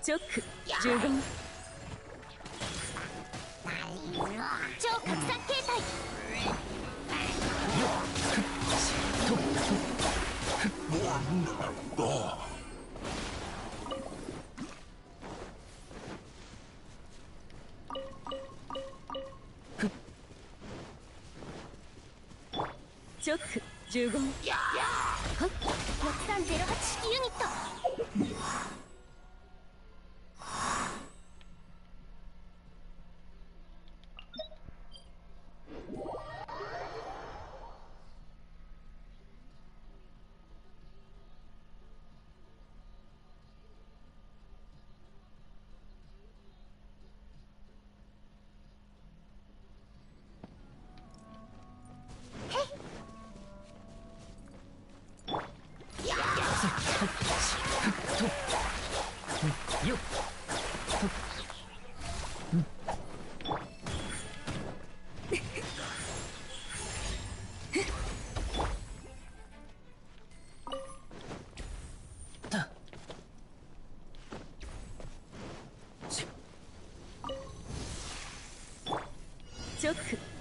直15超拡散形態直15はっ6308式ユニット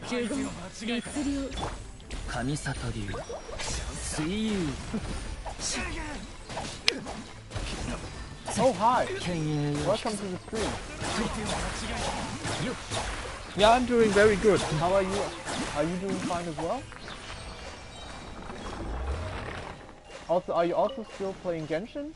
15律令神里流水遊 Oh hi! Welcome to the stream. Yeah, I'm doing very good. How are you? Are you doing fine as well? Also, are you also still playing Genshin?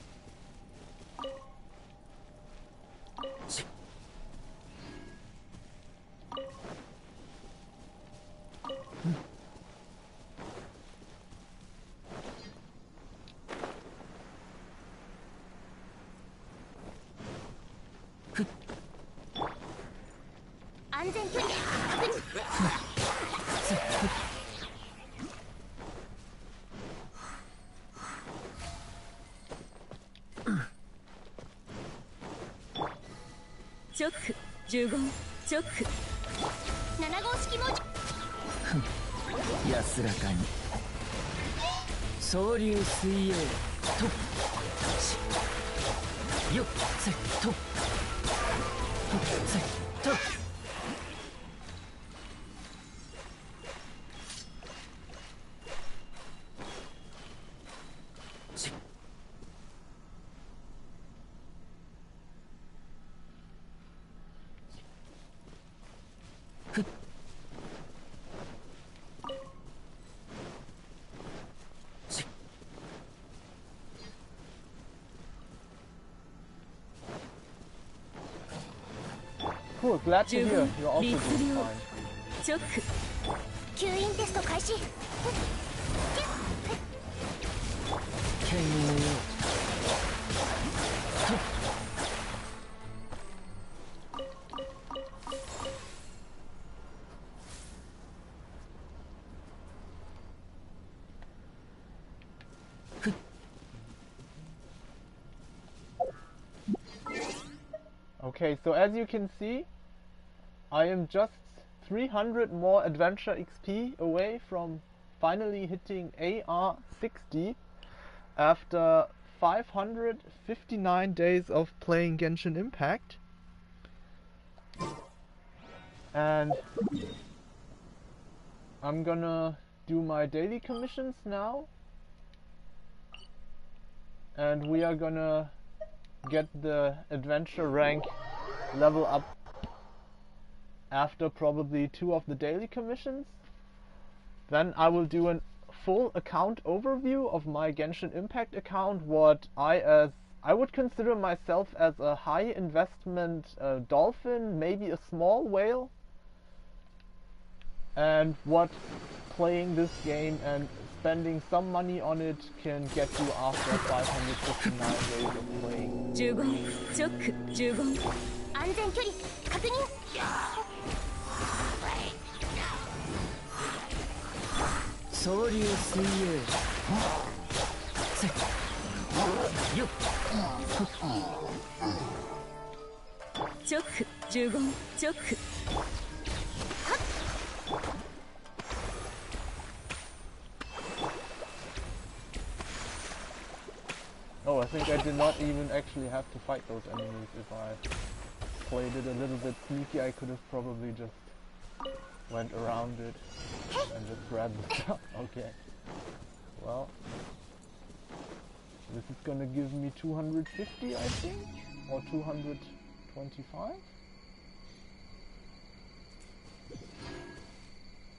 直15直7号式文字安らかに総流水泳とよっせとせとCool, glad to hear you're also doing fine. 吸引テスト開始Okay, so as you can see, I am just 300 more adventure XP away from finally hitting AR60 after 559 days of playing Genshin Impact. And I'm gonna do my daily commissions now. And we are gonna get the adventure rank level up after probably 2 of the daily commissions. Then I will do a full account overview of my Genshin Impact account, what I would consider myself as a high investment dolphin, maybe a small whale, and what playing this game and spending some money on it can get you after 559 days of playing. 15安全距離確認総流水泳せよっ直15直 Oh, I think I did not even actually have to fight those enemies. If I played it a little bit sneaky, I could have probably just went around it and just grabbed the stuff. Okay. Well, this is gonna give me 250, I think, or 225.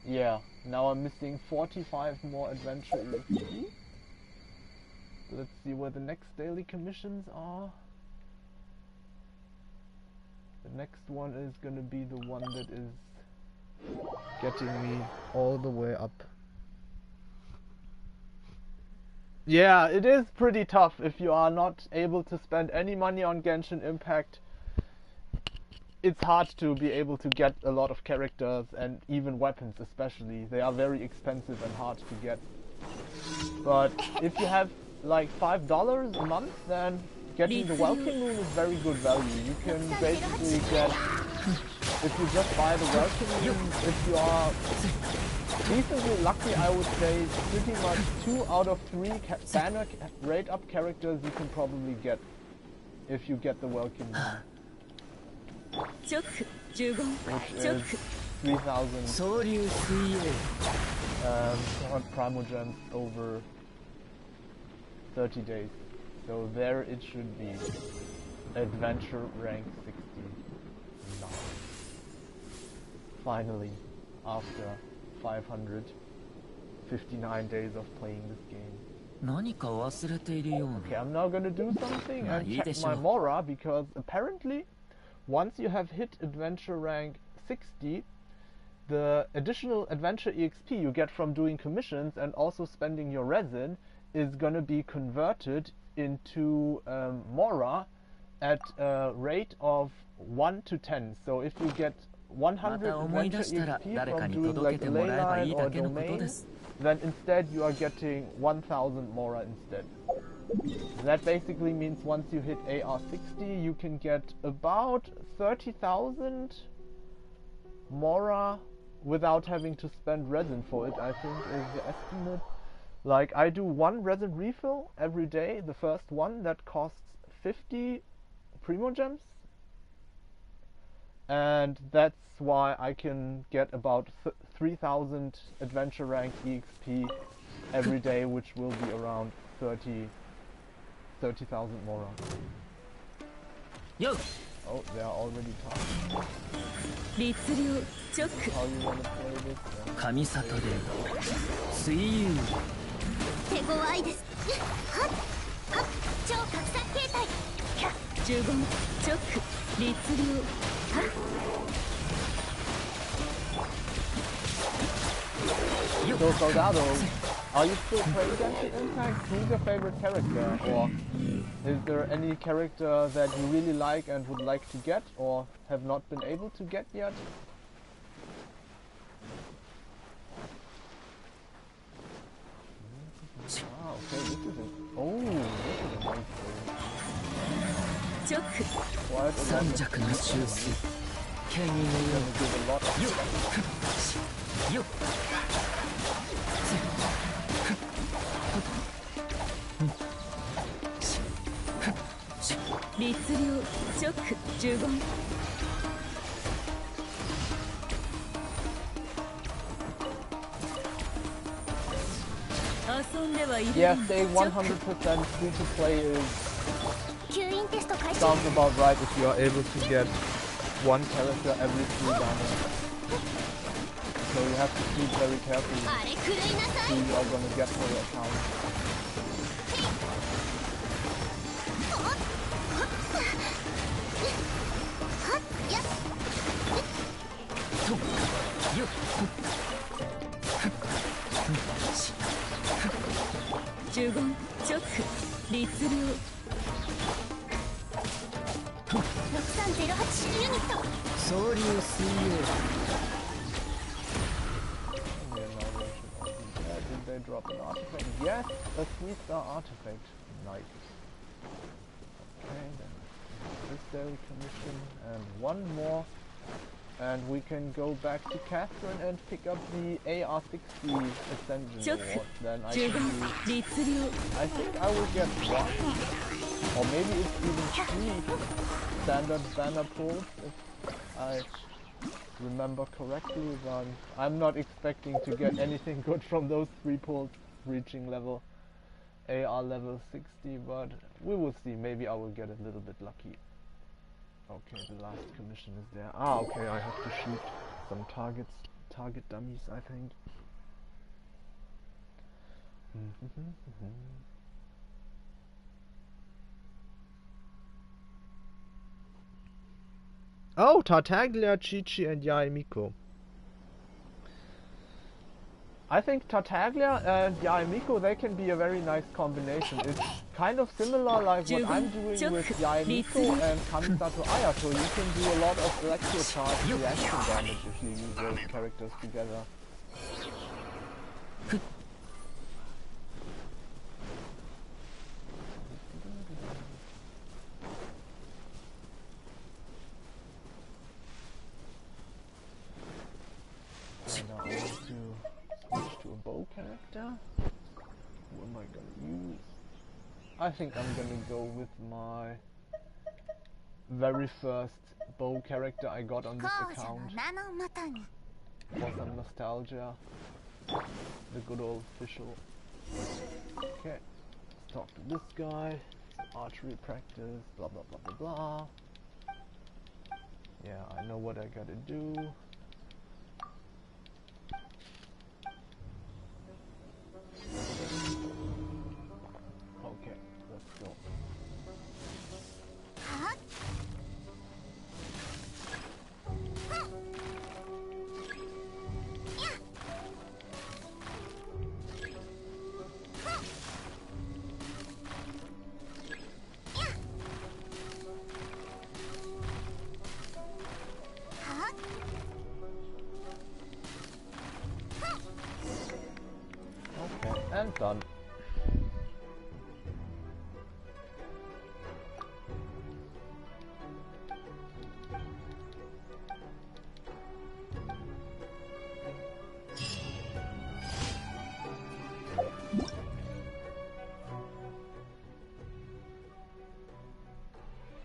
Yeah, now I'm missing 45 more adventure EXP. Let's see where the next daily commissions are. The next one is gonna be the one that is getting me all the way up. Yeah, it is pretty tough if you are not able to spend any money on Genshin Impact. It's hard to be able to get a lot of characters and even weapons especially. They are very expensive and hard to get. But if you have like $5 a month, then getting the Welkin Moon is very good value. You can basically get, if you just buy the Welkin Moon, if you are decently lucky, I would say pretty much 2 out of 3 banner rate up characters you can probably get if you get the Welkin Moon. Which is 3,000 Primogems over 30 days. So there it should be. Adventure rank 69. Finally, after 559 days of playing this game. Okay, I'm now gonna do something and check my Mora, because apparently once you have hit adventure rank 60, the additional adventure EXP you get from doing commissions and also spending your resin is gonna be converted into Mora at a rate of 1 to 10. So if you get 100 adventure EXP from doing like a leyline or a domain, then instead you are getting 1000 Mora instead. That basically means once you hit AR60 you can get about 30,000 Mora without having to spend resin for it, I think is the estimate. Like, I do 1 resin refill every day, the first one, that costs 50 Primogems. And that's why I can get about 3,000 adventure rank EXP every day, which will be around 30,000 Mora. Yo! Oh, they are already talking. How you wanna play this? So Soldado, are you still playing Genshin Impact? Who's your favorite character? Or is there any character that you really like and would like to get or have not been able to get yet? Ah, okay, this is a... Oh, this is a nice game. Quite a lot of give a lot of... Yeah, staying 100% free to play is sounds about right if you are able to get 1 character every 3 banners. So you have to choose very carefully who you are going to get for your account. Did they drop an artifact? Yes, a 3-star artifact. Nice. Okay, then this daily commission and 1 more. And we can go back to Catherine and pick up the AR60 Ascension Award. Then I can do... I think I will get 1. Or maybe it's even 3 standard banner pulls, if I remember correctly, but I'm not expecting to get anything good from those 3 pulls reaching level AR level 60, but we will see. Maybe I will get a little bit lucky. Okay, the last commission is there. Ah, okay, I have to shoot some target dummies, I think. Oh, Tartaglia, Chichi and Yaemiko. I think Tartaglia and Yaemiko, they can be a very nice combination. It's kind of similar like what I'm doing with Yaemiko and Kamisato Ayato. You can do a lot of electro charge reaction damage if you use those characters together. And now I want to switch to a bow character. Who am I gonna use? I think I'm gonna go with my very first bow character I got on this account. For some nostalgia. The good old official. Okay, let's talk to this guy. Archery practice, blah blah blah blah blah. Yeah, I know what I gotta do. Okay, let's go. Okay, and done.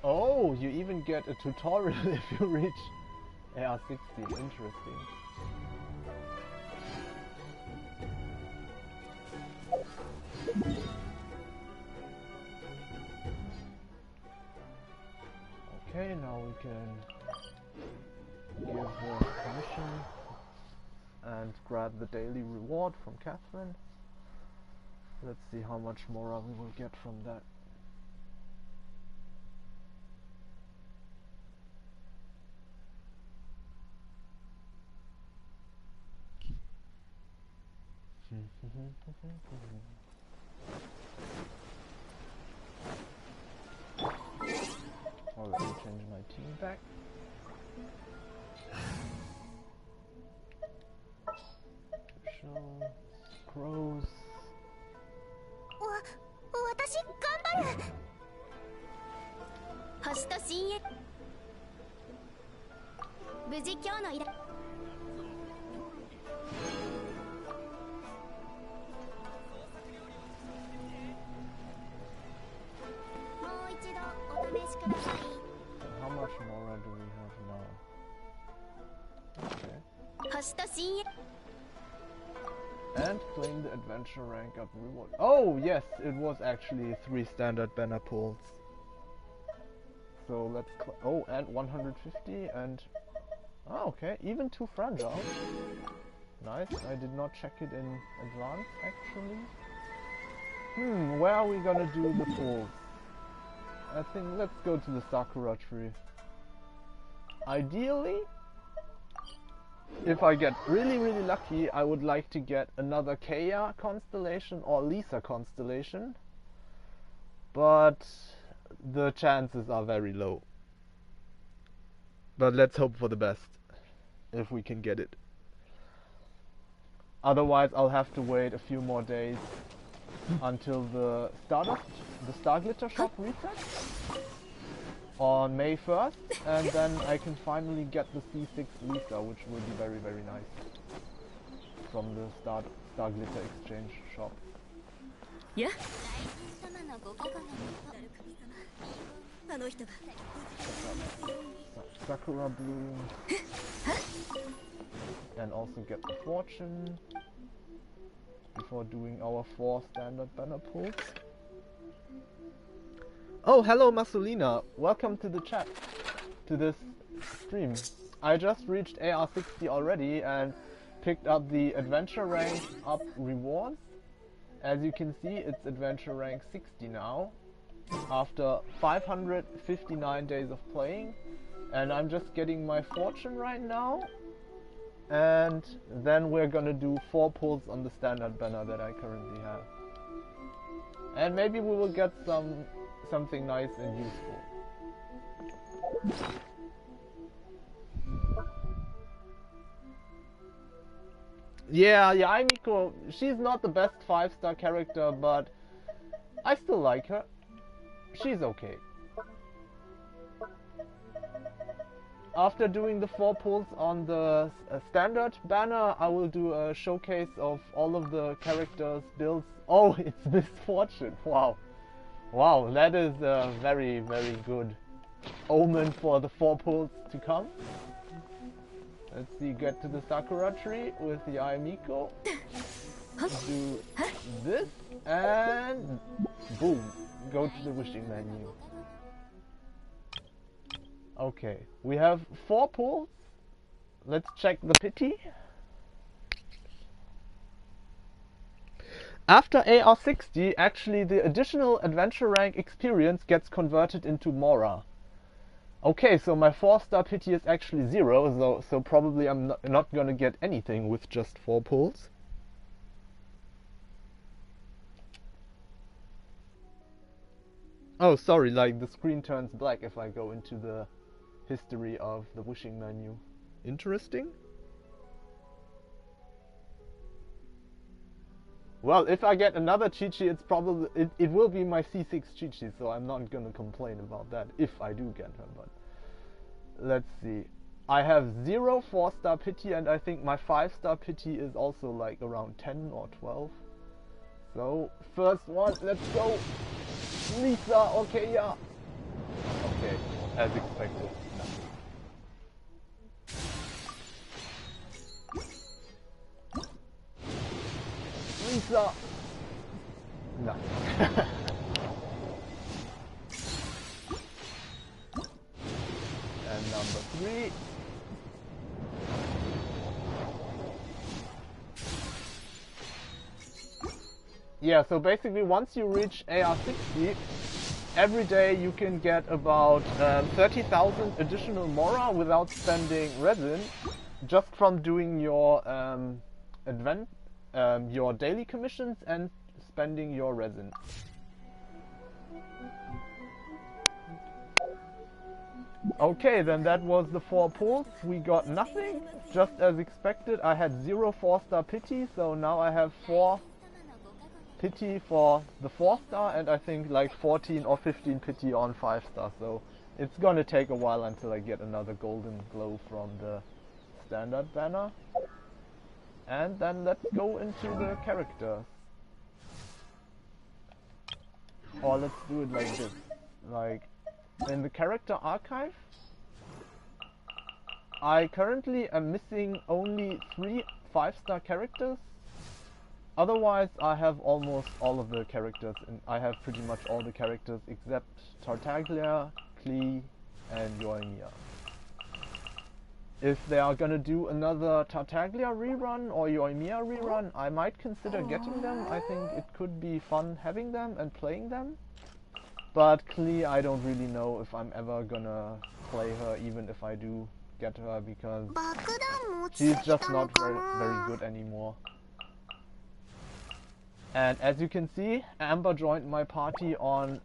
Oh, you even get a tutorial if you reach AR60. Interesting. Okay, now we can give the commission and grab the daily reward from Catherine. Let's see how much more we will get from that. Oh, let me change my team back. Show crows. 私頑張る。星と深淵。無事今日の依頼。もう一度お試しください。How much more do we have now? Okay. 星と深淵。 And claim the adventure rank up reward. Oh yes, it was actually 3 standard banner pulls. So let's oh, and 150 and oh, okay, even 2 fragile. Nice. I did not check it in advance actually. Where are we gonna do the pulls? I think let's go to the Sakura tree. Ideally, if I get really lucky, I would like to get another Kea constellation or Lisa constellation, but the chances are very low. But let's hope for the best, if we can get it. Otherwise I'll have to wait a few more days until the Star Glitter shop resets on May 1st, and then I can finally get the C6 Lisa, which will be very nice, from the Star Glitter exchange shop. Yeah. Sakura Bloom. And also get the fortune before doing our 4 standard banner pulls. Oh, hello Masulina! Welcome to the chat, to this stream. I just reached AR60 already and picked up the adventure rank up rewards. As you can see, it's adventure rank 60 now, after 559 days of playing, and I'm just getting my fortune right now, and then we're gonna do 4 pulls on the standard banner that I currently have. And maybe we will get something nice and useful. Yeah, Miko, she's not the best 5-star character, but I still like her. She's okay. After doing the 4 pulls on the standard banner, I will do a showcase of all of the characters' builds. Oh, it's Misfortune. Wow. Wow, that is a very, very good omen for the 4 pulls to come. Let's see, get to the Sakura tree with the Miko. Do this, and boom, go to the wishing menu. Okay, we have 4 pulls. Let's check the pity. After AR60, actually the additional adventure rank experience gets converted into Mora. Okay, so my 4-star pity is actually 0, so probably I'm not gonna get anything with just 4 pulls. Oh, sorry, like the screen turns black if I go into the history of the wishing menu. Interesting. Well, if I get another Chichi, it's probably it will be my C6 Chichi, so I'm not gonna complain about that if I do get her. But let's see. I have 0 4-star pity, and I think my 5-star pity is also like around 10 or 12. So first one, let's go. Lisa, okay, yeah. Okay, as expected. Nothing. Lisa. No. And number 3. Yeah, so basically once you reach AR60, every day you can get about 30,000 additional Mora without spending resin, just from doing your your daily commissions and spending your resin. Okay, then that was the 4 pulls. We got nothing, just as expected. I had 0 4-star pity, so now I have 4 pity for the 4-star, and I think like 14 or 15 pity on 5-star, so it's gonna take a while until I get another golden glow from the standard banner. And then let's go into the characters. Or let's do it like this. Like, in the character archive, I currently am missing only 3 5-star characters. Otherwise, I have almost all of the characters, and I have pretty much all the characters except Tartaglia, Klee, and Yoimiya. If they are gonna do another Tartaglia rerun or Yoimiya rerun, I might consider getting them. I think it could be fun having them and playing them. But Klee, I don't really know if I'm ever gonna play her, even if I do get her, because she's just not very good anymore. And as you can see, Amber joined my party on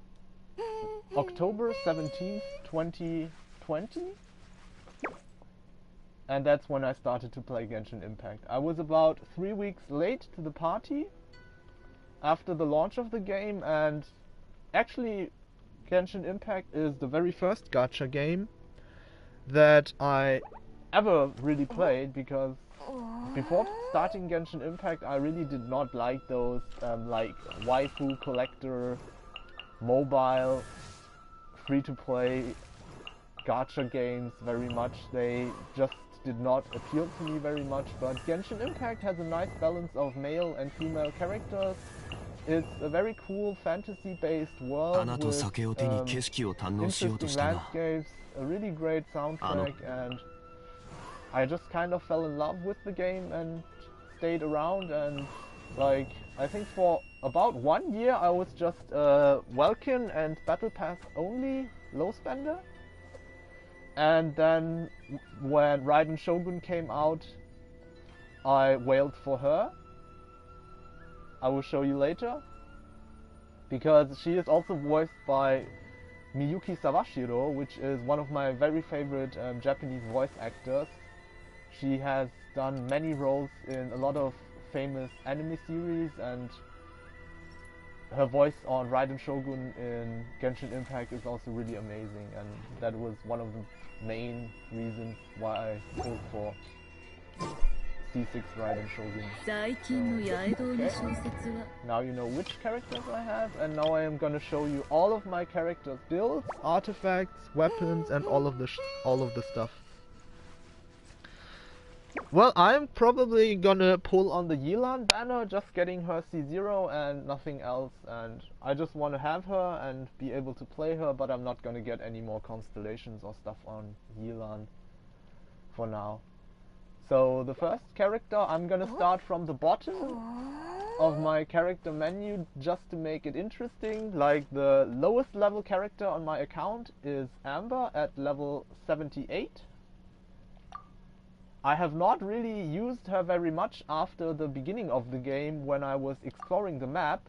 October 17th, 2020. And that's when I started to play Genshin Impact. I was about 3 weeks late to the party after the launch of the game, and actually Genshin Impact is the very first gacha game that I ever really played, because before starting Genshin Impact I really did not like those like waifu collector mobile free-to-play gacha games very much. They just did not appeal to me very much, but Genshin Impact has a nice balance of male and female characters. It's a very cool fantasy-based world with interesting landscapes, a really great soundtrack, and I just kind of fell in love with the game and stayed around, and like I think for about 1 year I was just Welkin and Battle Pass only low spender. And then when Raiden Shogun came out, I wailed for her. I will show you later. Because she is also voiced by Miyuki Sawashiro, which is one of my very favorite Japanese voice actors. She has done many roles in a lot of famous anime series, and her voice on Raiden Shogun in Genshin Impact is also really amazing, and that was one of the main reasons why I pulled for C6 Raiden Shogun. So, now you know which characters I have, and now I am gonna show you all of my characters' builds, artifacts, weapons, and all of the stuff. Well, I'm probably gonna pull on the Yelan banner, just getting her C0 and nothing else, and I just want to have her and be able to play her, but I'm not gonna get any more constellations or stuff on Yelan for now. So the first character, I'm gonna start from the bottom of my character menu just to make it interesting. Like, the lowest level character on my account is Amber at level 78. I have not really used her very much after the beginning of the game when I was exploring the map.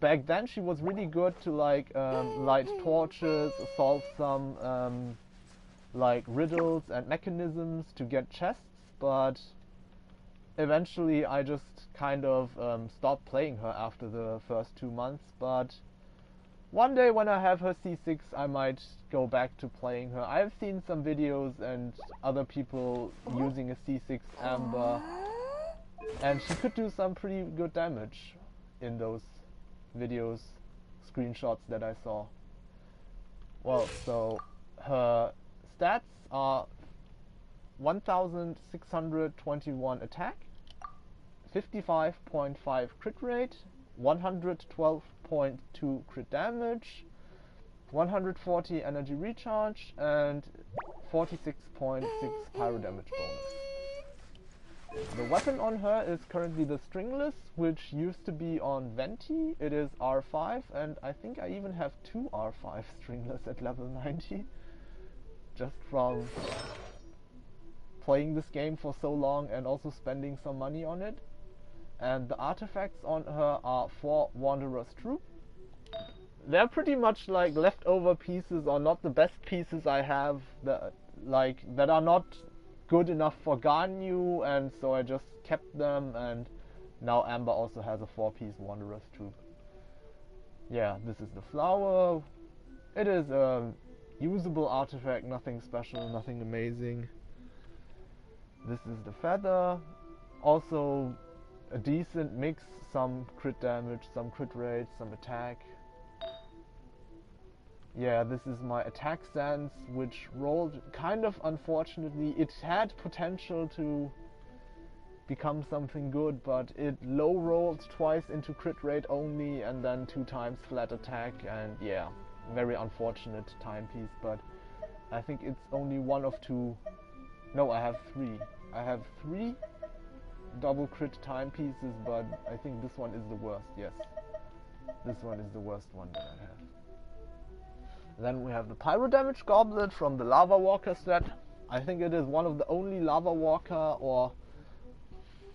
Back then she was really good to like light torches, solve some like riddles and mechanisms to get chests, but eventually I just kind of stopped playing her after the first 2 months. But one day when I have her C6 I might go back to playing her. I've seen some videos and other people using a C6 Amber, and she could do some pretty good damage in those videos, screenshots that I saw. Well, so her stats are 1621 attack, 55.5 crit rate, 112.2 crit damage, 140 energy recharge, and 46.6 pyro damage bonus. The weapon on her is currently the Stringless, which used to be on Venti. It is R5, and I think I even have 2 R5 Stringless at level 90, just from playing this game for so long and also spending some money on it. And the artifacts on her are 4 Wanderer's Troop. They're pretty much like leftover pieces, or not the best pieces I have, that are not good enough for Garnier, and so I just kept them, and now Amber also has a 4-piece Wanderer's Troop. Yeah, this is the flower. It is a usable artifact, nothing special, nothing amazing. This is the feather. Also a decent mix, some crit damage, some crit rate, some attack. Yeah, this is my attack stance, which rolled kind of unfortunately. It had potential to become something good, but it low rolled twice into crit rate only, and then 2 times flat attack, and yeah, very unfortunate timepiece. But I think it's only one of 2. No, I have 3. I have 3 double crit timepieces, but I think this one is the worst. Yes, this one is the worst one that I have. Then we have the Pyro Damage Goblet from the Lava Walker set. I think it is one of the only Lava Walker or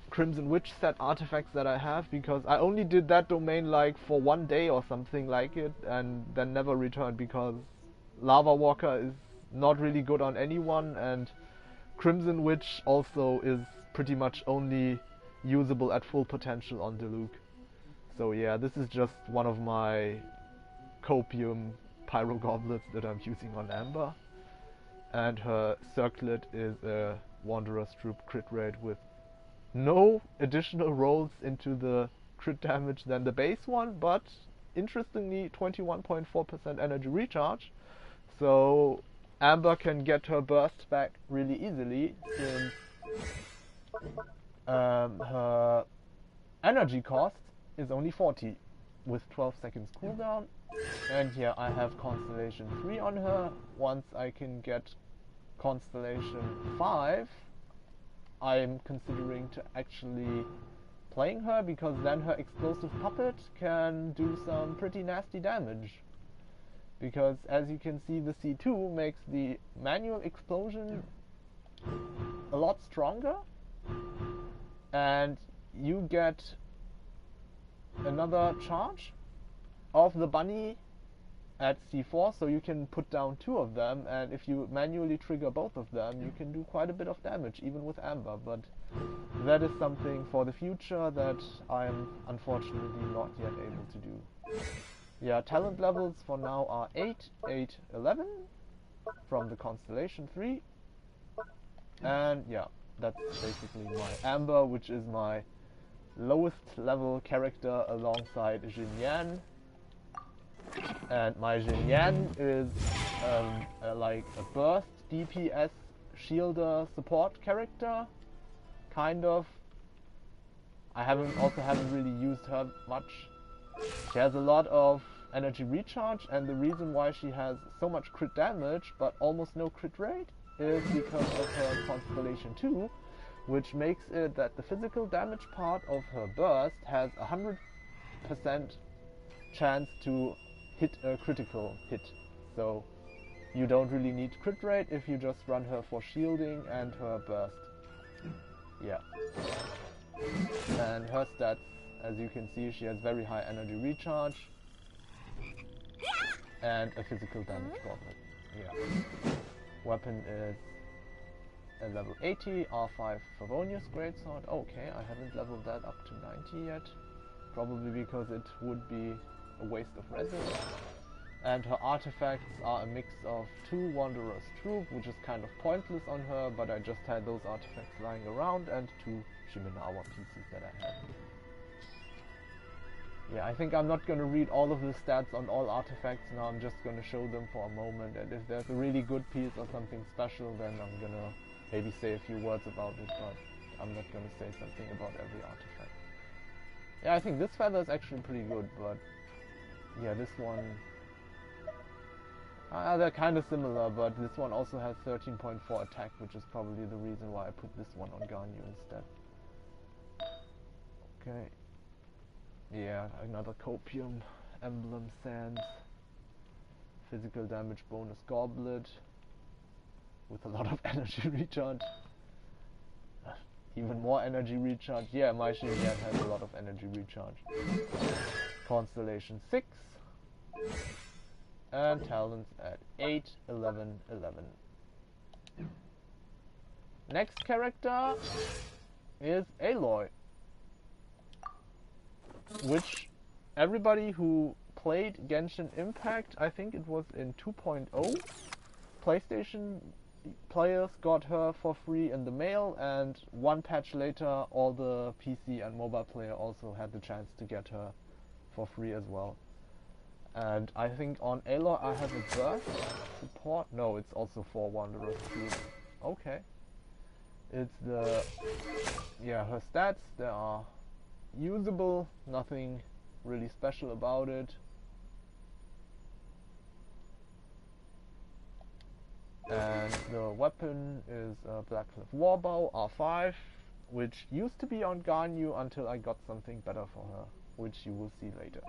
Crimson Witch set artifacts that I have, because I only did that domain like for 1 day or something like it, and then never returned, because Lava Walker is not really good on anyone, and Crimson Witch also is pretty much only usable at full potential on Diluc. So yeah, this is just one of my copium Pyro Goblets that I'm using on Amber. And her circlet is a Wanderer's Troop crit rate with no additional rolls into the crit damage than the base one, but interestingly 21.4% energy recharge. So Amber can get her burst back really easily since her energy cost is only 40 with 12 seconds cooldown. And yeah, I have Constellation 3 on her. Once I can get Constellation 5, I'm considering to actually playing her, because then her explosive puppet can do some pretty nasty damage. Because as you can see, the C2 makes the manual explosion a lot stronger, and you get another charge of the bunny at C4, so you can put down 2 of them, and if you manually trigger both of them, you can do quite a bit of damage, even with Amber. But that is something for the future that I'm unfortunately not yet able to do. Yeah, talent levels for now are 8, 8, 11 from the Constellation 3. And yeah, that's basically my Amber, which is my lowest level character alongside Jin Yan. And my Jin Yan is like a burst DPS shielder support character, kind of. I haven't really used her much. She has a lot of energy recharge, and the reason why she has so much crit damage but almost no crit rate is because of her Constellation 2, which makes it that the physical damage part of her burst has 100% chance to hit a critical hit. So you don't really need crit rate if you just run her for shielding and her burst. Yeah. And her stats, as you can see, she has very high energy recharge and a physical damage goblet. Yeah. Weapon is a level 80, R5 Favonius Greatsword. Okay, I haven't leveled that up to 90 yet. Probably because it would be a waste of resin. And her artifacts are a mix of 2 Wanderer's Troop, which is kind of pointless on her, but I just had those artifacts lying around, and 2 Shimenawa pieces that I had. Yeah, I think I'm not going to read all of the stats on all artifacts now, I'm just going to show them for a moment, and if there's a really good piece or something special, then I'm going to maybe say a few words about it, but I'm not going to say something about every artifact. Yeah, I think this feather is actually pretty good, but yeah, this one... they're kind of similar, but this one also has 13.4 attack, which is probably the reason why I put this one on Garnier instead. Okay. Yeah, another Copium, Emblem Sands, physical damage bonus Goblet, with a lot of energy recharge. Even more energy recharge. Yeah, my Shin Yan has a lot of energy recharge. Constellation 6. And talents at 8, 11, 11. Next character is Eloy, which everybody who played Genshin Impact, I think it was in 2.0, PlayStation players got her for free in the mail, and one patch later all the PC and mobile player also had the chance to get her for free as well. And I think on Eloy I have a burst support. No, it's also for Wanderer's Troop. Okay. It's the... yeah, her stats, they are usable, nothing really special about it. And the weapon is a Blackcliff Warbow R5, which used to be on Garnier until I got something better for her, which you will see later.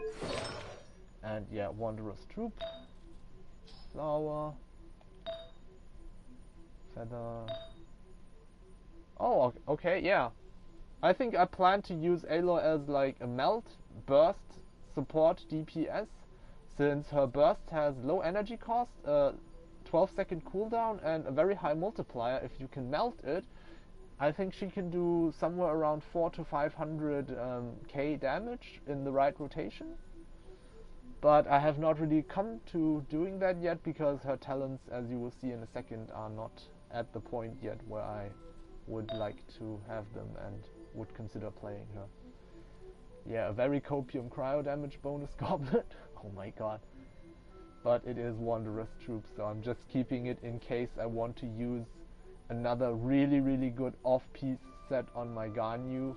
And yeah, Wanderer's Troop, Flower, Feather. Oh, okay, yeah. I think I plan to use Eloy as like a melt, burst, support DPS, since her burst has low energy cost, 12-second cooldown, and a very high multiplier. If you can melt it, I think she can do somewhere around 400 to 500 K damage in the right rotation. But I have not really come to doing that yet, because her talents, as you will see in a second, are not at the point yet where I would like to have them and would consider playing her. Yeah, a very copium cryo damage bonus Goblet. Oh my god. but it is Wanderer's Troop, so I'm just keeping it in case I want to use another really good off-piece set on my Garnier.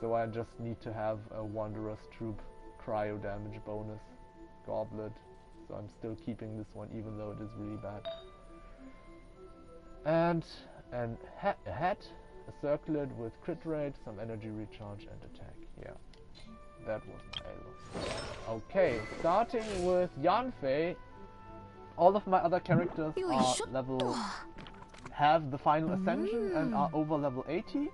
So I just need to have a Wanderer's Troop cryo damage bonus Goblet. So I'm still keeping this one even though it is really bad. And a hat, a circlet with crit rate, some energy recharge and attack. Yeah, that was my Elo. Okay, starting with Yanfei. All of my other characters are have the final ascension and are over level 80.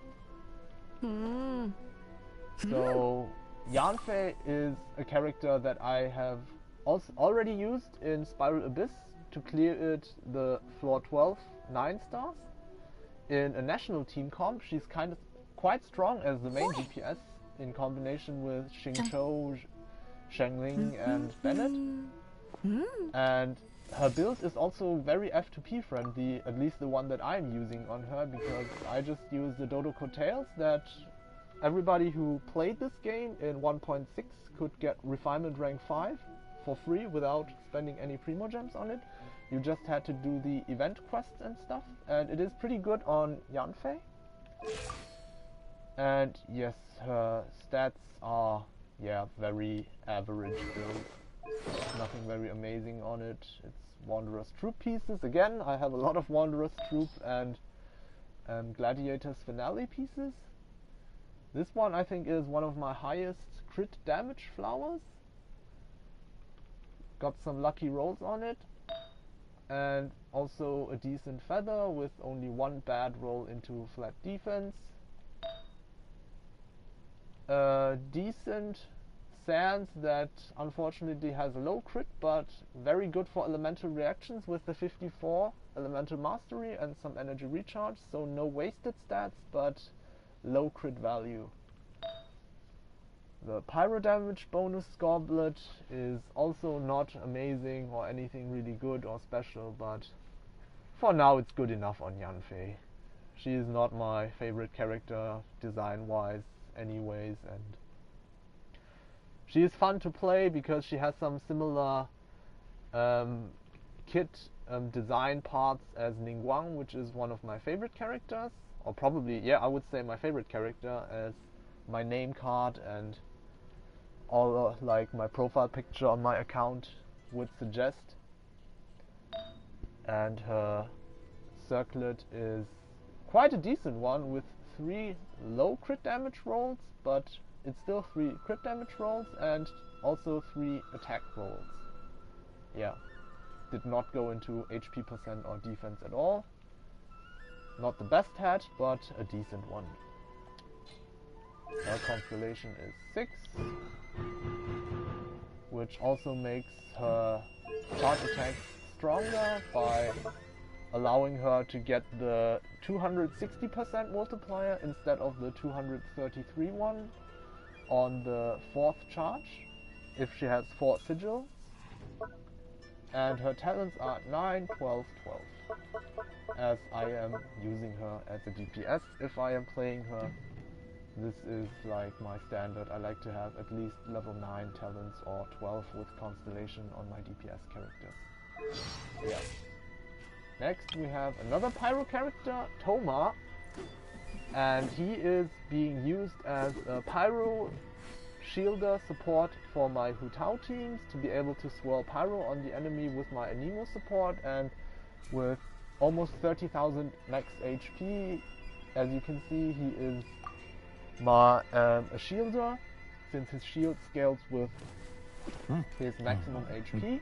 So Yanfei is a character that I have also already used in Spiral Abyss to clear it the floor 12 9 stars. In a national team comp, she's quite strong as the main DPS in combination with Xingqiu, Shangling and Bennett. And her build is also very F2P friendly, at least the one that I'm using on her, because I just use the Dodoko Tails that everybody who played this game in 1.6 could get refinement rank 5 for free without spending any primo gems on it. You just had to do the event quests and stuff, and it is pretty good on Yanfei. And yes, her stats are, yeah, very average build. Nothing very amazing on it. It's Wanderer's Troop pieces. Again, I have a lot of Wanderer's Troop and Gladiator's Finale pieces. This one I think is one of my highest crit damage flowers. Got some lucky rolls on it. And also a decent feather with only one bad roll into flat defense. Decent Sans that unfortunately has a low crit, but very good for elemental reactions with the 54 elemental mastery and some energy recharge, so no wasted stats, but low crit value. The pyro damage bonus Goblet is also not amazing or anything really good or special, but for now it's good enough on Yanfei. She is not my favorite character design wise anyways, and she is fun to play because she has some similar kit design parts as Ningguang, which is one of my favorite characters, or probably, yeah, I would say my favorite character, as my name card and all like my profile picture on my account would suggest. And her circlet is quite a decent one with 3 low crit damage rolls, but it's still 3 crit damage rolls and also 3 attack rolls. Yeah, did not go into HP percent or defense at all. Not the best hat, but a decent one. Her constellation is 6, which also makes her charge attack stronger by allowing her to get the 260% multiplier instead of the 233 one on the 4th charge if she has 4 sigils. And her talents are 9, 12, 12, as I am using her as a DPS if I am playing her. This is like my standard. I like to have at least level 9 talents or 12 with Constellation on my DPS characters. Yeah. Next we have another Pyro character, Thoma, and he is being used as a Pyro Shielder support for my Utau teams to be able to swirl Pyro on the enemy with my Anemo support, and with almost 30,000 max HP, as you can see, he is a shielder, since his shield scales with his maximum HP.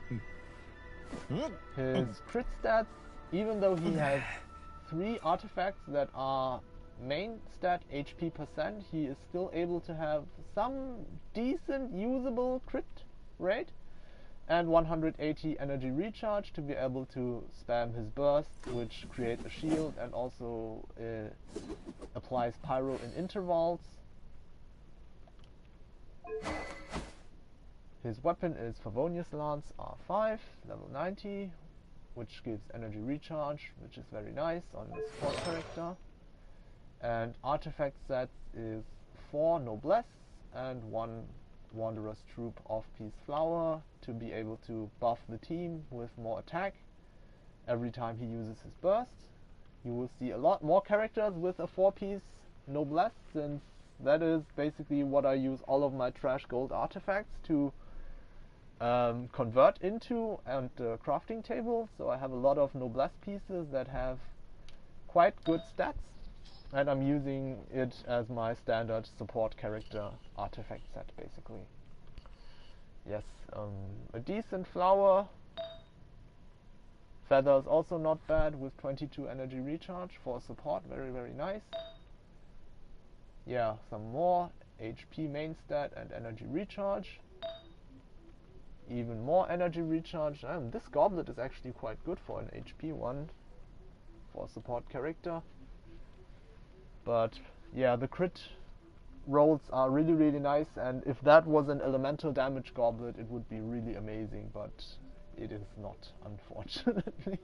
His crit stats, even though he has 3 artifacts that are main stat HP percent, he is still able to have some decent usable crit rate and 180 energy recharge to be able to spam his burst, which creates a shield and also applies pyro in intervals. His weapon is Favonius Lance R5, level 90, which gives energy recharge, which is very nice on the support character. And artifact sets is 4 Noblesse and 1 Wanderer's Troop off-piece flower to be able to buff the team with more attack every time he uses his burst. You will see a lot more characters with a 4-piece noblesse, since that is basically what I use all of my trash gold artifacts to convert into and the crafting table. So I have a lot of noblesse pieces that have quite good stats, and I'm using it as my standard support character artifact set basically. Yes, a decent flower. Feather is also not bad with 22 energy recharge for support, very very nice. Yeah, some more HP main stat and energy recharge. Even more energy recharge. This goblet is actually quite good for an HP one, for a support character. But yeah, the crit rolls are really really nice, and if that was an elemental damage goblet it would be really amazing, but it is not, unfortunately.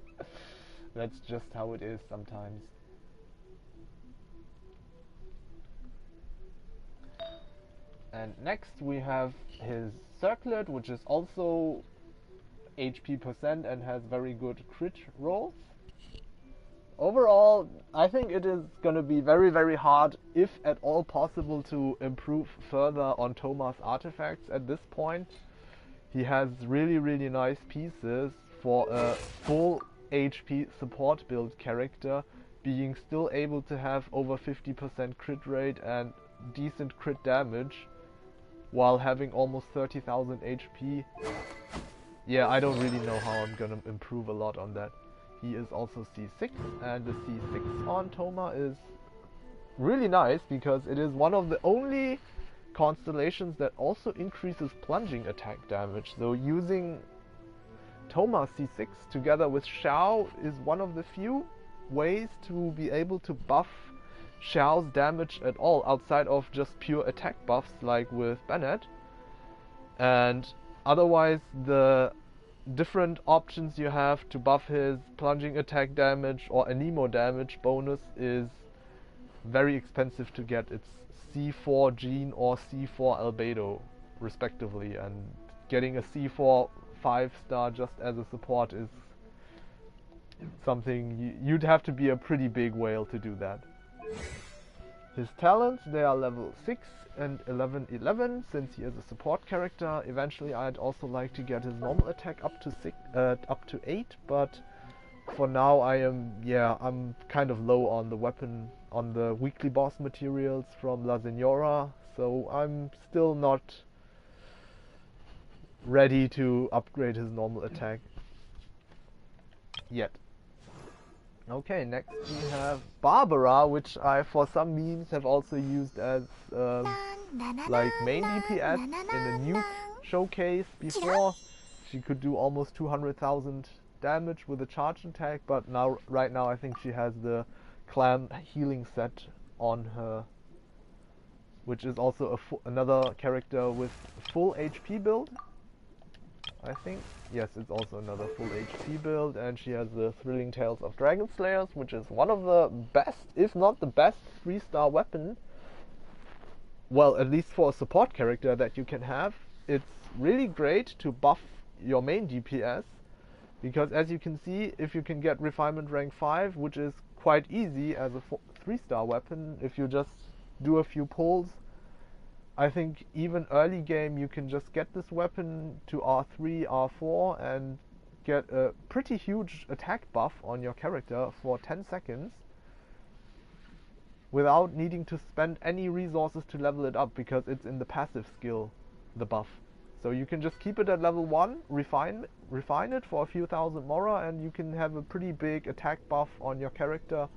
That's just how it is sometimes. And next we have his circlet, which is also HP percent and has very good crit rolls. Overall, I think it is going to be very very hard, if at all possible, to improve further on Thomas' artifacts at this point. He has really really nice pieces for a full HP support build character, being still able to have over 50% crit rate and decent crit damage while having almost 30,000 HP. Yeah, I don't really know how I'm gonna improve a lot on that. He is also C6, and the C6 on Thoma is really nice because it is one of the only constellations that also increases plunging attack damage. So using Thoma C6 together with Xiao is one of the few ways to be able to buff Xiao's damage at all, outside of just pure attack buffs like with Bennett. And otherwise the different options you have to buff his plunging attack damage or anemo damage bonus is very expensive to get. It's C4 Gene or C4 Albedo respectively, and getting a C4 5-star just as a support is something you'd have to be a pretty big whale to do that. His talents, they are level 6 and 11, since he is a support character. Eventually I'd also like to get his normal attack up to 8, but for now I'm kind of low on the weapon, on the weekly boss materials from La Senora, so I'm still not ready to upgrade his normal attack yet. Okay, next we have Barbara, which I for some memes have also used as like main DPS in the nuke showcase before. She could do almost 200,000 damage with a charge attack, but right now I think she has the clan healing set on her, which is also another character with full HP build, I think. Yes, it's also another full HP build, and she has the Thrilling Tales of Dragon Slayers, which is one of the best, if not the best, 3-star weapon. Well, at least for a support character that you can have. It's really great to buff your main DPS, because as you can see, if you can get Refinement rank 5, which is quite easy as a 3-star weapon, if you just do a few pulls, I think even early game you can just get this weapon to R3, R4 and get a pretty huge attack buff on your character for 10 seconds without needing to spend any resources to level it up, because it's in the passive skill, the buff. So you can just keep it at level 1, refine it for a few thousand mora, and you can have a pretty big attack buff on your character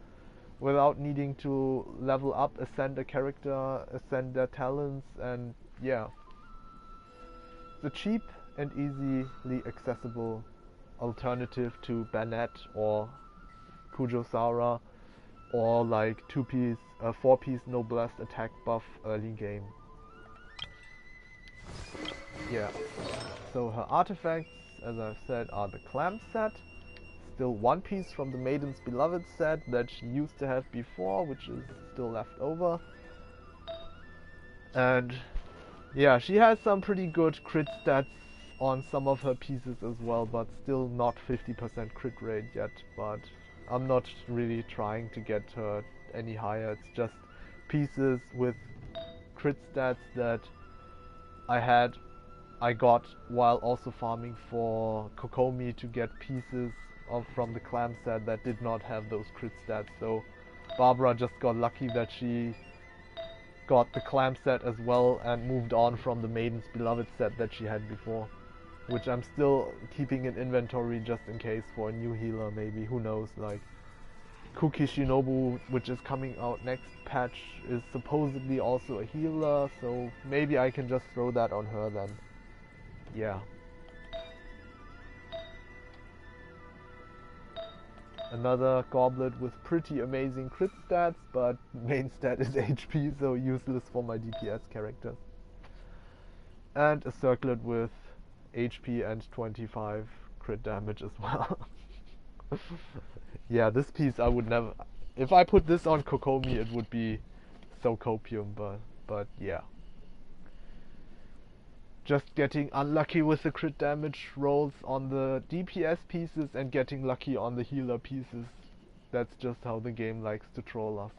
without needing to level up, ascend a character, ascend their talents, and yeah. It's a cheap and easily accessible alternative to Bennett or Kujosara, or like 4-piece noblesse attack buff early game. Yeah. So her artifacts, as I've said, are the clamp set. Still one piece from the Maiden's Beloved set that she used to have before, which is still left over. And Yeah, she has some pretty good crit stats on some of her pieces as well, but still not 50% crit rate yet. But I'm not really trying to get her any higher. It's just pieces with crit stats that I got while also farming for Kokomi to get pieces from the clam set that did not have those crit stats. So Barbara just got lucky that she got the clam set as well and moved on from the Maiden's Beloved set that she had before, which I'm still keeping in inventory just in case for a new healer maybe, who knows. Like Kuki Shinobu, which is coming out next patch, is supposedly also a healer, so maybe I can just throw that on her then. Yeah. Another Goblet with pretty amazing crit stats, but main stat is HP, so useless for my DPS characters. And a Circlet with HP and 25 crit damage as well. Yeah, this piece I would never... If I put this on Kokomi, it would be so copium, but yeah. Just getting unlucky with the crit damage rolls on the DPS pieces and getting lucky on the healer pieces. That's just how the game likes to troll us.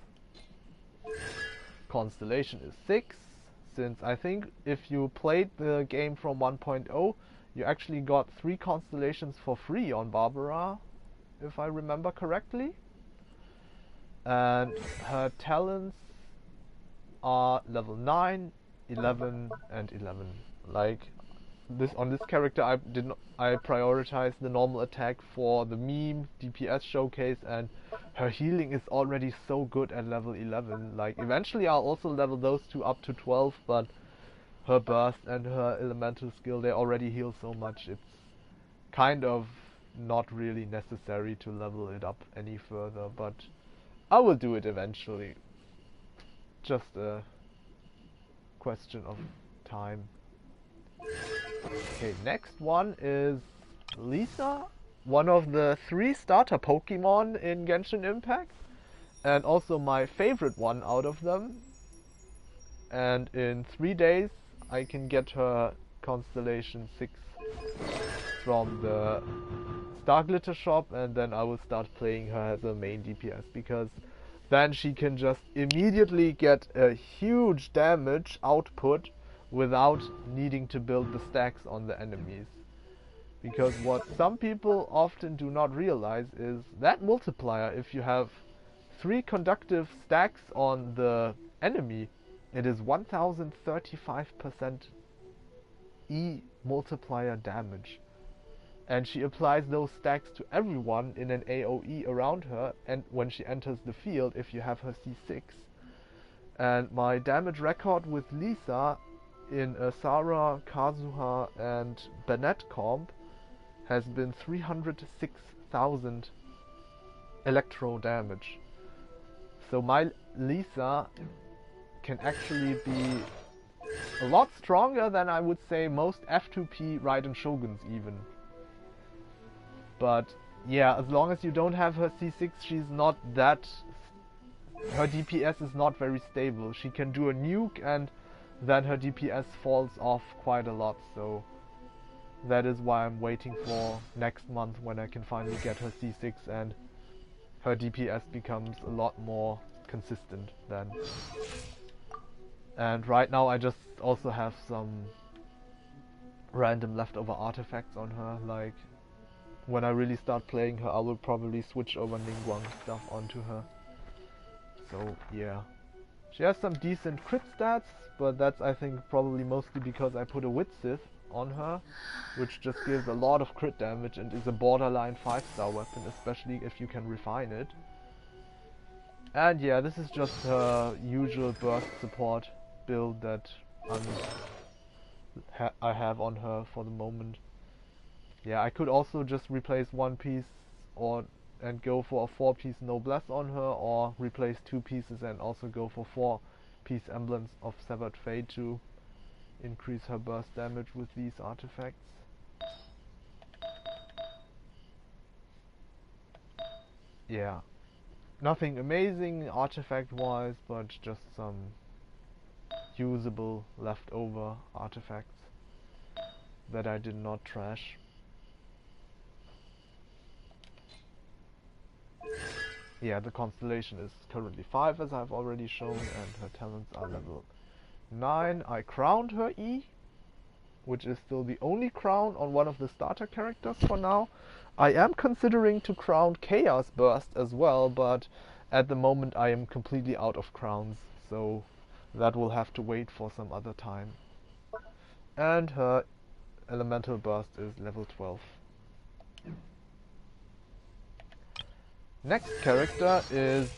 Constellation is 6, since I think if you played the game from 1.0, you actually got 3 constellations for free on Barbara, if I remember correctly. And her talents are level 9, 11 and 11. Like this on this character I prioritized the normal attack for the meme DPS showcase, and her healing is already so good at level 11. Like eventually I'll also level those two up to 12, but her burst and her elemental skill, they already heal so much, it's kind of not really necessary to level it up any further, but I will do it eventually. Just a question of time. Okay, next one is Lisa, one of the 3 starter Pokemon in Genshin Impact, and also my favorite one out of them. And in 3 days I can get her Constellation 6 from the Star Glitter shop, and then I will start playing her as a main DPS, because then she can just immediately get a huge damage output without needing to build the stacks on the enemies. Because what some people often do not realize is that multiplier, if you have 3 conductive stacks on the enemy, it is 1035% E multiplier damage. And she applies those stacks to everyone in an AoE around her, and when she enters the field, if you have her C6. And my damage record with Lisa in Sarah, Kazuha and Bennett comp has been 306,000 electro damage. So my Lisa can actually be a lot stronger than I would say most F2P Raiden Shoguns even. But yeah, as long as you don't have her C6, she's not that... Her DPS is not very stable. She can do a nuke and then her DPS falls off quite a lot, so that is why I'm waiting for next month when I can finally get her C6 and her DPS becomes a lot more consistent then. And right now I just also have some random leftover artifacts on her. Like when I really start playing her, I will probably switch over Ningguang stuff onto her. So yeah. She has some decent crit stats, but that's I think probably mostly because I put a Wit Sith on her, which just gives a lot of crit damage and is a borderline 5-star weapon, especially if you can refine it. And yeah, this is just her usual burst support build that I have on her for the moment. Yeah, I could also just replace 1 piece and go for a 4-piece Noblesse on her, or replace 2 pieces and also go for 4-piece Emblems of Severed Fate to increase her burst damage with these artifacts. Yeah, nothing amazing artifact wise, but just some usable leftover artifacts that I did not trash. Yeah, the constellation is currently 5 as I've already shown, and her talents are level 9. I crowned her E, which is still the only crown on one of the starter characters for now. I am considering to crown Chaos Burst as well, but at the moment I am completely out of crowns, so that will have to wait for some other time. And her Elemental Burst is level 12. Next character is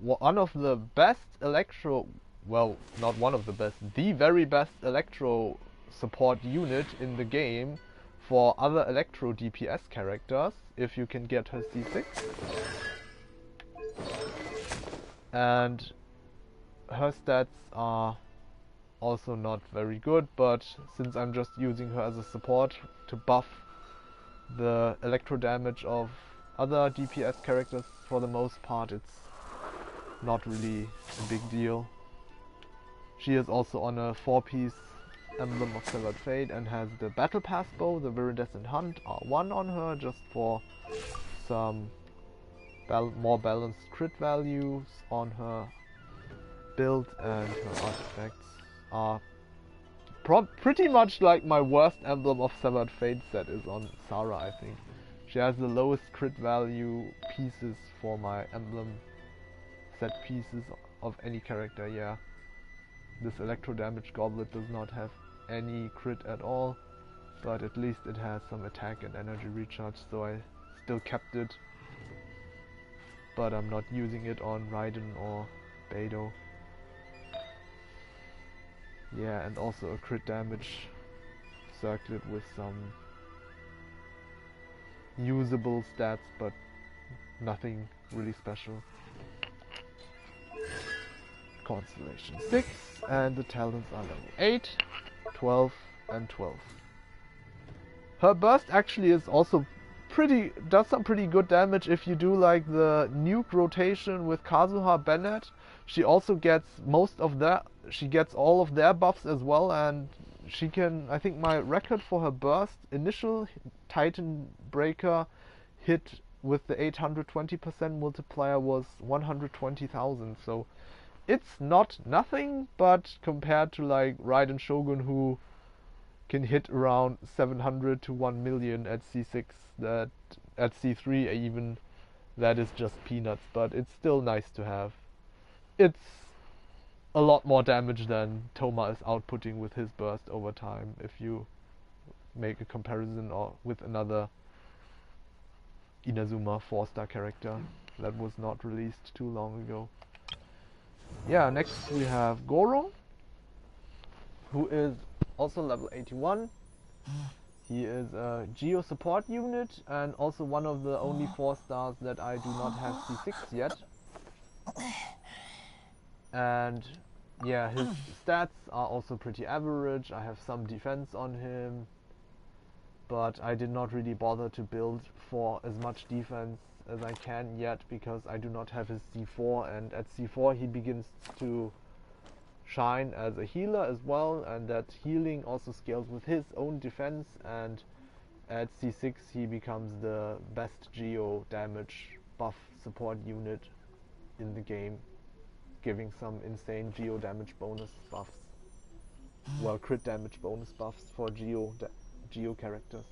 one of the best Electro, well, not one of the best, the very best Electro support unit in the game for other Electro DPS characters, if you can get her C6. And her stats are also not very good, but since I'm just using her as a support to buff the electro damage of other DPS characters, for the most part it's not really a big deal. She is also on a 4-piece Emblem of Severed Fate and has the Battle Pass bow, the Viridescent Hunt R1 on her, just for some more balanced crit values on her build, and her artifacts are pretty much like my worst Emblem of Severed Fate set is on Sarah, I think. She has the lowest crit value pieces for my emblem set pieces of any character, yeah. This electro damage goblet does not have any crit at all, but at least it has some attack and energy recharge, so I still kept it. But I'm not using it on Raiden or Beidou. Yeah, and also a crit damage circlet with some usable stats, but nothing really special. Constellation 6, and the talents are level 8, 12 and 12. Her burst actually is also does some pretty good damage if you do like the nuke rotation with Kazuha Bennett. She also gets she gets all of their buffs as well, and she can, I think my record for her burst initial Titan Breaker hit with the 820% multiplier was 120,000, so it's not nothing, but compared to like Raiden Shogun, who can hit around 700 to 1 million at C6, that at C3 even, that is just peanuts, but it's still nice to have. It's a lot more damage than Toma is outputting with his burst over time, if you make a comparison or with another Inazuma 4-star character that was not released too long ago. Yeah, next we have Goro, who is also level 81. He is a Geo support unit and also one of the only 4-stars that I do not have C6 yet. And yeah, his stats are also pretty average. I have some defense on him, but I did not really bother to build for as much defense as I can yet, because I do not have his C4, and at C4 he begins to shine as a healer as well, and that healing also scales with his own defense, and at C6 he becomes the best Geo damage buff support unit in the game, giving some insane Geo damage bonus buffs. Well, crit damage bonus buffs for Geo characters.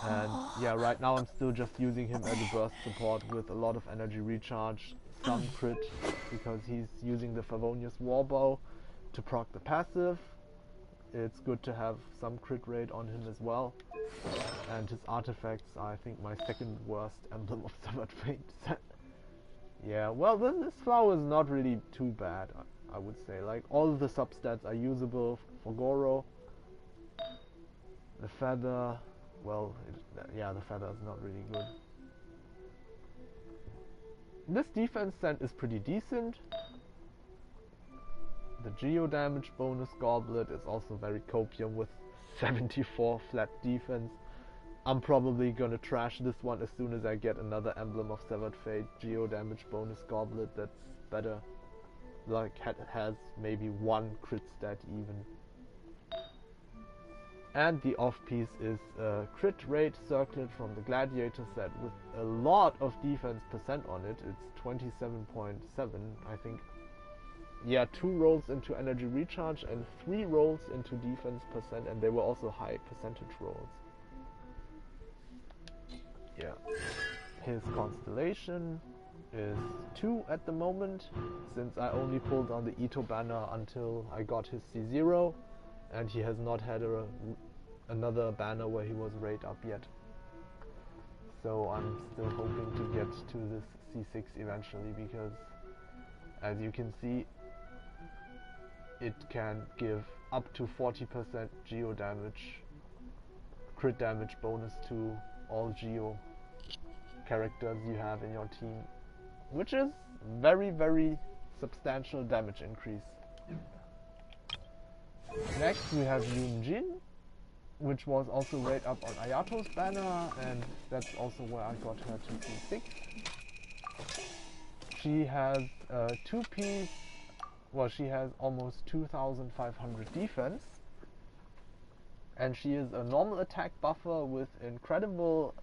And yeah, right now I'm still just using him as a burst support with a lot of energy recharge, some crit, because he's using the Favonius Warbow to proc the passive. It's good to have some crit rate on him as well. And his artifacts are, I think, my second worst Emblem of Severed Fate set. Yeah, well, this flower is not really too bad, I would say. Like, all of the substats are usable for Goro. The feather, well, yeah, the feather is not really good. This defense set is pretty decent. The Geo damage bonus goblet is also very copium with 74 flat defense. I'm probably gonna trash this one as soon as I get another Emblem of Severed Fate Geo damage bonus goblet that's better. like has maybe 1 crit stat even. And the off piece is a crit rate circlet from the Gladiator set with a lot of defense percent on it. It's 27.7, I think. Yeah, 2 rolls into energy recharge and 3 rolls into defense percent, and they were also high percentage rolls. Yeah. His constellation is 2 at the moment, since I only pulled on the Ito banner until I got his C0, and he has not had another banner where he was rate up yet. So I'm still hoping to get to this C6 eventually, because as you can see, it can give up to 40% Geo damage, crit damage bonus to all Geo characters you have in your team, which is very, very substantial damage increase. Next we have Yoon Jin, which was also rate up on Ayato's banner, and that's also where I got her to C6. She has 2-piece, well, she has almost 2,500 defense, and she is a normal attack buffer with incredible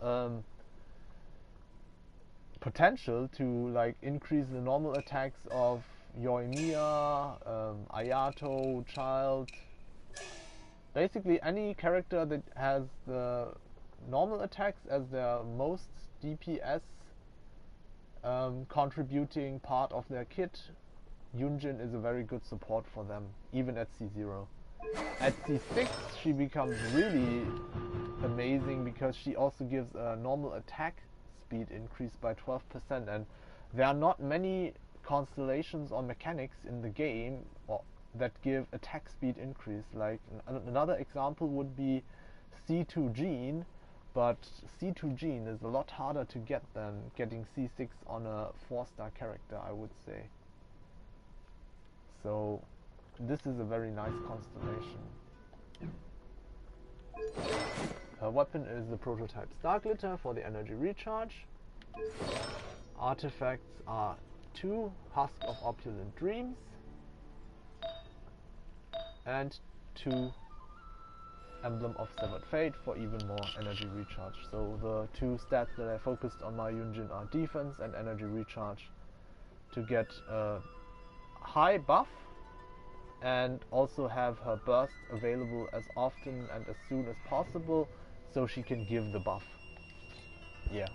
potential to like increase the normal attacks of Yoimiya, Ayato, Child, basically any character that has the normal attacks as their most DPS contributing part of their kit. Yoon Jin is a very good support for them, even at C0. At C6 she becomes really amazing because she also gives a normal attack speed increase by 12%, and there are not many constellations or mechanics in the game that give attack speed increase. Like another example would be C2 Gene, but C2 Gene is a lot harder to get than getting C6 on a 4-star character, I would say. So this is a very nice constellation. Her weapon is the prototype Star Glitter for the energy recharge. Artifacts are 2 Husk of Opulent Dreams and 2 Emblem of Severed Fate for even more energy recharge. So the 2 stats that I focused on my Yoon Jin are defense and energy recharge to get a high buff and also have her burst available as often and as soon as possible so she can give the buff. Yeah.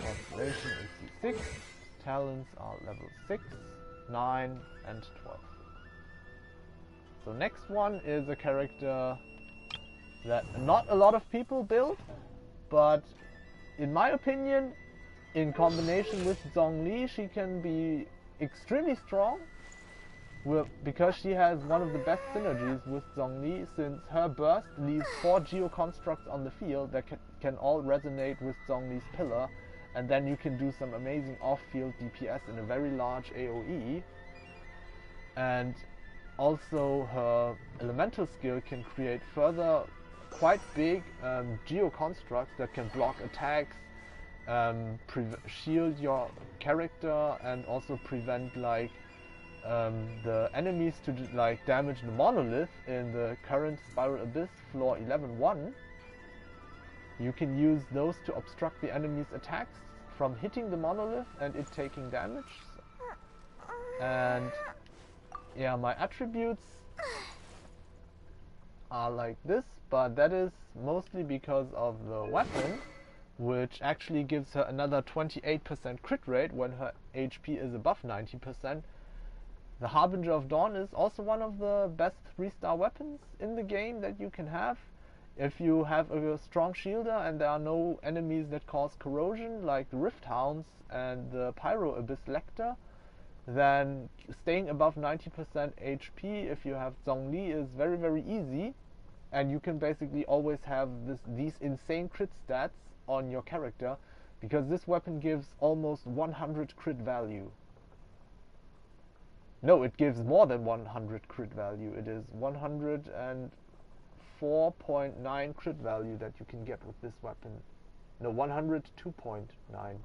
Constellation is C6. Talents are level 6, 9 and 12. So next one is a character that not a lot of people build, but in my opinion, in combination with Zhongli, she can be extremely strong because she has one of the best synergies with Zhongli, since her burst leaves 4 Geo constructs on the field that can all resonate with Zhongli's pillar, and then you can do some amazing off-field DPS in a very large AoE. And also her elemental skill can create further quite big Geo constructs that can block attacks, shield your character, and also prevent like the enemies to like damage the monolith in the current Spiral Abyss floor 11-1. You can use those to obstruct the enemy's attacks from hitting the monolith and it taking damage. And yeah, my attributes are like this, but that is mostly because of the weapon, which actually gives her another 28% crit rate when her HP is above 90%. The Harbinger of Dawn is also one of the best 3-star weapons in the game that you can have. If you have a strong shielder and there are no enemies that cause corrosion, like the Rift Hounds and the Pyro Abyss Lecter, then staying above 90% HP if you have Zhongli is very, very easy, and you can basically always have these insane crit stats on your character, because this weapon gives almost 100 crit value. No, it gives more than 100 crit value. It is 104.9 crit value that you can get with this weapon. No, 102.9.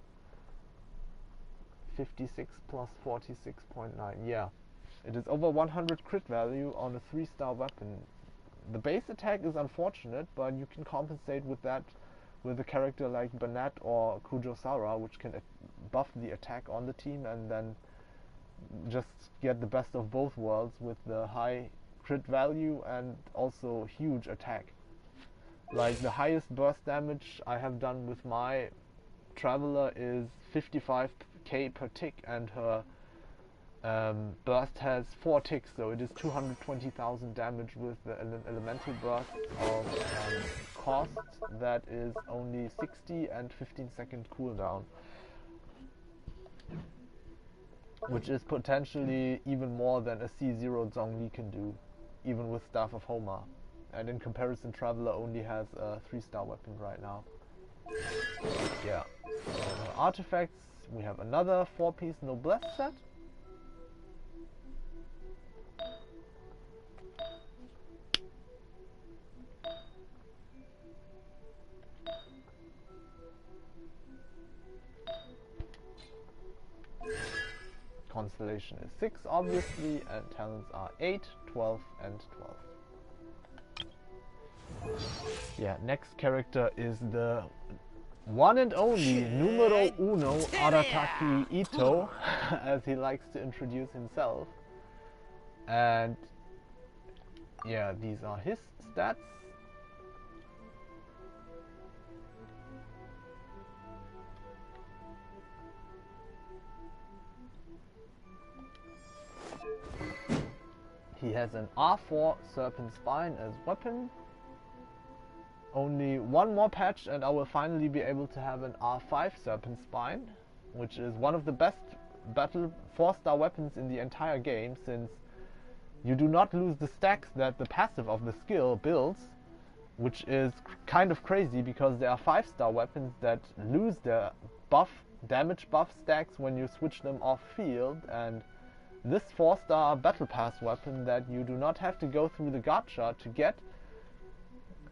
56 plus 46.9. Yeah, it is over 100 crit value on a 3-star weapon. The base attack is unfortunate, but you can compensate with that with a character like Banat or Kujosara, which can buff the attack on the team and then just get the best of both worlds with the high crit value and also huge attack. Like the highest burst damage I have done with my Traveler is 55k per tick, and her burst has 4 ticks, so it is 220,000 damage with an elemental burst of cost that is only 60 and 15-second cooldown, which is potentially even more than a C0 Zhongli can do, even with Staff of Homa. And in comparison, Traveler only has a 3-star weapon right now. Yeah. So artifacts, we have another 4-piece Noblesse set. Constellation is 6 obviously, and talents are 8, 12 and 12. Yeah, next character is the one and only numero uno Arataki Ito, as he likes to introduce himself. And yeah, these are his stats. He has an R4 Serpent Spine as weapon. Only one more patch and I will finally be able to have an R5 Serpent Spine, which is one of the best battle 4-star weapons in the entire game, since you do not lose the stacks that the passive of the skill builds, which is kind of crazy because there are 5-star weapons that lose their damage buff stacks when you switch them off field, and this 4-star battle pass weapon that you do not have to go through the gacha to get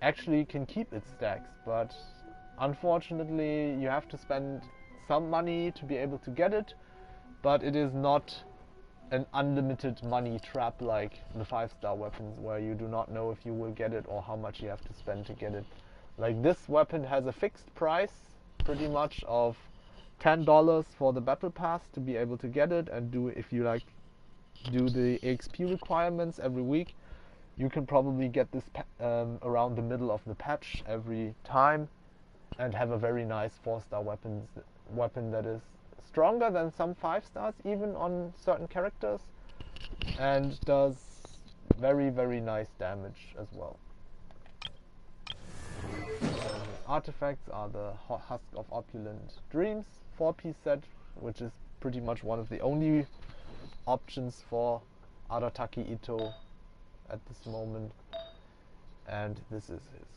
actually can keep its stacks, but unfortunately you have to spend some money to be able to get it, but it is not an unlimited money trap like the 5-star weapons where you do not know if you will get it or how much you have to spend to get it. Like, this weapon has a fixed price pretty much of $10 for the battle pass to be able to get it, and if you like do the XP requirements every week, you can probably get this around the middle of the patch every time and have a very nice 4-star weapon that is stronger than some 5-stars even on certain characters and does very, very nice damage as well. Artifacts are the Husk of Opulent Dreams 4-piece set, which is pretty much one of the only options for Arataki Ito at this moment. And this is his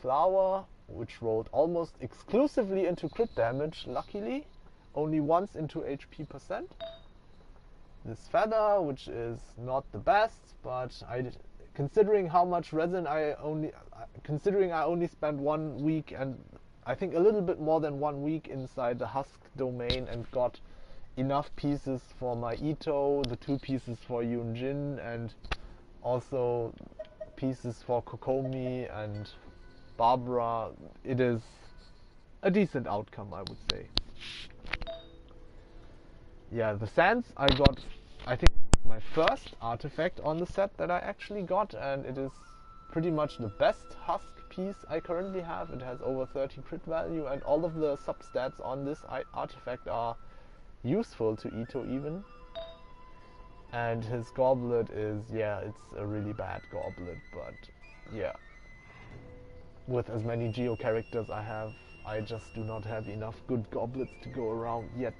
flower, which rolled almost exclusively into crit damage, luckily, only once into HP percent. This feather, which is not the best, but considering how much resin I only spent 1 week and I think a little bit more than 1 week inside the Husk domain and got enough pieces for my Ito, the 2 pieces for Yoon Jin, and also pieces for Kokomi and Barbara, it is a decent outcome, I would say. Yeah, the sands I got, I think, my first artifact on the set that I actually got, and it is pretty much the best Husk piece I currently have. It has over 30 crit value, and all of the substats on this artifact are useful to Ito even. And his goblet is, yeah, it's a really bad goblet, but yeah. With as many Geo characters I have, I just do not have enough good goblets to go around yet.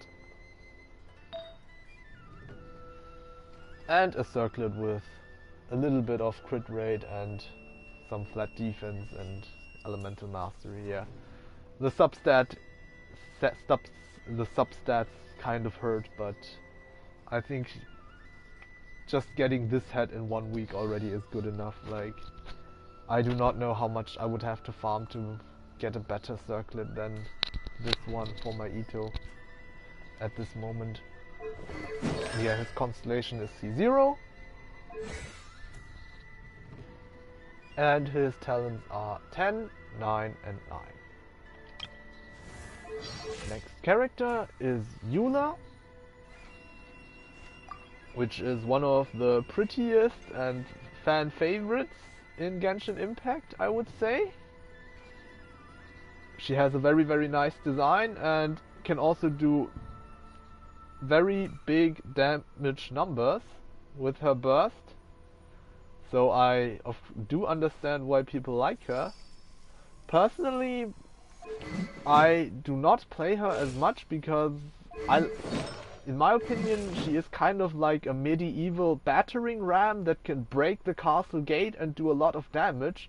And a circlet with a little bit of crit rate and some flat defense and elemental mastery, yeah. The substats kind of hurt, but I think just getting this head in 1 week already is good enough. Like, I do not know how much I would have to farm to get a better circlet than this one for my Ito. at this moment. Yeah, his constellation is C0. And his talents are 10, 9 and 9. Next character is Eula, which is one of the prettiest and fan favorites in Genshin Impact, I would say. She has a very, very nice design and can also do very big damage numbers with her burst. So I do understand why people like her. Personally, I do not play her as much because in my opinion, she is kind of like a medieval battering ram that can break the castle gate and do a lot of damage.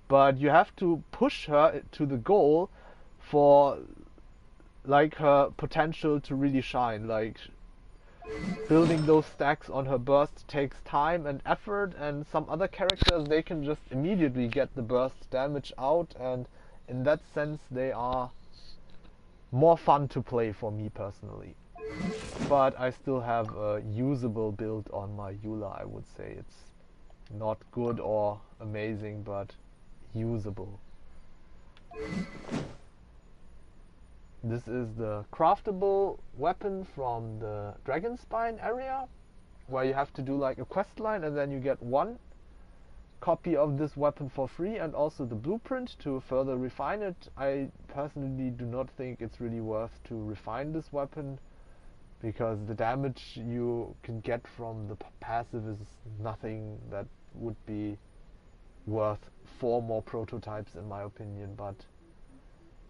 But you have to push her to the goal for like her potential to really shine. Like building those stacks on her burst takes time and effort, and some other characters, they can just immediately get the burst damage out, and in that sense they are more fun to play for me personally. But I still have a usable build on my Eula, I would say. It's not good or amazing, but usable. This is the craftable weapon from the Dragon Spine area, where you have to do like a quest line and then you get one copy of this weapon for free and also the blueprint to further refine it. I personally do not think it's really worth to refine this weapon, because the damage you can get from the passive is nothing that would be worth 4 more prototypes in my opinion. But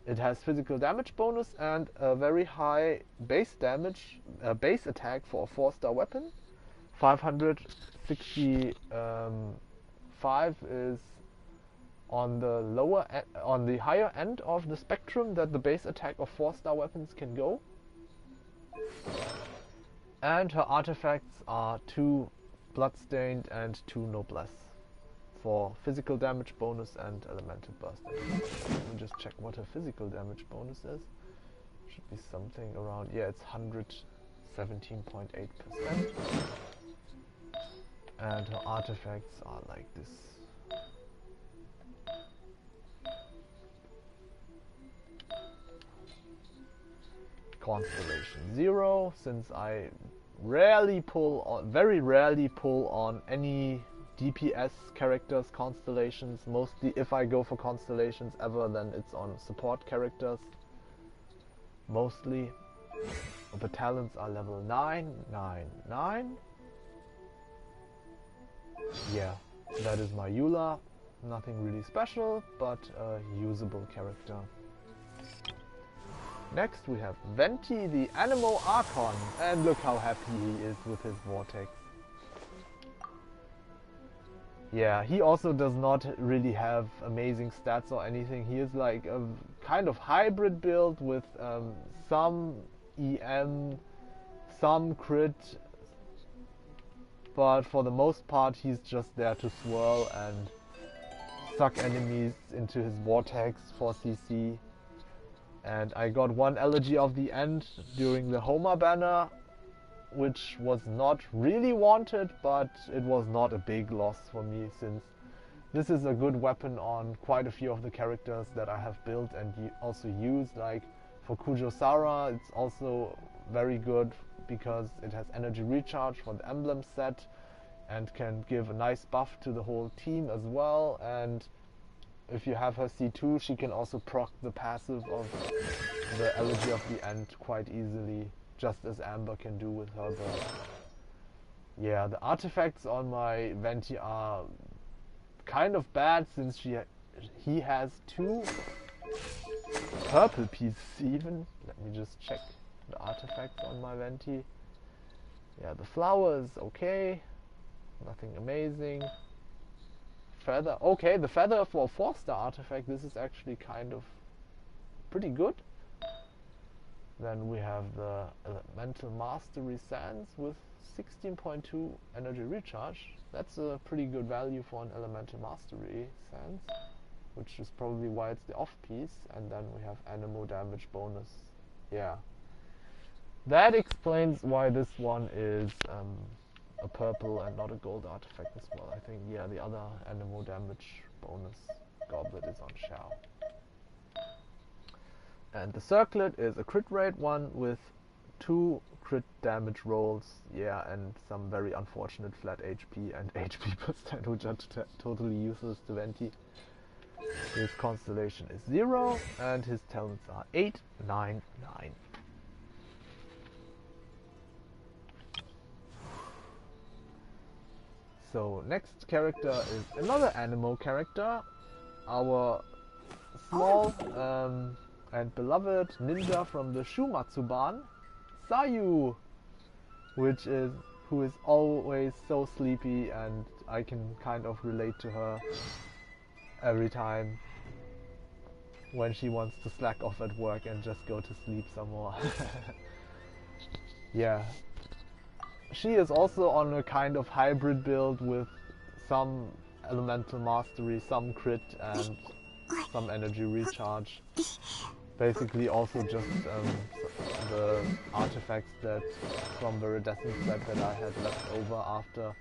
it has physical damage bonus and a very high base damage, base attack for a 4-star weapon. 565 is on the higher end of the spectrum that the base attack of 4-star weapons can go. And her artifacts are 2 Bloodstained and 2 Noblesse for physical damage bonus and elemental burst. Let me just check what her physical damage bonus is. Should be something around, yeah, it's 117.8%. And her artifacts are like this. Constellation 0, since I very rarely pull on any DPS characters, constellations. Mostly if I go for constellations ever, then it's on support characters. Mostly. The talents are level 9, 9, 9. Yeah, that is my Eula. Nothing really special, but a usable character. Next we have Venti, the Anemo Archon, and look how happy he is with his vortex. Yeah, he also does not really have amazing stats or anything. He is like a kind of hybrid build with some EM, some crit, but for the most part he's just there to swirl and suck enemies into his vortex for CC. And I got 1 elegy of the end during the Homa banner, which was not really wanted, but it was not a big loss for me, since this is a good weapon on quite a few of the characters that I have built and also used. Like for Kujosara, it's also very good because it has energy recharge for the emblem set and can give a nice buff to the whole team as well. And if you have her C2, she can also proc the passive of the elegy of the end quite easily, just as Amber can do with her burst. Yeah, the artifacts on my Venti are kind of bad, since he has 2 purple pieces even. Let me just check the artifacts on my Venti. Yeah, the flower is okay, nothing amazing. Feather, okay, the feather for a 4-star artifact, this is actually kind of pretty good. Then we have the Elemental Mastery Sands with 16.2 energy recharge. That's a pretty good value for an Elemental Mastery Sands, which is probably why it's the off piece. And then we have Anemo damage bonus. Yeah. that explains why this one is a purple and not a gold artifact as well. I think, yeah, the other animal damage bonus goblet is on Xiao. And the circlet is a crit rate one with 2 crit damage rolls, yeah, and some very unfortunate flat HP and HP percent, which are totally useless to Venti. His constellation is 0, and his talents are 8, 9, 9. So next character is another animal character, our small and beloved ninja from the Shumatsuban, Sayu, who is always so sleepy, and I can kind of relate to her every time when she wants to slack off at work and just go to sleep some more. Yeah. She is also on a kind of hybrid build with some elemental mastery, some crit, and some energy recharge. Basically also just the artifacts that from the iridescent set that I had left over after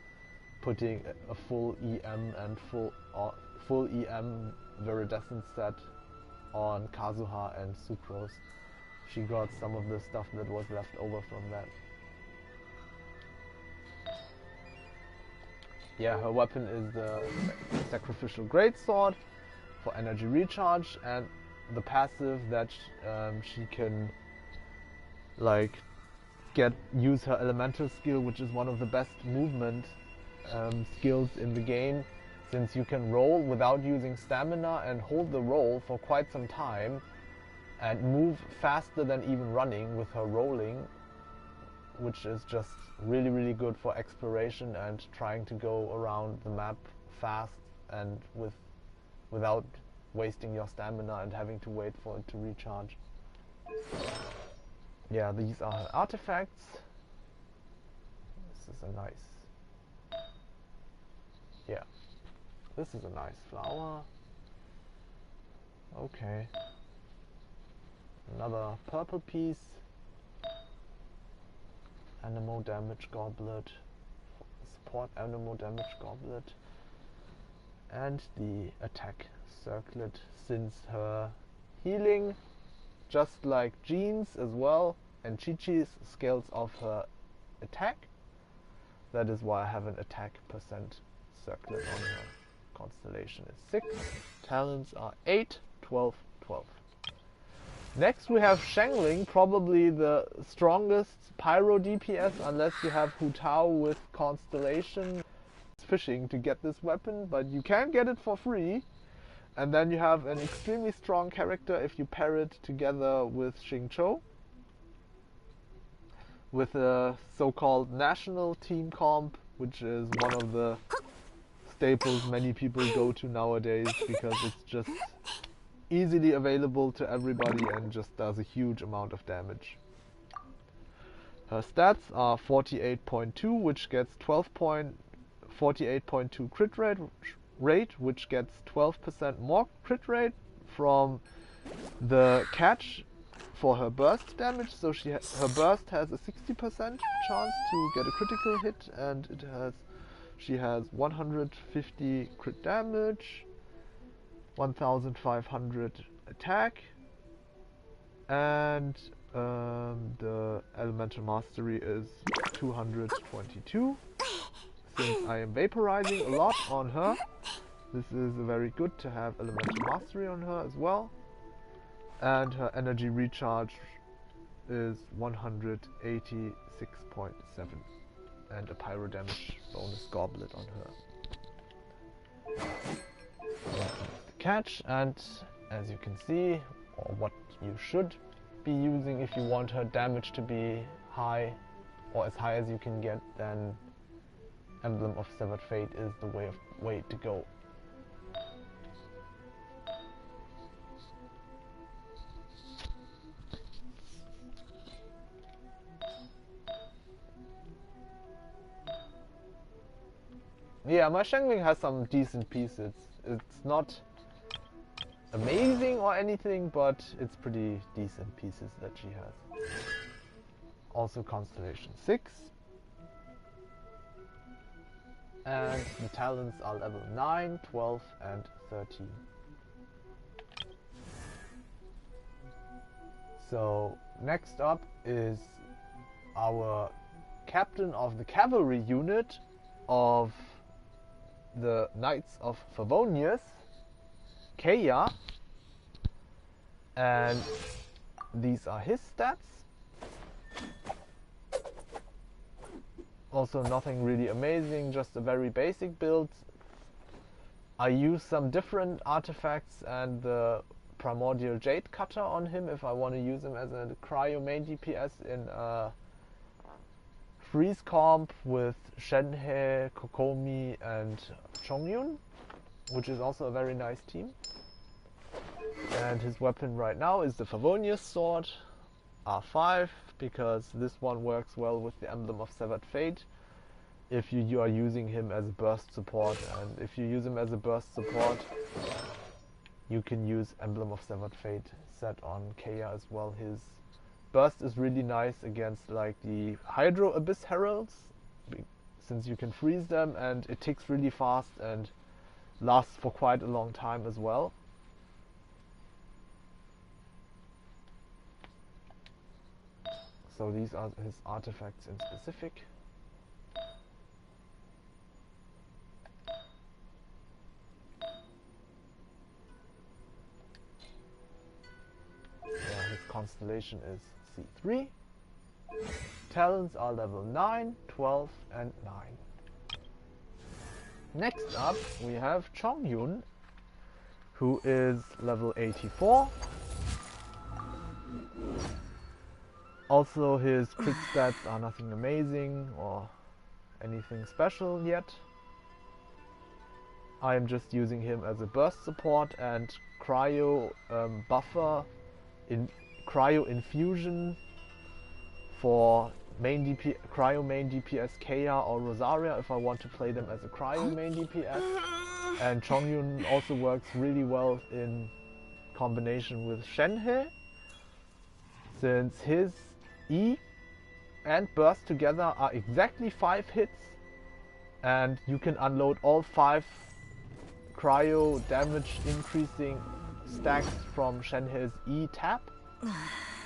putting a full EM and full EM viridescent set on Kazuha and Sucrose. She got some of the stuff that was left over from that. Yeah, her weapon is the Sacrificial Greatsword for energy recharge, and the passive that she can like use her elemental skill, which is one of the best movement skills in the game, since you can roll without using stamina and hold the roll for quite some time and move faster than even running with her rolling, which is just really, really good for exploration and trying to go around the map fast and without wasting your stamina and having to wait for it to recharge. Yeah, these are her artifacts. This is a nice... Yeah. This is a nice flower. Okay. Another purple piece. Animal damage goblet. Support animal damage goblet. And the attack circlet, since her healing, just like Jean's as well, and Chichi's, scales off her attack. That is why I have an attack percent circlet on her. Constellation is 6. Talents are 8, 12, 12. Next we have Shangling, probably the strongest pyro DPS, unless you have Utau with Constellation. It's fishing to get this weapon, but you can get it for free. And then you have an extremely strong character if you pair it together with Xingqiu, with a so-called national team comp, which is one of the staples many people go to nowadays because it's just easily available to everybody and just does a huge amount of damage. Her stats are 48.2, which gets 48.2 crit rate, which gets 12% more crit rate from the catch for her burst damage. So her burst has a 60% chance to get a critical hit, and she has 150 crit damage, 1500 attack, and the elemental mastery is 222. Since I am vaporizing a lot on her, this is very good to have elemental mastery on her as well. And her energy recharge is 186.7, and a pyro damage bonus goblet on her. The catch, and as you can see, or what you should be using if you want her damage to be high, or as high as you can get, then Emblem of Severed Fate is the way to go. Yeah, my Shangling has some decent pieces. It's not amazing or anything, but it's pretty decent pieces that she has. also Constellation 6. And the talents are level 9, 12 and 13. So next up is our captain of the cavalry unit of the Knights of Favonius, Kaya, and these are his stats. Also nothing really amazing, just a very basic build. I use some different artifacts and the Primordial Jade Cutter on him if I want to use him as a Cryo main DPS in a freeze comp with Shenhe, Kokomi and Chong Yoon, which is also a very nice team. And his weapon right now is the Favonius Sword, R5, because this one works well with the Emblem of Severed Fate if you are using him as a burst support, and if you use him as a burst support you can use Emblem of Severed Fate set on Kaya as well. His burst is really nice against like the Hydro Abyss Heralds, since you can freeze them and it ticks really fast and lasts for quite a long time as well. So these are his artifacts in specific. His constellation is C3. Talents are level 9, 12 and 9. Next up we have Chong Yoon, who is level 84. Also his crit stats are nothing amazing or anything special yet. I am just using him as a burst support and cryo buffer in cryo infusion for cryo main DPS Kaya or Rosaria if I want to play them as a cryo main DPS. And Chong Yoon also works really well in combination with Shenhe, since his E and burst together are exactly 5 hits and you can unload all 5 cryo damage increasing stacks from Shenhe's E tap.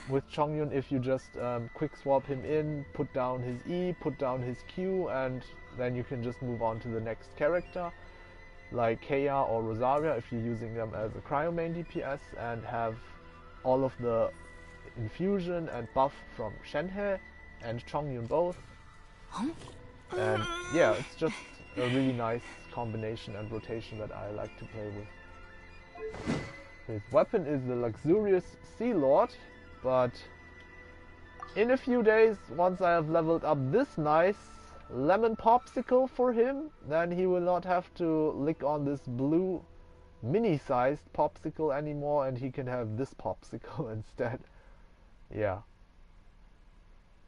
With Chong Yoon, if you just quick swap him in, put down his E, put down his Q, and then you can just move on to the next character, like Kaya or Rosaria if you're using them as a cryo main DPS, and have all of the infusion and buff from Shenhe and Chong Yoon both. And yeah, it's just a really nice combination and rotation that I like to play with. His weapon is the Luxurious Sea Lord, but in a few days, once I have leveled up this nice lemon popsicle for him, then he will not have to lick on this blue mini-sized popsicle anymore and he can have this popsicle instead. Yeah.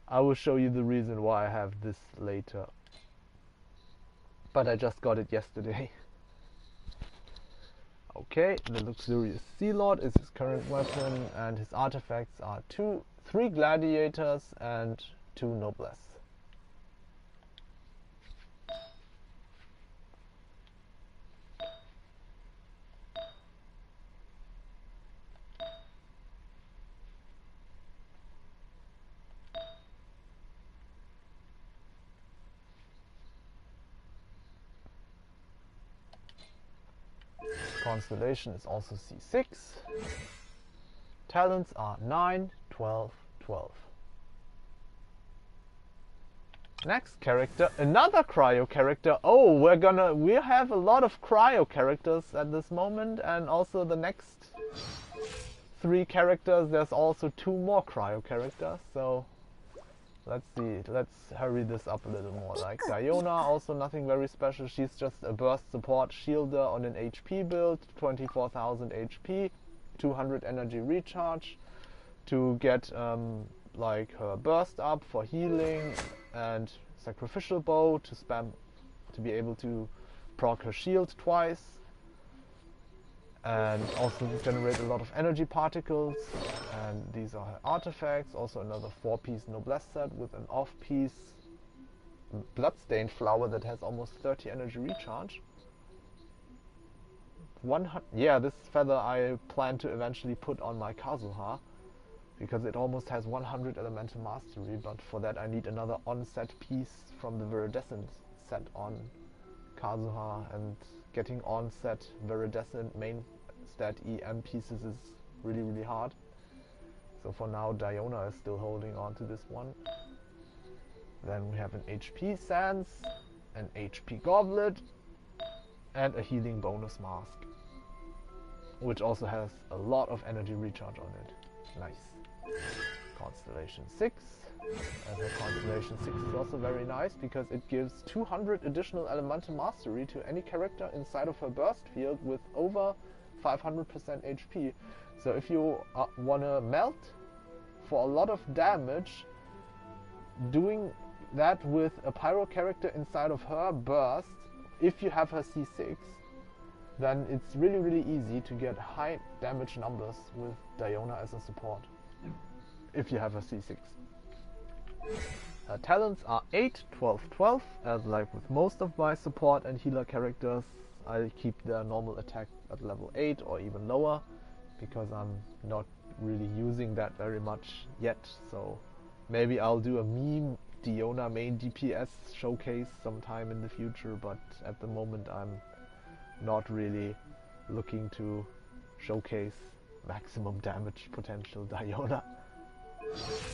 I will show you the reason why I have this later. But I just got it yesterday. Okay, the Luxurious Sea Lord is his current weapon and his artifacts are 3 gladiators and 2 noblesse. Constellation is also C6. Talents are 9, 12, 12. Next character, another cryo character. Oh, we have a lot of cryo characters at this moment, and also the next 3 characters, there's also 2 more cryo characters, so let's see, let's hurry this up a little more. Like Diona, also nothing very special, she's just a burst support shielder on an HP build, 24,000 HP, 200 energy recharge to get like her burst up for healing, and sacrificial bow to spam to be able to proc her shield twice. and also generate a lot of energy particles. And these are her artifacts. Also another 4-piece noblesse set with an off-piece bloodstained flower that has almost 30 energy recharge. Yeah, this feather I plan to eventually put on my Kazuha, because it almost has 100 elemental mastery, but for that I need another on-set piece from the Viridescent set on Kazuha, and getting on-set Viridescent main stat EM pieces is really hard. So for now Diona is still holding on to this one. Then we have an HP Sans, an HP Goblet, and a healing bonus mask, which also has a lot of energy recharge on it. Nice. Constellation 6. And the Constellation 6 is also very nice because it gives 200 additional elemental mastery to any character inside of her burst field with over 500% HP. So if you wanna melt for a lot of damage, doing that with a pyro character inside of her burst, if you have her C6, then it's really easy to get high damage numbers with Diona as a support, if you have a C6. Her talents are 8, 12, 12, as like with most of my support and healer characters. I keep their normal attack at level 8 or even lower, because I'm not really using that very much yet, so maybe I'll do a meme Diona main DPS showcase sometime in the future, but at the moment I'm not really looking to showcase maximum damage potential Diona.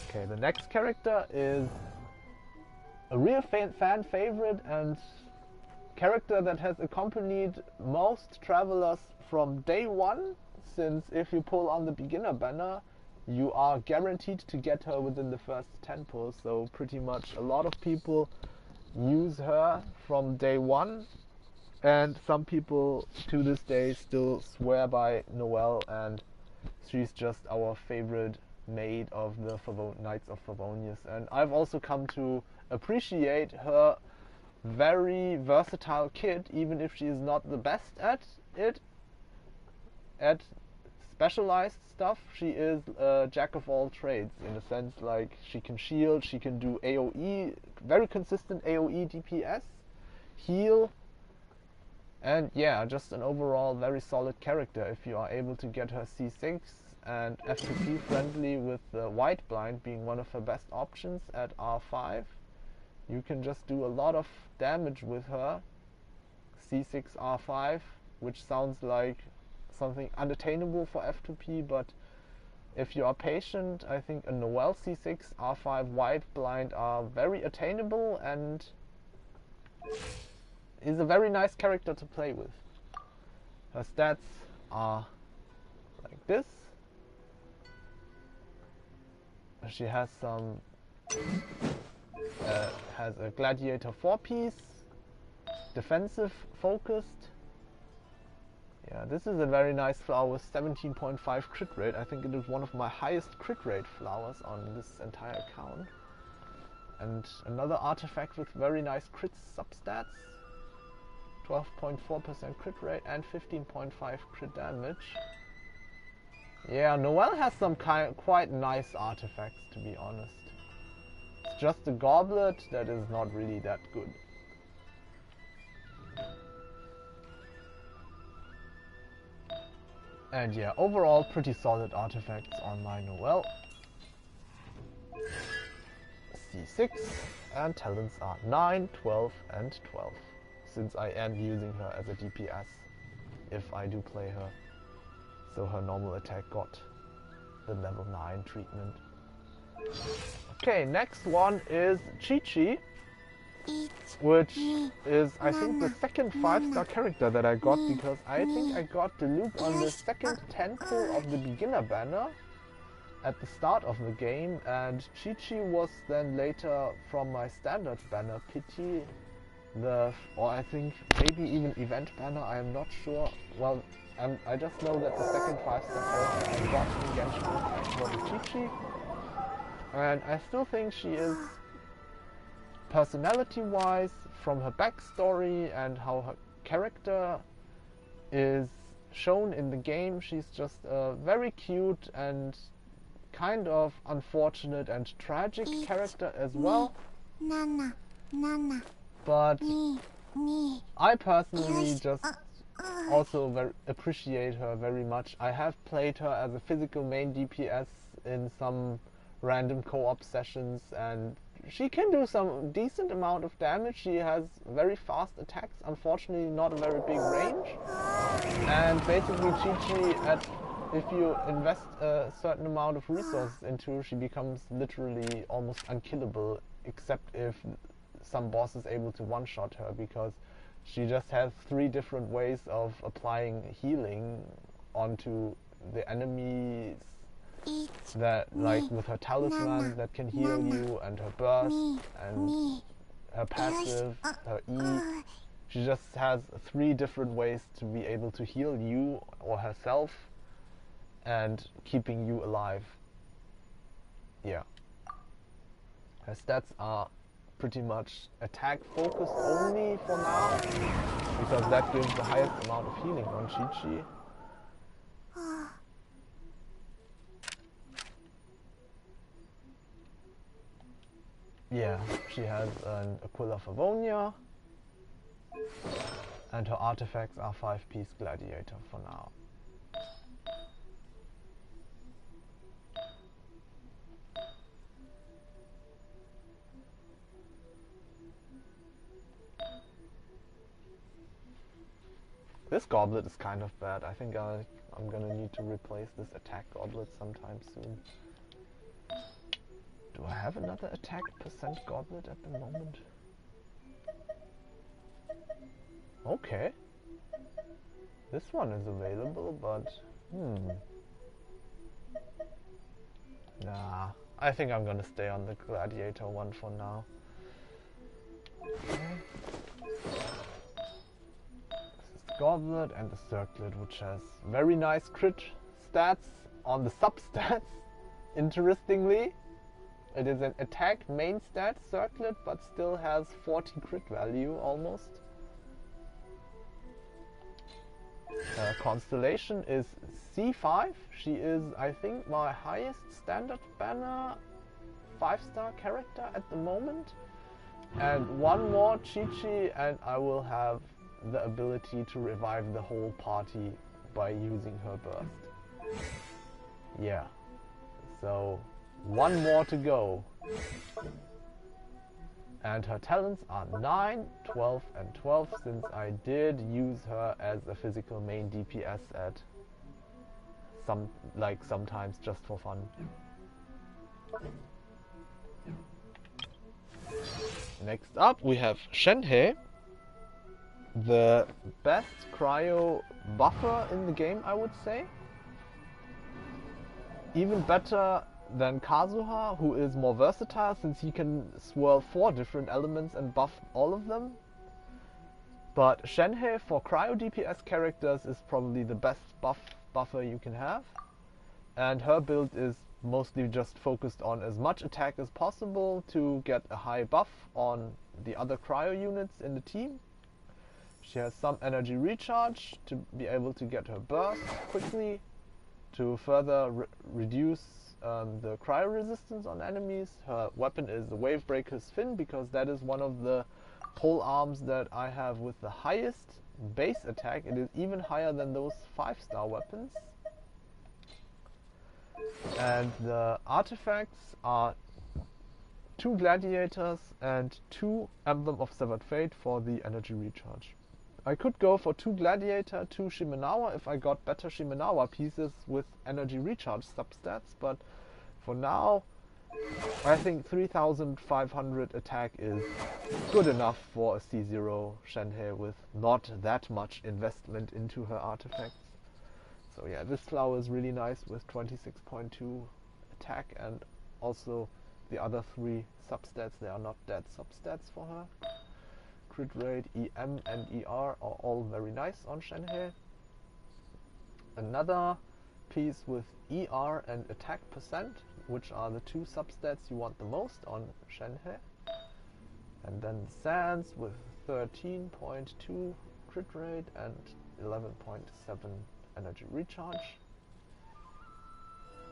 Okay, the next character is a real fan favorite and character that has accompanied most travelers from day one, since if you pull on the beginner banner, you are guaranteed to get her within the first 10 pulls, so pretty much a lot of people use her from day one, and some people to this day still swear by Noelle, and she's just our favorite maid of the Knights of Favonius. And I've also come to appreciate her very versatile kit, even if she is not the best at it, at specialized stuff. She is a jack of all trades, in a sense. Like, she can shield, she can do AoE, very consistent AoE DPS, heal, and yeah, just an overall very solid character. If you are able to get her C6 and F2P friendly, with the White Blind being one of her best options at R5, you can just do a lot of damage with her. C6 R5, which sounds like something unattainable for F2P, but if you are patient, I think a Noelle C6 R5 White Blind are very attainable and is a very nice character to play with. Her stats are like this. She has some has a Gladiator 4-piece, defensive focused. Yeah, this is a very nice flower with 17.5 crit rate. I think it is one of my highest crit rate flowers on this entire account. And another artifact with very nice crit substats, 12.4% crit rate and 15.5 crit damage. Yeah, Noelle has some quite nice artifacts, to be honest. It's just a Goblet that is not really that good. And yeah, overall pretty solid artifacts on my Noelle. C6, and talents are 9, 12 and 12, since I am using her as a DPS if I do play her. So her normal attack got the level 9 treatment. Okay, next one is Chichi, which is, I think, the second 5-star character that I got, because I think I got the look on the second 10 pull of the beginner banner at the start of the game, and Chichi was then later from my standard banner Pity, or I think maybe even event banner, I am not sure. Well, I just know that the second 5-star character I got in Genshin Impact was Chichi, and I still think she is, personality-wise, from her backstory and how her character is shown in the game. She's just a very cute and kind of unfortunate and tragic character as well. But I personally just also appreciate her very much. I have played her as a physical main DPS in some random co-op sessions, and she can do some decent amount of damage. She has very fast attacks, unfortunately not a very big range. And basically Chichi, if you invest a certain amount of resources into her, she becomes literally almost unkillable, except if some boss is able to one-shot her, because she just has 3 different ways of applying healing onto the enemies. That, like with her talisman that can heal you, and her burst, and her passive, her E. She just has 3 different ways to be able to heal you or herself and keeping you alive. Yeah. Her stats are pretty much attack focused only for now, because that gives the highest amount of healing on Chichi. Yeah, she has an Aquila Favonia, and her artifacts are 5-piece gladiator for now. This goblet is kind of bad. I think I'm gonna need to replace this attack goblet sometime soon. Do I have another attack percent goblet at the moment? Okay. This one is available, but nah. I think I'm gonna stay on the gladiator one for now. Okay. Goblet and the circlet, which has very nice crit stats on the substats. Interestingly, it is an attack main stat circlet, but still has 40 crit value almost. Constellation is C5. She is, I think, my highest standard banner 5-star character at the moment. And one more Chichi and I will have the ability to revive the whole party by using her burst. Yeah. So, one more to go. And her talents are 9, 12 and 12, since I did use her as a physical main DPS at sometimes just for fun. Next up we have Shenhe, the best cryo buffer in the game, I would say. Even better than Kazuha, who is more versatile since he can swirl 4 different elements and buff all of them. But Shenhe for cryo DPS characters is probably the best buffer you can have. And her build is mostly just focused on as much attack as possible to get a high buff on the other cryo units in the team. She has some energy recharge to be able to get her burst quickly to further reduce the cryo resistance on enemies. Her weapon is the Wavebreaker's Fin, because that is one of the pole arms that I have with the highest base attack. It is even higher than those 5-star weapons. And the artifacts are 2 gladiators and 2 Emblem of Severed Fate for the energy recharge. I could go for 2 gladiator, 2 Shimenawa if I got better Shimenawa pieces with energy recharge substats, but for now I think 3500 attack is good enough for a C0 Shenhe with not that much investment into her artifacts. So yeah, this flower is really nice with 26.2 attack, and also the other 3 substats, they are not dead substats for her. Crit rate, EM and ER are all very nice on Shenhe. Another piece with ER and attack percent, which are the 2 substats you want the most on Shenhe. And then Sands with 13.2 crit rate and 11.7 energy recharge.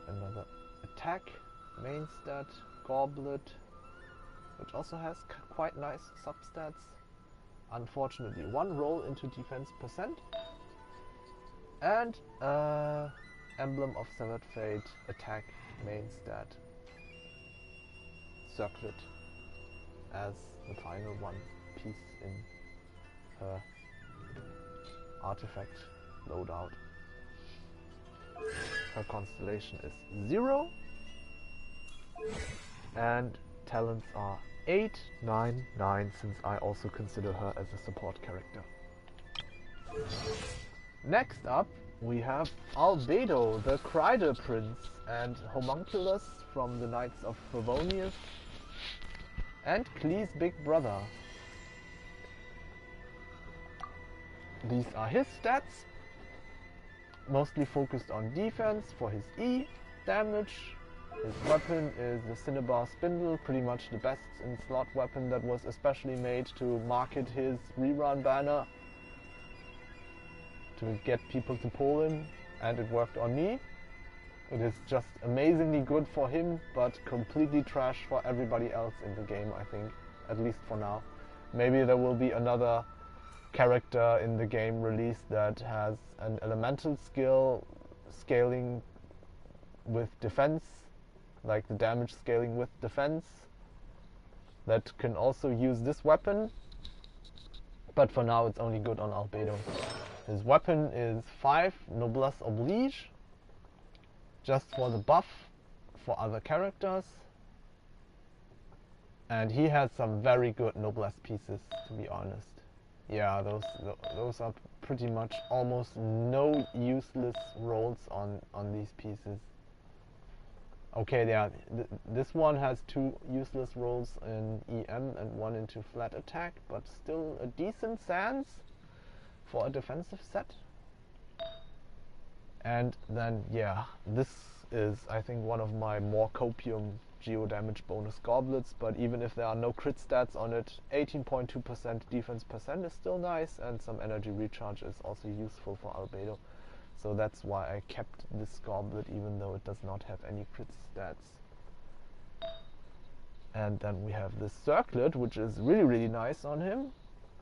Another attack, main stat, Goblet, which also has quite nice substats. Unfortunately, one roll into defense percent. And Emblem of Severed Fate, attack, main stat, circlet as the final one piece in her artifact loadout. Her constellation is 0 and talents are 8, 9, 9, since I also consider her as a support character. Next up we have Albedo, the Cryo Prince, and Homunculus from the Knights of Favonius, and Klee's big brother. These are his stats, mostly focused on defense for his E damage. His weapon is the Cinnabar Spindle, pretty much the best in slot weapon that was especially made to market his rerun banner to get people to pull him, and it worked on me. It is just amazingly good for him, but completely trash for everybody else in the game, I think, at least for now. Maybe there will be another character in the game released that has an elemental skill scaling with defense, like the damage scaling with defense, that can also use this weapon, but for now it's only good on Albedo. His weapon is 5 Noblesse Oblige, just for the buff for other characters, and he has some very good Noblesse pieces, to be honest. Yeah, those are pretty much almost no useless rolls on these pieces. Okay, yeah, this one has 2 useless rolls in EM and 1 into flat attack, but still a decent sans for a defensive set. And then, yeah, this is, I think, one of my more copium geo damage bonus goblets, but even if there are no crit stats on it, 18.2% defense percent is still nice, and some energy recharge is also useful for Albedo. So that's why I kept this goblet, even though it does not have any crit stats. And then we have this circlet, which is really, really nice on him.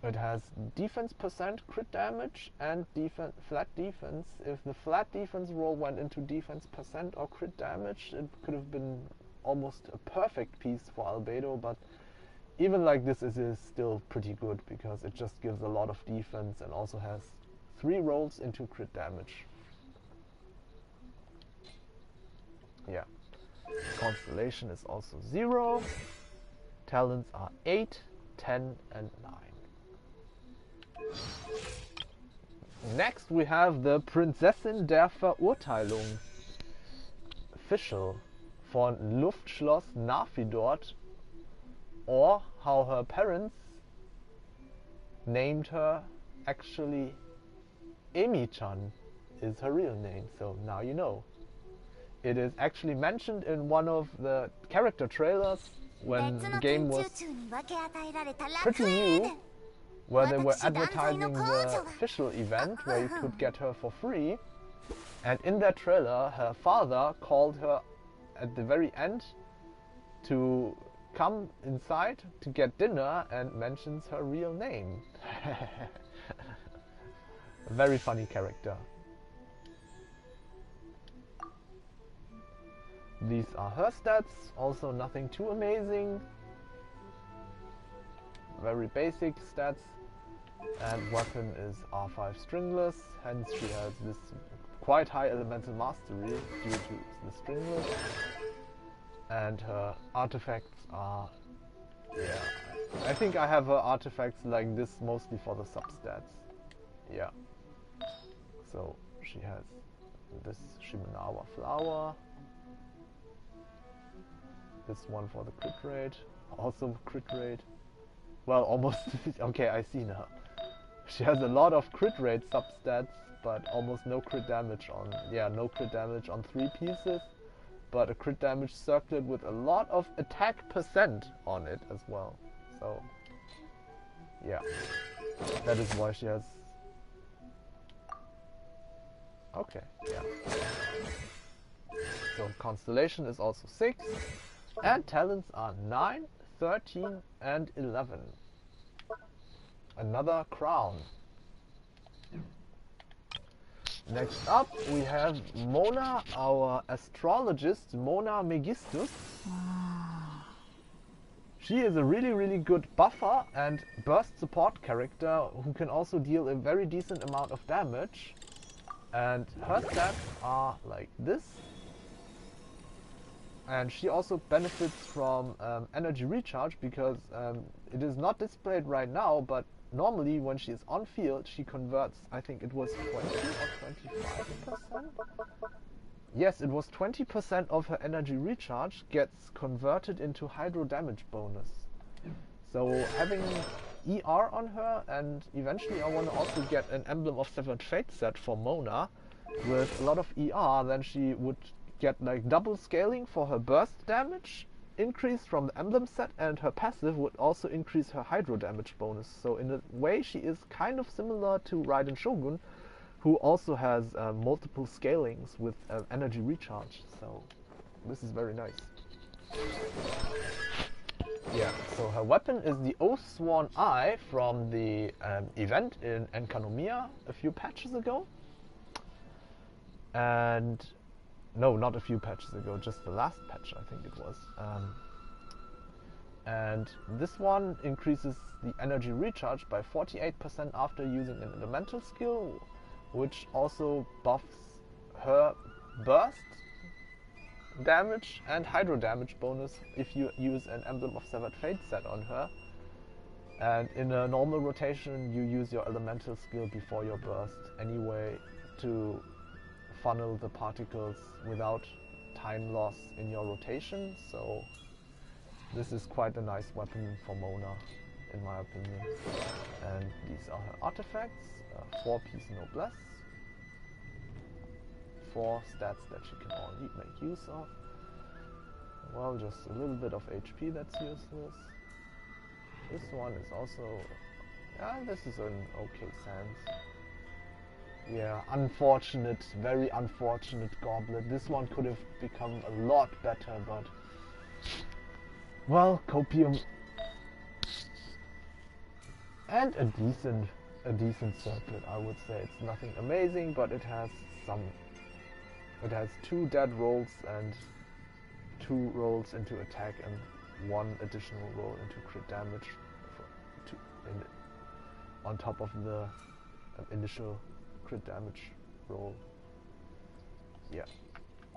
It has defense percent, crit damage, and flat defense. If the flat defense roll went into defense percent or crit damage, it could have been almost a perfect piece for Albedo, but even like this, it is still pretty good, because it just gives a lot of defense and also has 3 rolls into crit damage. Yeah. Constellation is also 0. Talents are 8, 10, and 9. Next we have the Prinzessin der Verurteilung, official, von Luftschloss Nafidort, or how her parents named her. Actually, Emi-chan is her real name, so now you know. It is actually mentioned in one of the character trailers when the game was pretty new, where they were advertising the official event where you could get her for free, and in that trailer her father called her at the very end to come inside to get dinner and mentions her real name. A very funny character. These are her stats, also nothing too amazing. Very basic stats. And weapon is R5 stringless, hence she has this quite high elemental mastery due to the stringless. And her artifacts are, yeah, I think I have her artifacts like this mostly for the substats. Yeah. So she has this Shimenawa flower, this one for the crit rate, also crit rate. Well, almost. Okay, I see now. She has a lot of crit rate substats, but almost no crit damage on. Yeah, no crit damage on 3 pieces, but a crit damage circlet with a lot of attack percent on it as well. So, yeah, that is why she has Okay, yeah. So constellation is also 6. And talents are 9, 13 and 11. Another crown. Next up we have Mona, our astrologist, Mona Megistus. She is a really good buffer and burst support character who can also deal a very decent amount of damage. And her stats are like this. And she also benefits from energy recharge because it is not displayed right now, but normally when she is on field she converts, I think it was 20 or 25%? Yes, it was 20% of her energy recharge gets converted into hydro damage bonus. So having ER on her, and eventually I want to also get an Emblem of Severed Fate set for Mona with a lot of ER, then she would get like double scaling for her burst damage, increase from the emblem set, and her passive would also increase her hydro damage bonus. So in a way she is kind of similar to Raiden Shogun, who also has multiple scalings with energy recharge. So this is very nice. Yeah, so her weapon is the Oathsworn Eye from the event in Enkanomiya a few patches ago. And no, not a few patches ago, just the last patch I think it was. And this one increases the energy recharge by 48% after using an elemental skill, which also buffs her burst damage and hydro damage bonus if you use an Emblem of Severed Fate set on her. And in a normal rotation you use your elemental skill before your burst anyway to funnel the particles without time loss in your rotation, so this is quite a nice weapon for Mona in my opinion. And these are her artifacts, 4-piece noblesse, 4 stats that she can only make use of. Well, just a little bit of HP that's useless. This one is also, yeah, this is an okay sense. Yeah, unfortunate, very unfortunate Goblet. This one could have become a lot better, but well, copium and a decent circlet, I would say. It's nothing amazing, but it has 2 dead rolls and 2 rolls into attack and 1 additional roll into crit damage on top of the initial crit damage roll. Yeah.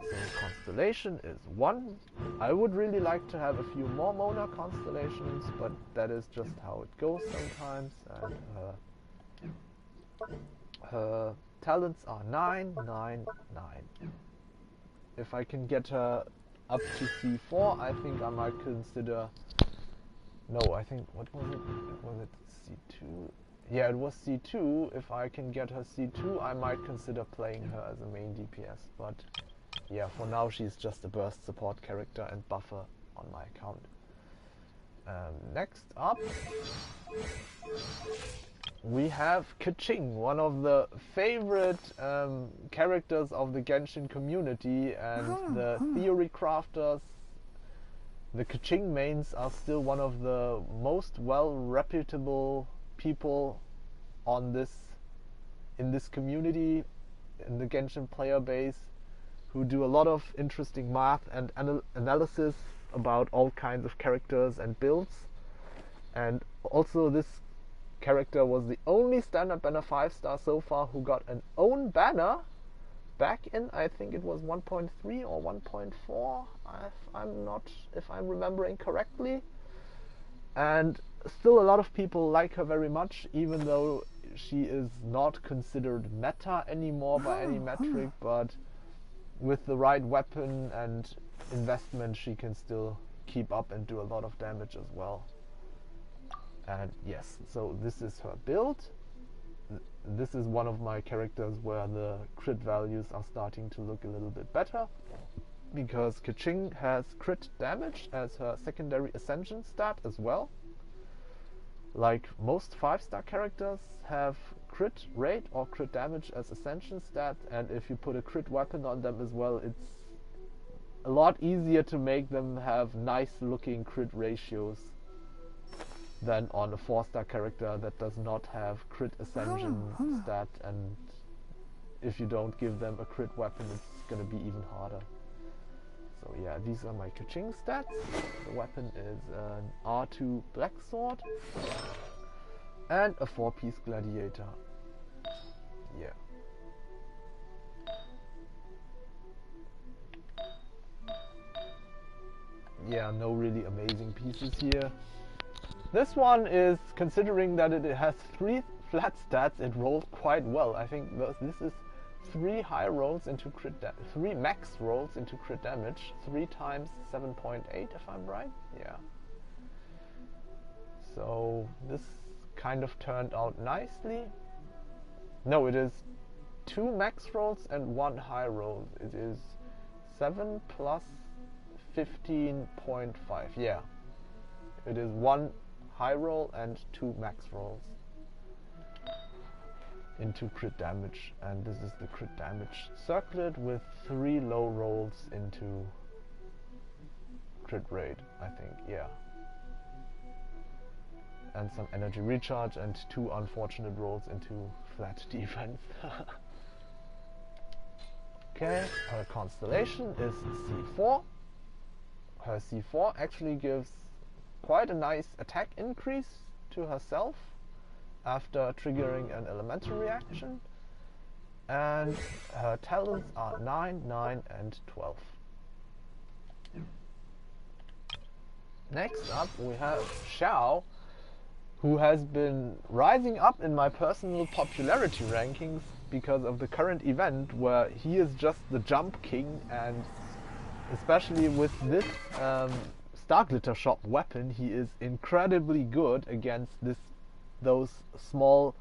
So constellation is 1. I would really like to have a few more Mona constellations, but that is just how it goes sometimes. And her talents are 9, 9, 9. If I can get her up to C4, I think I might consider... No, I think... What was it? Was it C2? Yeah, it was C2. If I can get her C2, I might consider playing her as a main DPS. But yeah, for now she's just a burst support character and buffer on my account. Next up, we have Kaching, one of the favorite characters of the Genshin community, and the theory crafters. The Kaching mains are still one of the most reputable people in this community, in the Genshin player base, who do a lot of interesting math and analysis about all kinds of characters and builds. And also this character was the only standard banner 5-star so far who got an own banner back in, I think it was 1.3 or 1.4, if I'm remembering correctly. And still a lot of people like her very much, even though she is not considered meta anymore by any metric, but with the right weapon and investment she can still keep up and do a lot of damage as well. And yes, so this is her build. This is one of my characters where the crit values are starting to look a little bit better, because Kaching has crit damage as her secondary ascension stat as well. Like most 5-star characters have crit rate or crit damage as ascension stat, and if you put a crit weapon on them as well, it's a lot easier to make them have nice looking crit ratios than on a 4-star character that does not have crit ascension stat, and if you don't give them a crit weapon, it's gonna be even harder. So yeah, these are my Kaching stats. The weapon is an R2 black sword and a 4-piece gladiator. Yeah. Yeah, no really amazing pieces here. This one is, considering that it has 3 flat stats, it rolled quite well. I think this is 3 high rolls into crit 3 max rolls into crit damage, 3 times 7.8 if I'm right. Yeah. So this kind of turned out nicely. No, it is 2 max rolls and 1 high roll. It is 7 plus 15.5. Yeah. It is 1 high roll and 2 max rolls into crit damage, and this is the crit damage circlet with 3 low rolls into crit rate, I think, yeah. And some energy recharge and 2 unfortunate rolls into flat defense. Okay, her constellation is C4. Her C4 actually gives quite a nice attack increase to herself after triggering an elemental reaction, and her talents are 9, 9 and 12. Next up we have Xiao, who has been rising up in my personal popularity rankings because of the current event, where he is just the jump king, and especially with this Star Glitter Shop weapon, he is incredibly good against those small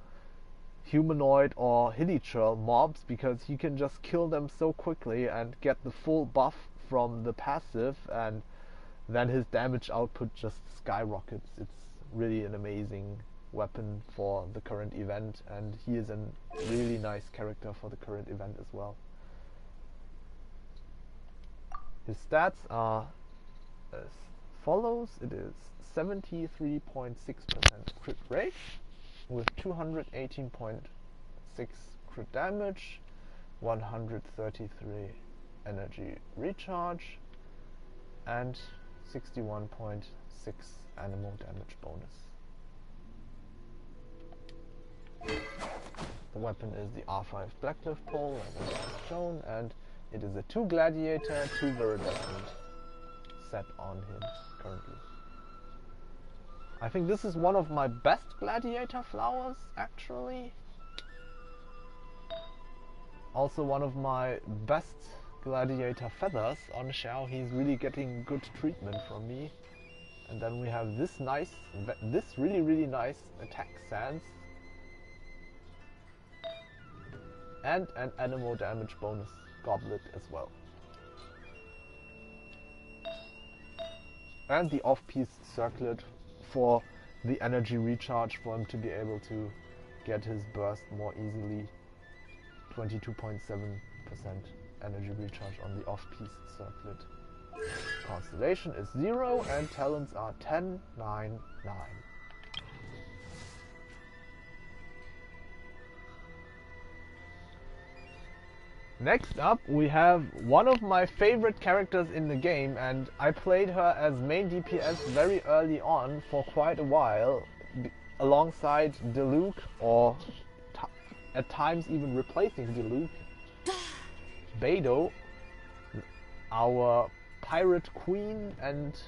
humanoid or hilichurl mobs, because he can just kill them so quickly and get the full buff from the passive, and then his damage output just skyrockets. It's really an amazing weapon for the current event, and he is a really nice character for the current event as well. His stats are as follows. It is 73.6% crit rate with 218.6 crit damage, 133 energy recharge, and 61.6 animal damage bonus. The weapon is the R5 Blackcliff pole, as shown, and it is a 2 gladiator, 2 viridescent set on him currently. I think this is one of my best gladiator flowers, actually. Also one of my best gladiator feathers on Xiao. He's really getting good treatment from me. And then we have this really nice attack stance. And an animal damage bonus goblet as well. And the off-piece circlet for the energy recharge, for him to be able to get his burst more easily. 22.7% energy recharge on the off-piece circlet. Constellation is 0 and talents are 10, 9, 9. Next up we have one of my favorite characters in the game, and I played her as main DPS very early on for quite a while, alongside Diluc, or at times even replacing Diluc. Beidou, our pirate queen and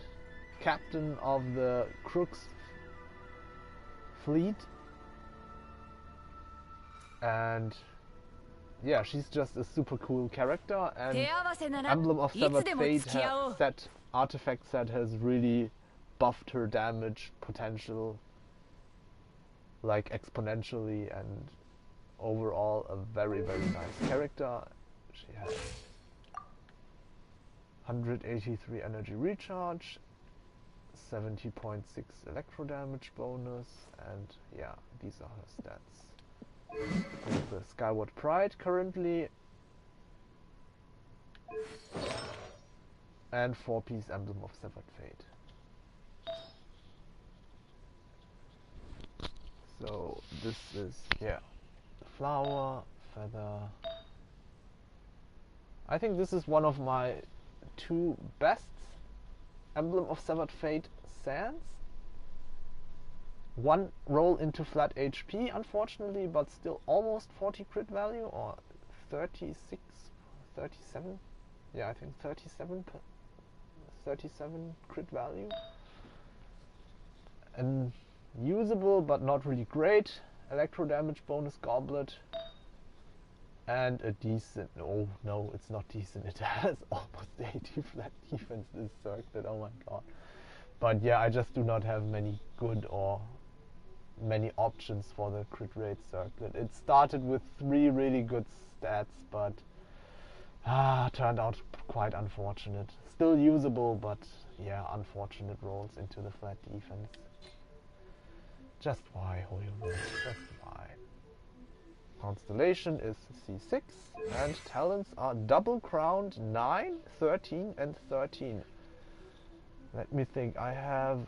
captain of the Crooks fleet, and yeah, she's just a super cool character, and Emblem of Severed Fate artifact set has really buffed her damage potential like exponentially, and overall a very nice character. She has 183 energy recharge, 70.6 electro damage bonus, and yeah, these are her stats. with the Skyward Pride currently. And 4-piece Emblem of Severed Fate. So this is, yeah, the flower, feather. I think this is one of my 2 best Emblem of Severed Fate sands. 1 roll into flat HP, unfortunately, but still almost 40 crit value, or 36, 37. Yeah, I think 37 crit value. And usable, but not really great. Electro damage bonus Goblet. And a decent... Oh, no, it's not decent. It has almost 80 flat defense, this circlet. Oh my god. But yeah, I just do not have many good or many options for the crit rate circlet. It started with 3 really good stats, but turned out quite unfortunate. Still usable, but yeah, unfortunate rolls into the flat defense. Just why, Hoyoverse? Just why? Constellation is C6, and talents are double crowned 9, 13, and 13. Let me think. I have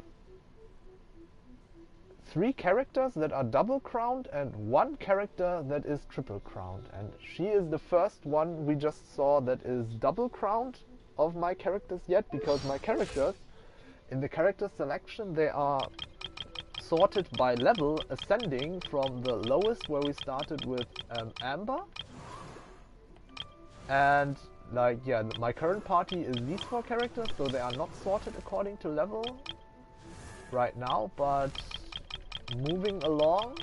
3 characters that are double crowned and 1 character that is triple crowned. And she is the first one we just saw that is double crowned of my characters yet, because my characters, in the character selection, they are sorted by level, ascending from the lowest, where we started with Amber. And like, yeah, my current party is these 4 characters, so they are not sorted according to level right now, but moving along,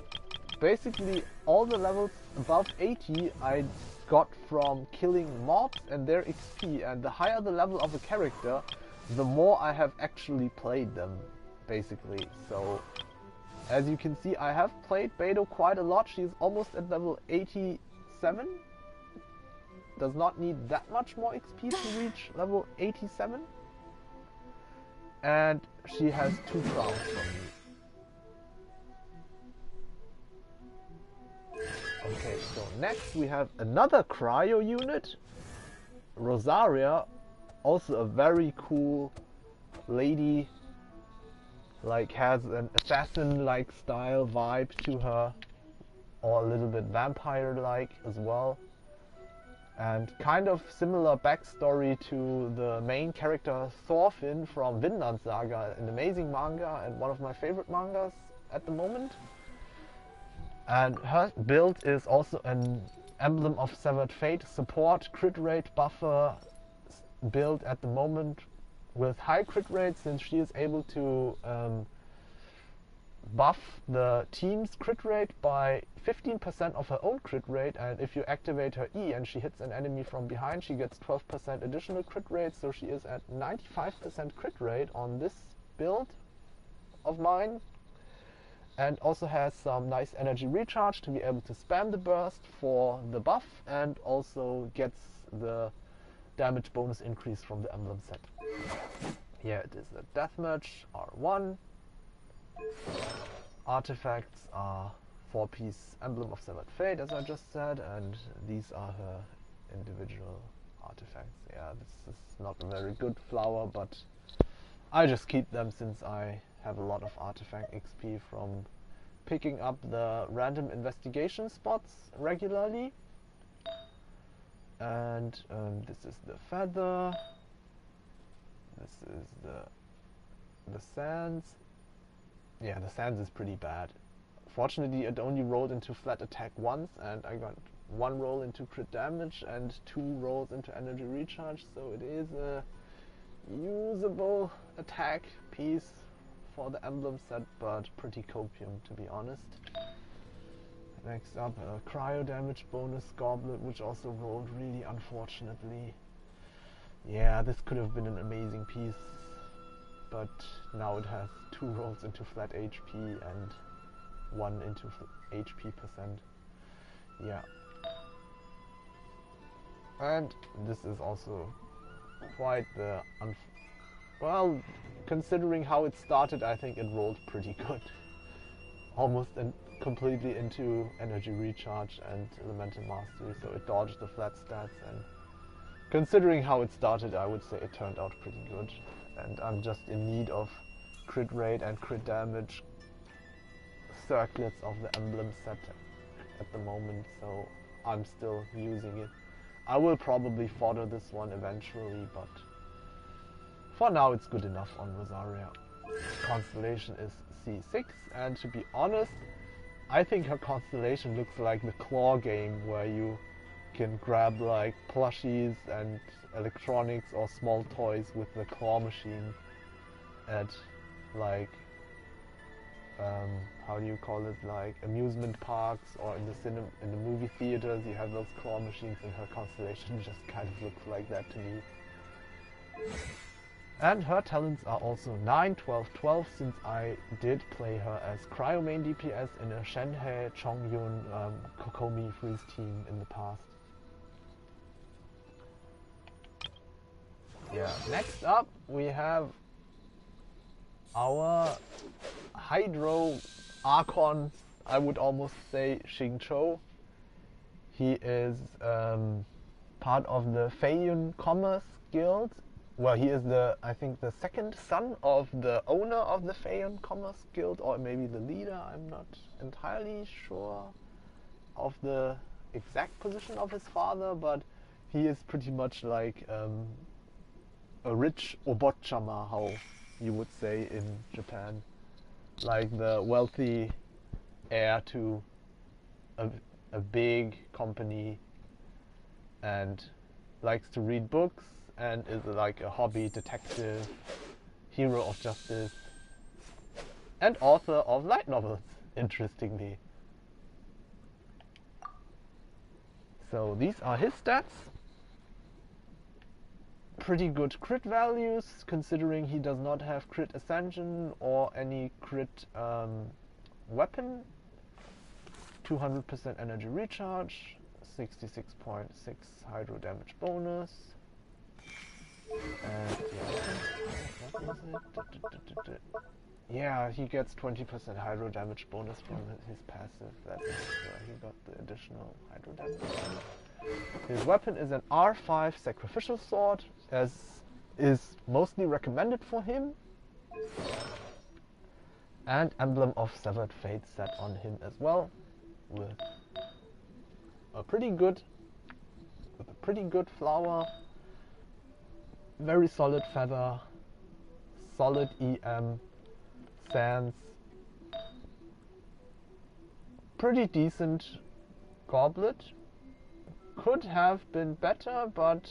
basically all the levels above 80 I got from killing mobs and their XP, and the higher the level of a character, the more I have actually played them, basically. So as you can see, I have played Beidou quite a lot. She's almost at level 87. Does not need that much more XP to reach level 87. And she has 2 crowns from me. Okay, so next we have another Cryo unit. Rosaria, also a very cool lady. Like, has an assassin-like style vibe to her, or a little bit vampire-like as well, and kind of similar backstory to the main character Thorfinn from Vinland Saga, an amazing manga and one of my favorite mangas at the moment. And her build is also an Emblem of Severed Fate support crit rate buffer build at the moment, with high crit rate, since she is able to buff the team's crit rate by 15% of her own crit rate, and if you activate her E and she hits an enemy from behind, she gets 12% additional crit rate, so she is at 95% crit rate on this build of mine, and also has some nice energy recharge to be able to spam the burst for the buff, and also gets the damage bonus increase from the emblem set. Here it is the deathmatch R1. Artifacts are 4-piece Emblem of Severed Fate, as I just said, and these are her individual artifacts. Yeah, this is not a very good flower, but I just keep them since I have a lot of artifact XP from picking up the random investigation spots regularly. And this is the feather. This is the sands. Yeah, the sands is pretty bad. Fortunately, it only rolled into flat attack once, and I got 1 roll into crit damage and 2 rolls into energy recharge, so it is a usable attack piece for the emblem set, but pretty copium, to be honest. Next up, a cryo damage bonus Goblet, which also rolled really unfortunately. Yeah, this could have been an amazing piece, but now it has 2 rolls into flat HP and 1 into HP percent. Yeah. And this is also quite the well, considering how it started, I think it rolled pretty good. Almost an completely into energy recharge and elemental mastery, so it dodged the flat stats, and considering how it started, I would say it turned out pretty good. And I'm just in need of crit rate and crit damage circlets of the emblem set at the moment, so I'm still using it. I will probably fodder this one eventually, but for now it's good enough on Rosaria. Constellation is C6, and to be honest, I think her constellation looks like the claw game, where you can grab like plushies and electronics or small toys with the claw machine at like how do you call it, like amusement parks or in the movie theaters. You have those claw machines, and her constellation just kind of looks like that to me. And her talents are also 9, 12, 12, since I did play her as Cryo main DPS in a Shenhe, Chong Yoon, Kokomi freeze team in the past. Yeah, next up we have our Hydro Archon, I would almost say Xingqiu. He is part of the Feiyun Commerce Guild. Well, he is I think the second son of the owner of the Feiyun Commerce Guild, or maybe the leader. I'm not entirely sure of the exact position of his father, but he is pretty much like a rich obochama, how you would say in Japan. Like the wealthy heir to a big company, and likes to read books, and is like a hobby detective, hero of justice, and author of light novels, interestingly. So these are his stats. Pretty good crit values, considering he does not have crit ascension or any crit weapon. 200% energy recharge, 66.6 hydro damage bonus. And yeah, what was it? Yeah, he gets 20% hydro damage bonus from his passive. That's where he got the additional hydro damage. His weapon is an R5 sacrificial sword, as is mostly recommended for him. And Emblem of Severed Fate set on him as well, with a pretty good flower, very solid feather, solid EM, sands, pretty decent goblet. Could have been better, but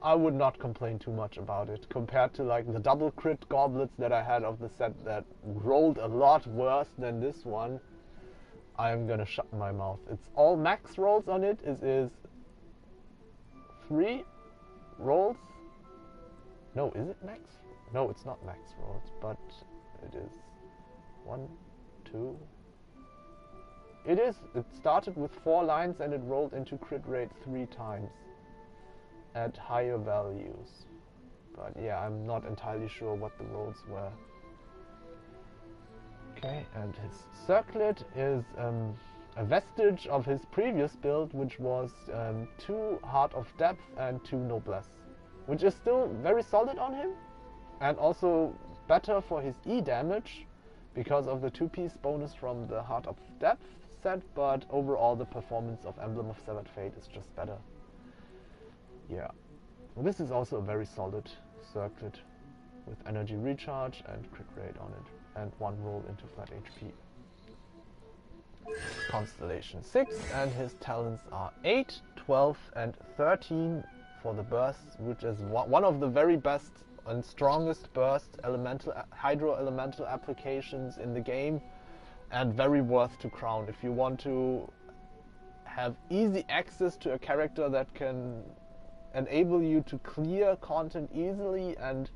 I would not complain too much about it compared to like the double crit goblets that I had of the set that rolled a lot worse than this one. I'm gonna shut my mouth. It's all max rolls on it. It is 3 rolls. No, is it max? No, it's not max rolls, but it is 1, 2. It is. It started with 4 lines and it rolled into crit rate 3 times at higher values. But yeah, I'm not entirely sure what the rolls were. Okay, and his circlet is a vestige of his previous build, which was 2 Heart of Depth and 2 Noblesse, which is still very solid on him, and also better for his E damage because of the 2-piece bonus from the Heart of Depth set, but overall the performance of Emblem of Severed Fate is just better. Yeah, well, this is also a very solid circlet with energy recharge and crit rate on it, and 1 roll into flat HP. Constellation 6, and his talents are 8, 12 and 13 for the bursts, which is one of the very best and strongest burst hydro elemental applications in the game, and very worth to crown if you want to have easy access to a character that can enable you to clear content easily and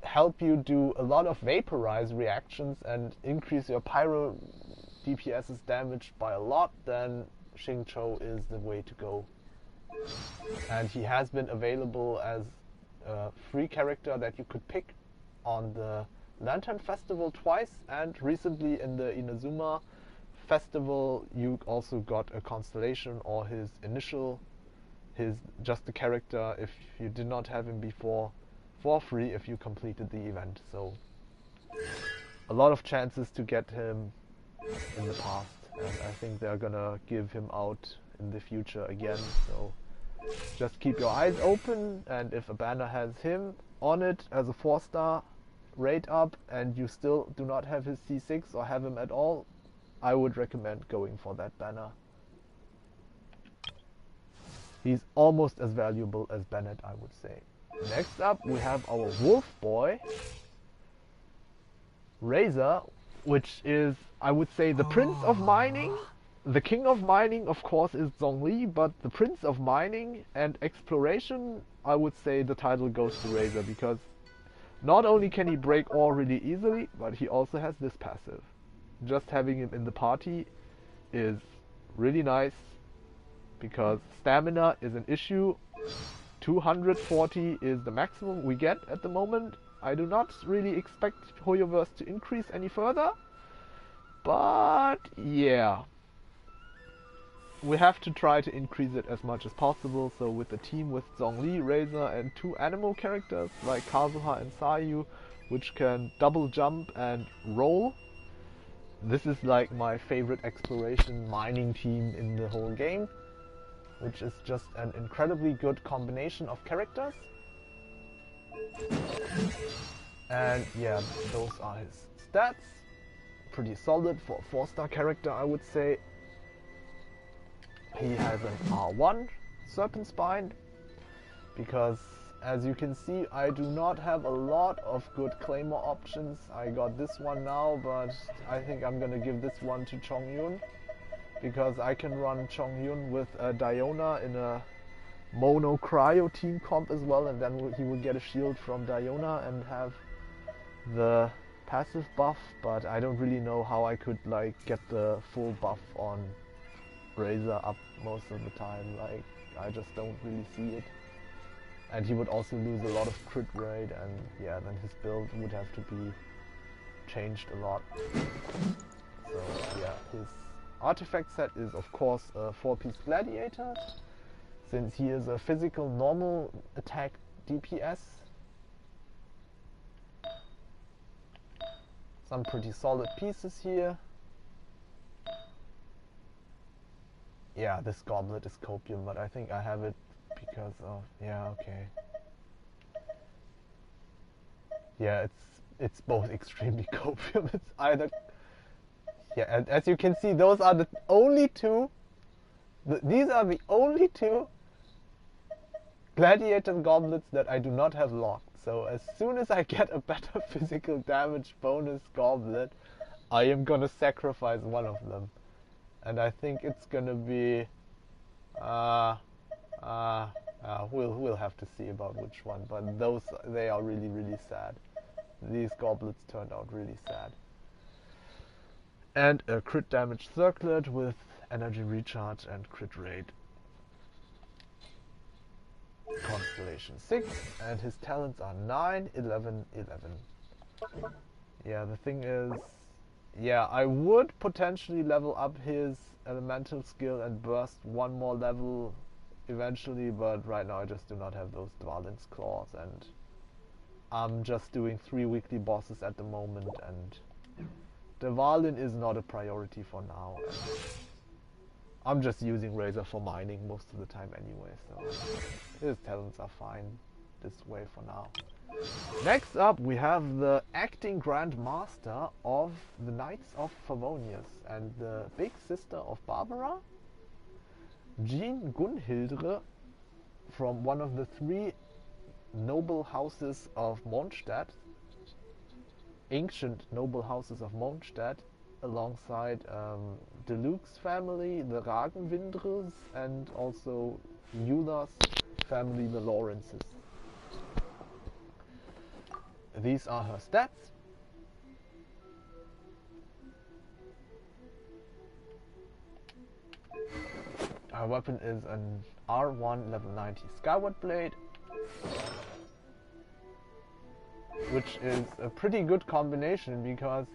help you do a lot of vaporize reactions and increase your pyro DPS's damage by a lot. Then Xingqiu is the way to go. And he has been available as a free character that you could pick on the Lantern Festival twice, and recently in the Inazuma Festival you also got a constellation or his initial, just the character if you did not have him before, for free if you completed the event. So a lot of chances to get him in the past, and I think they're gonna give him out in the future again, so just keep your eyes open, and if a banner has him on it as a 4-star rate up and you still do not have his C6 or have him at all, I would recommend going for that banner. He's almost as valuable as Bennett, I would say. Next up we have our wolf boy, Razor, which is, I would say, the Prince of Mining. The King of Mining, of course, is Zhongli, but the Prince of Mining and Exploration, I would say the title goes to Razor, because not only can he break ore really easily, but he also has this passive. Just having him in the party is really nice, because stamina is an issue. 240 is the maximum we get at the moment. I do not really expect Hoyoverse to increase any further, but yeah, we have to try to increase it as much as possible. So with a team with Zhongli, Razor and 2 animal characters like Kazuha and Sayu, which can double jump and roll, this is like my favorite exploration mining team in the whole game, which is just an incredibly good combination of characters. And yeah, those are his stats. Pretty solid for a 4-star character, I would say. He has an R1 Serpent Spine, because as you can see I do not have a lot of good Claymore options. I got this one now, but I think I'm gonna give this one to Chong Yoon, because I can run Chong Yoon with Diona in a mono Cryo team comp as well, and then he will get a shield from Diona and have the passive buff, but I don't really know how I could like get the full buff on Razor up most of the time. Like, I just don't really see it. And he would also lose a lot of crit rate, and yeah, then his build would have to be changed a lot. So yeah, his artifact set is of course a 4-piece gladiator, since he is a physical normal attack DPS. Some pretty solid pieces here. Yeah, this goblet is copium, but I think I have it because of, yeah, okay. Yeah, it's both extremely copium. It's either, yeah, and as you can see, those are the only two. These are the only 2 gladiator goblets that I do not have locked. So as soon as I get a better physical damage bonus goblet, I am gonna sacrifice one of them. And I think it's gonna be we'll have to see about which one, but those, they are really, really sad. These goblets turned out really sad. And a crit damage circlet with energy recharge and crit rate. Constellation 6, and his talents are 9, 11, 11. Yeah, the thing is, yeah, I would potentially level up his elemental skill and burst 1 more level eventually, but right now I just do not have those Dvalin's claws, and I'm just doing 3 weekly bosses at the moment, and Dvalin is not a priority for now. And I'm just using Razor for mining most of the time anyway, so his talents are fine this way for now. Next up we have the acting Grand Master of the Knights of Favonius and the big sister of Barbara, Jean Gunhildre, from one of the 3 noble houses of Mondstadt, ancient noble houses of Mondstadt, alongside the Luke's family, the Ragenwindres, and also Eula's family, the Lawrences. These are her stats. Her weapon is an R1 level 90 Skyward Blade. which is a pretty good combination because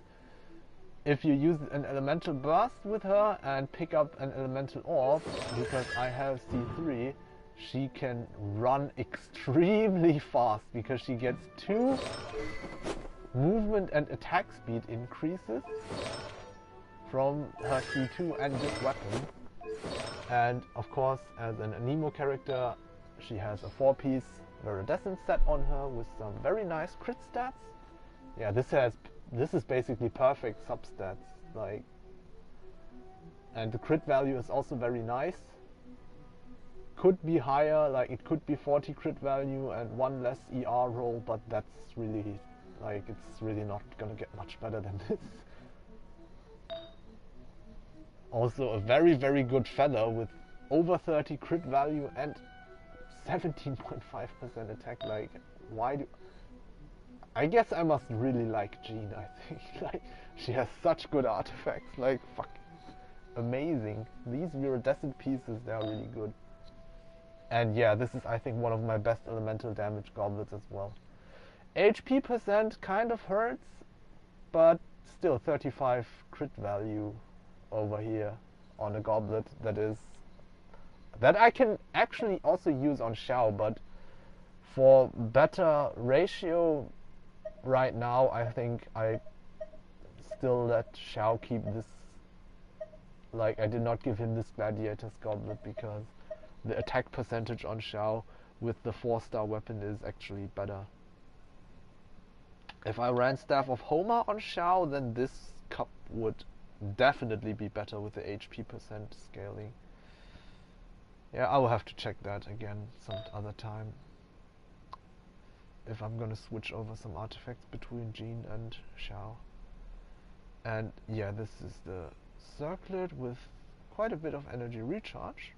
if you use an elemental burst with her and pick up an elemental orb, because I have C3, she can run extremely fast because she gets 2 movement and attack speed increases from her C2 and this weapon. And of course, as an anemo character, she has a 4-piece Viridescent set on her with some very nice crit stats. Yeah, this is basically perfect substats, like, and the crit value is also very nice. Could be higher, like it could be 40 crit value and 1 less ER roll, but that's really, like, it's really not gonna get much better than this. Also a very, very good feather with over 30 crit value and 17.5% attack. Like, why do... I guess I must really like Jean, I think. Like, she has such good artifacts. Like, fuck. Amazing. These viridescent pieces, they are really good. And yeah, this is, I think, one of my best elemental damage goblets as well. HP percent kind of hurts, but still 35 crit value over here on a goblet that I can actually also use on Xiao, but for better ratio right now, I think I still let Xiao keep this. Like, I did not give him this Gladiator's goblet because the attack percentage on Xiao with the 4-star weapon is actually better. If I ran Staff of Homer on Xiao, then this cup would definitely be better with the HP percent scaling. Yeah, I will have to check that again some other time. If I'm gonna switch over some artifacts between Jean and Xiao. And yeah, this is the circlet with quite a bit of energy recharge.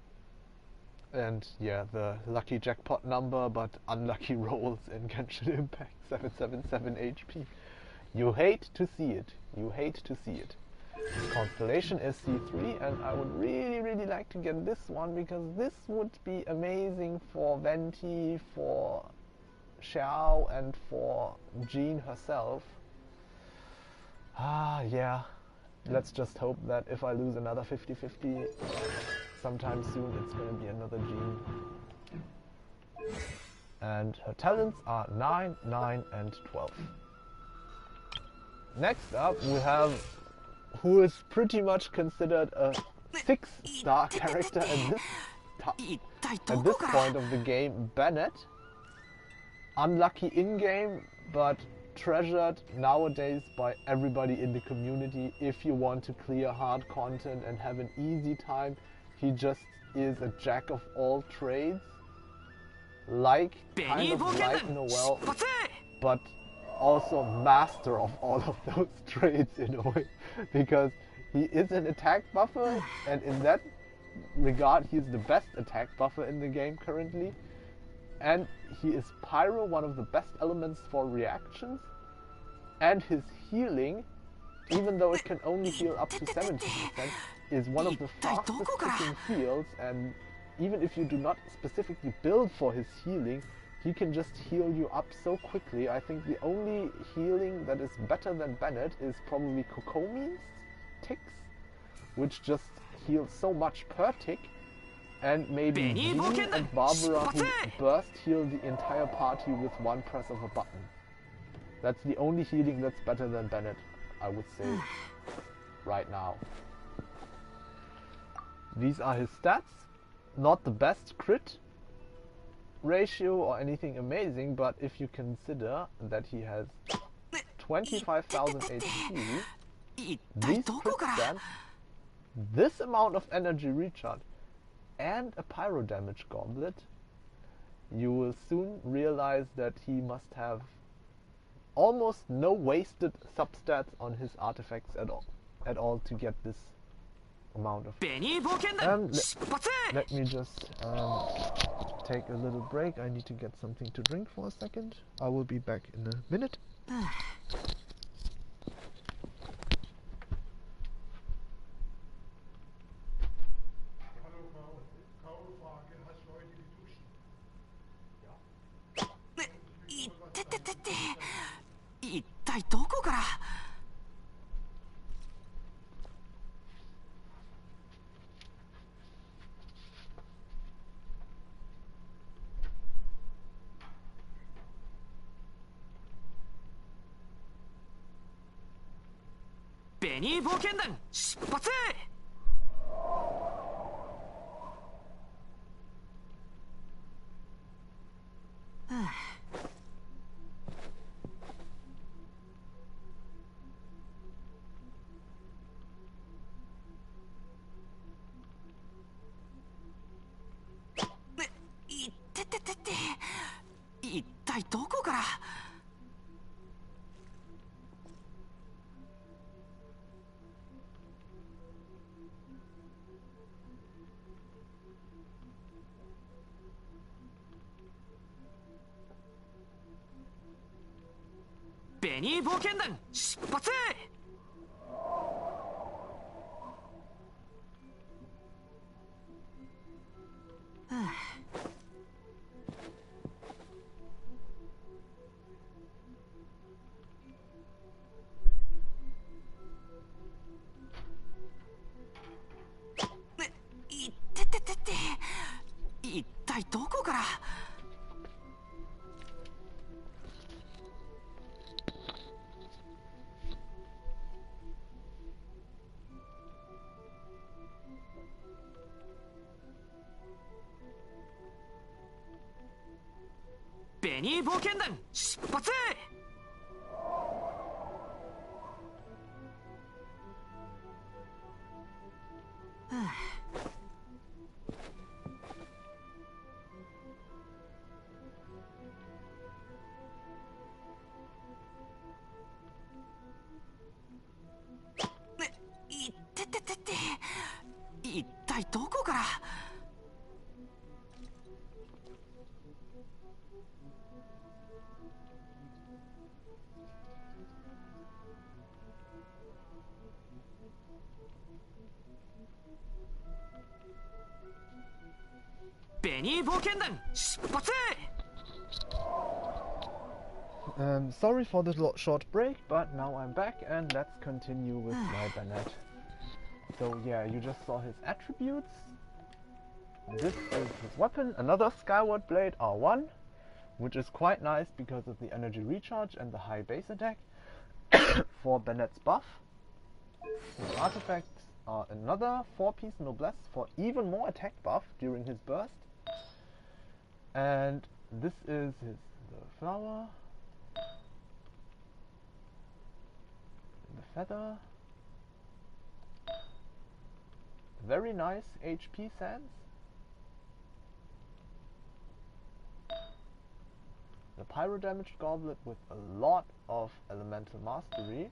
And yeah, the lucky jackpot number but unlucky rolls in Genshin Impact, 777 HP. You hate to see it. You hate to see it. Constellation is C3, and I would really, really like to get this one because this would be amazing for Venti, for Xiao, and for Jean herself. Ah, yeah. Let's just hope that if I lose another 50-50 sometime soon, it's gonna be another Jean. And her talents are 9, 9, and 12. Next up, we have who is pretty much considered a 6-star character at this point of the game, Bennett. Unlucky in-game, but treasured nowadays by everybody in the community. If you want to clear hard content and have an easy time, he just is a jack of all trades. Like, kind of like Noel, but also master of all of those trades in a way, because he is an attack buffer, and in that regard he's the best attack buffer in the game currently, and he is Pyro, one of the best elements for reactions, and his healing, even though it can only heal up to 70%, is one of the fastest clicking heals, and even if you do not specifically build for his healing, he can just heal you up so quickly. I think the only healing that is better than Bennett is probably Kokomi's ticks, which just heals so much per tick, and maybe Jean and Barbara, who burst heal the entire party with one press of a button. That's the only healing that's better than Bennett, I would say, right now. These are his stats. Not the best crit ratio or anything amazing, but if you consider that he has 25,000 HP, these crit stats, this amount of energy recharge, and a pyro damage goblet, you will soon realize that he must have almost no wasted substats on his artifacts at all to get this amount of. Let me just take a little break. I need to get something to drink for a second. I will be back in a minute. 体どこから。ベニー冒険団出発。いってってってって、一体どこから。ベニー冒険団出発。いってってってって、一体どこから。ベニー冒険団出発。いってってってって、一体どこから。ベニー冒険団出発。Sorry for the short break, but now I'm back and let's continue with my Bennett. So yeah, you just saw his attributes. This is his weapon, another Skyward Blade R1, which is quite nice because of the energy recharge and the high base attack for Bennett's buff. His artifacts are another 4-piece noblesse for even more attack buff during his burst. And this is the flower, the feather, very nice HP sands, the pyro damage goblet with a lot of elemental mastery,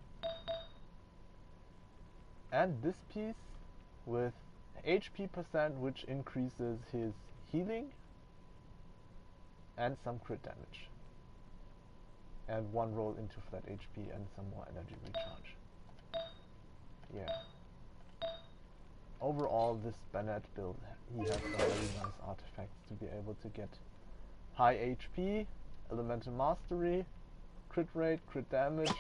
and this piece with HP percent, which increases his healing and some crit damage, and one roll into flat HP and some more energy recharge. Yeah. Overall, this Bennett build, he has some very nice artifacts to be able to get high HP, elemental mastery, crit rate, crit damage,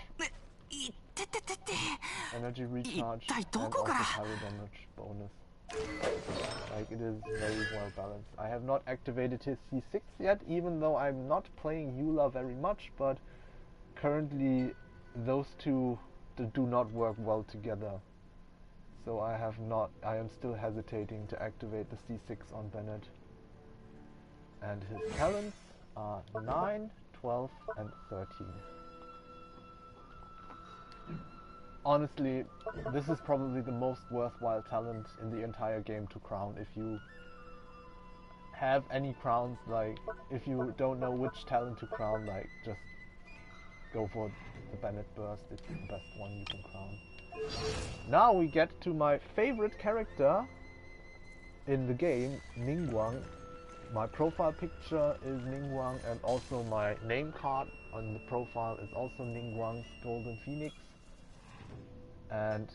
energy recharge, and also pyro damage bonus. Like, it is very well balanced. I have not activated his C6 yet, even though I'm not playing Eula very much, but currently those two do not work well together. So I am still hesitating to activate the C6 on Bennett. And his talents are 9, 12 and 13. Honestly, this is probably the most worthwhile talent in the entire game to crown. If you have any crowns, like, if you don't know which talent to crown, like, just go for the Bennett burst. It's the best one you can crown. Now we get to my favorite character in the game, Ningguang. My profile picture is Ningguang, and also my name card on the profile is also Ningguang's Golden Phoenix. And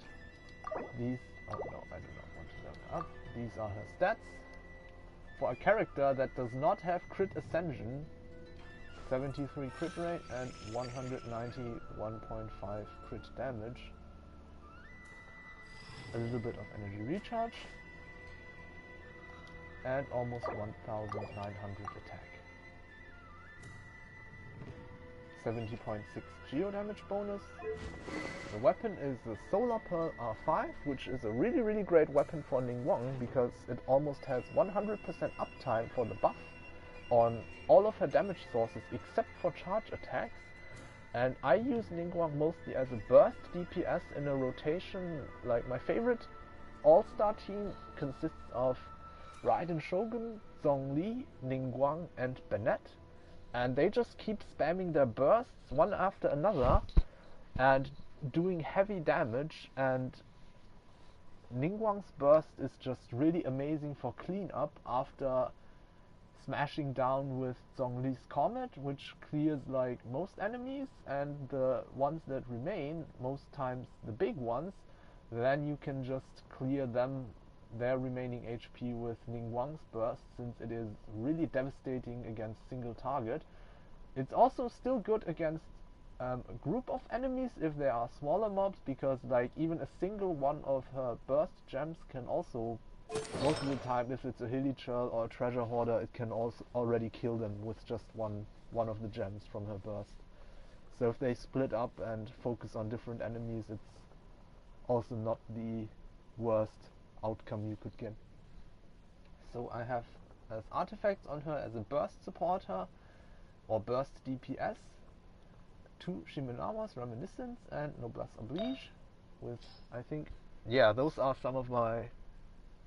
these, oh no, I do not want to level up. These are her stats. For a character that does not have crit ascension, 73 crit rate and 191.5 crit damage. A little bit of energy recharge. And almost 1900 attack. 70.6 geo damage bonus. The weapon is the Solar Pearl R5, which is a really great weapon for Ningguang because it almost has 100% uptime for the buff on all of her damage sources except for charge attacks. And I use Ningguang mostly as a burst DPS in a rotation. Like, my favorite all-star team consists of Raiden Shogun, Zhongli, Ningguang and Bennett. And they just keep spamming their bursts one after another and doing heavy damage, and Ningguang's burst is just really amazing for cleanup after smashing down with Zhongli's Comet, which clears like most enemies, and the ones that remain, most times the big ones, then you can just clear them, their remaining HP with Ningguang's burst, since it is really devastating against single target. It's also still good against a group of enemies if they are smaller mobs, because like even a single one of her burst gems can also, most of the time if it's a hilly churl or a treasure hoarder, it can also already kill them with just one of the gems from her burst. So if they split up and focus on different enemies, it's also not the worst outcome you could get. So I have as artifacts on her as a burst supporter or burst DPS, 2 Shimenawas, Reminiscence and Noblesse Oblige with, I think, yeah, those are some of my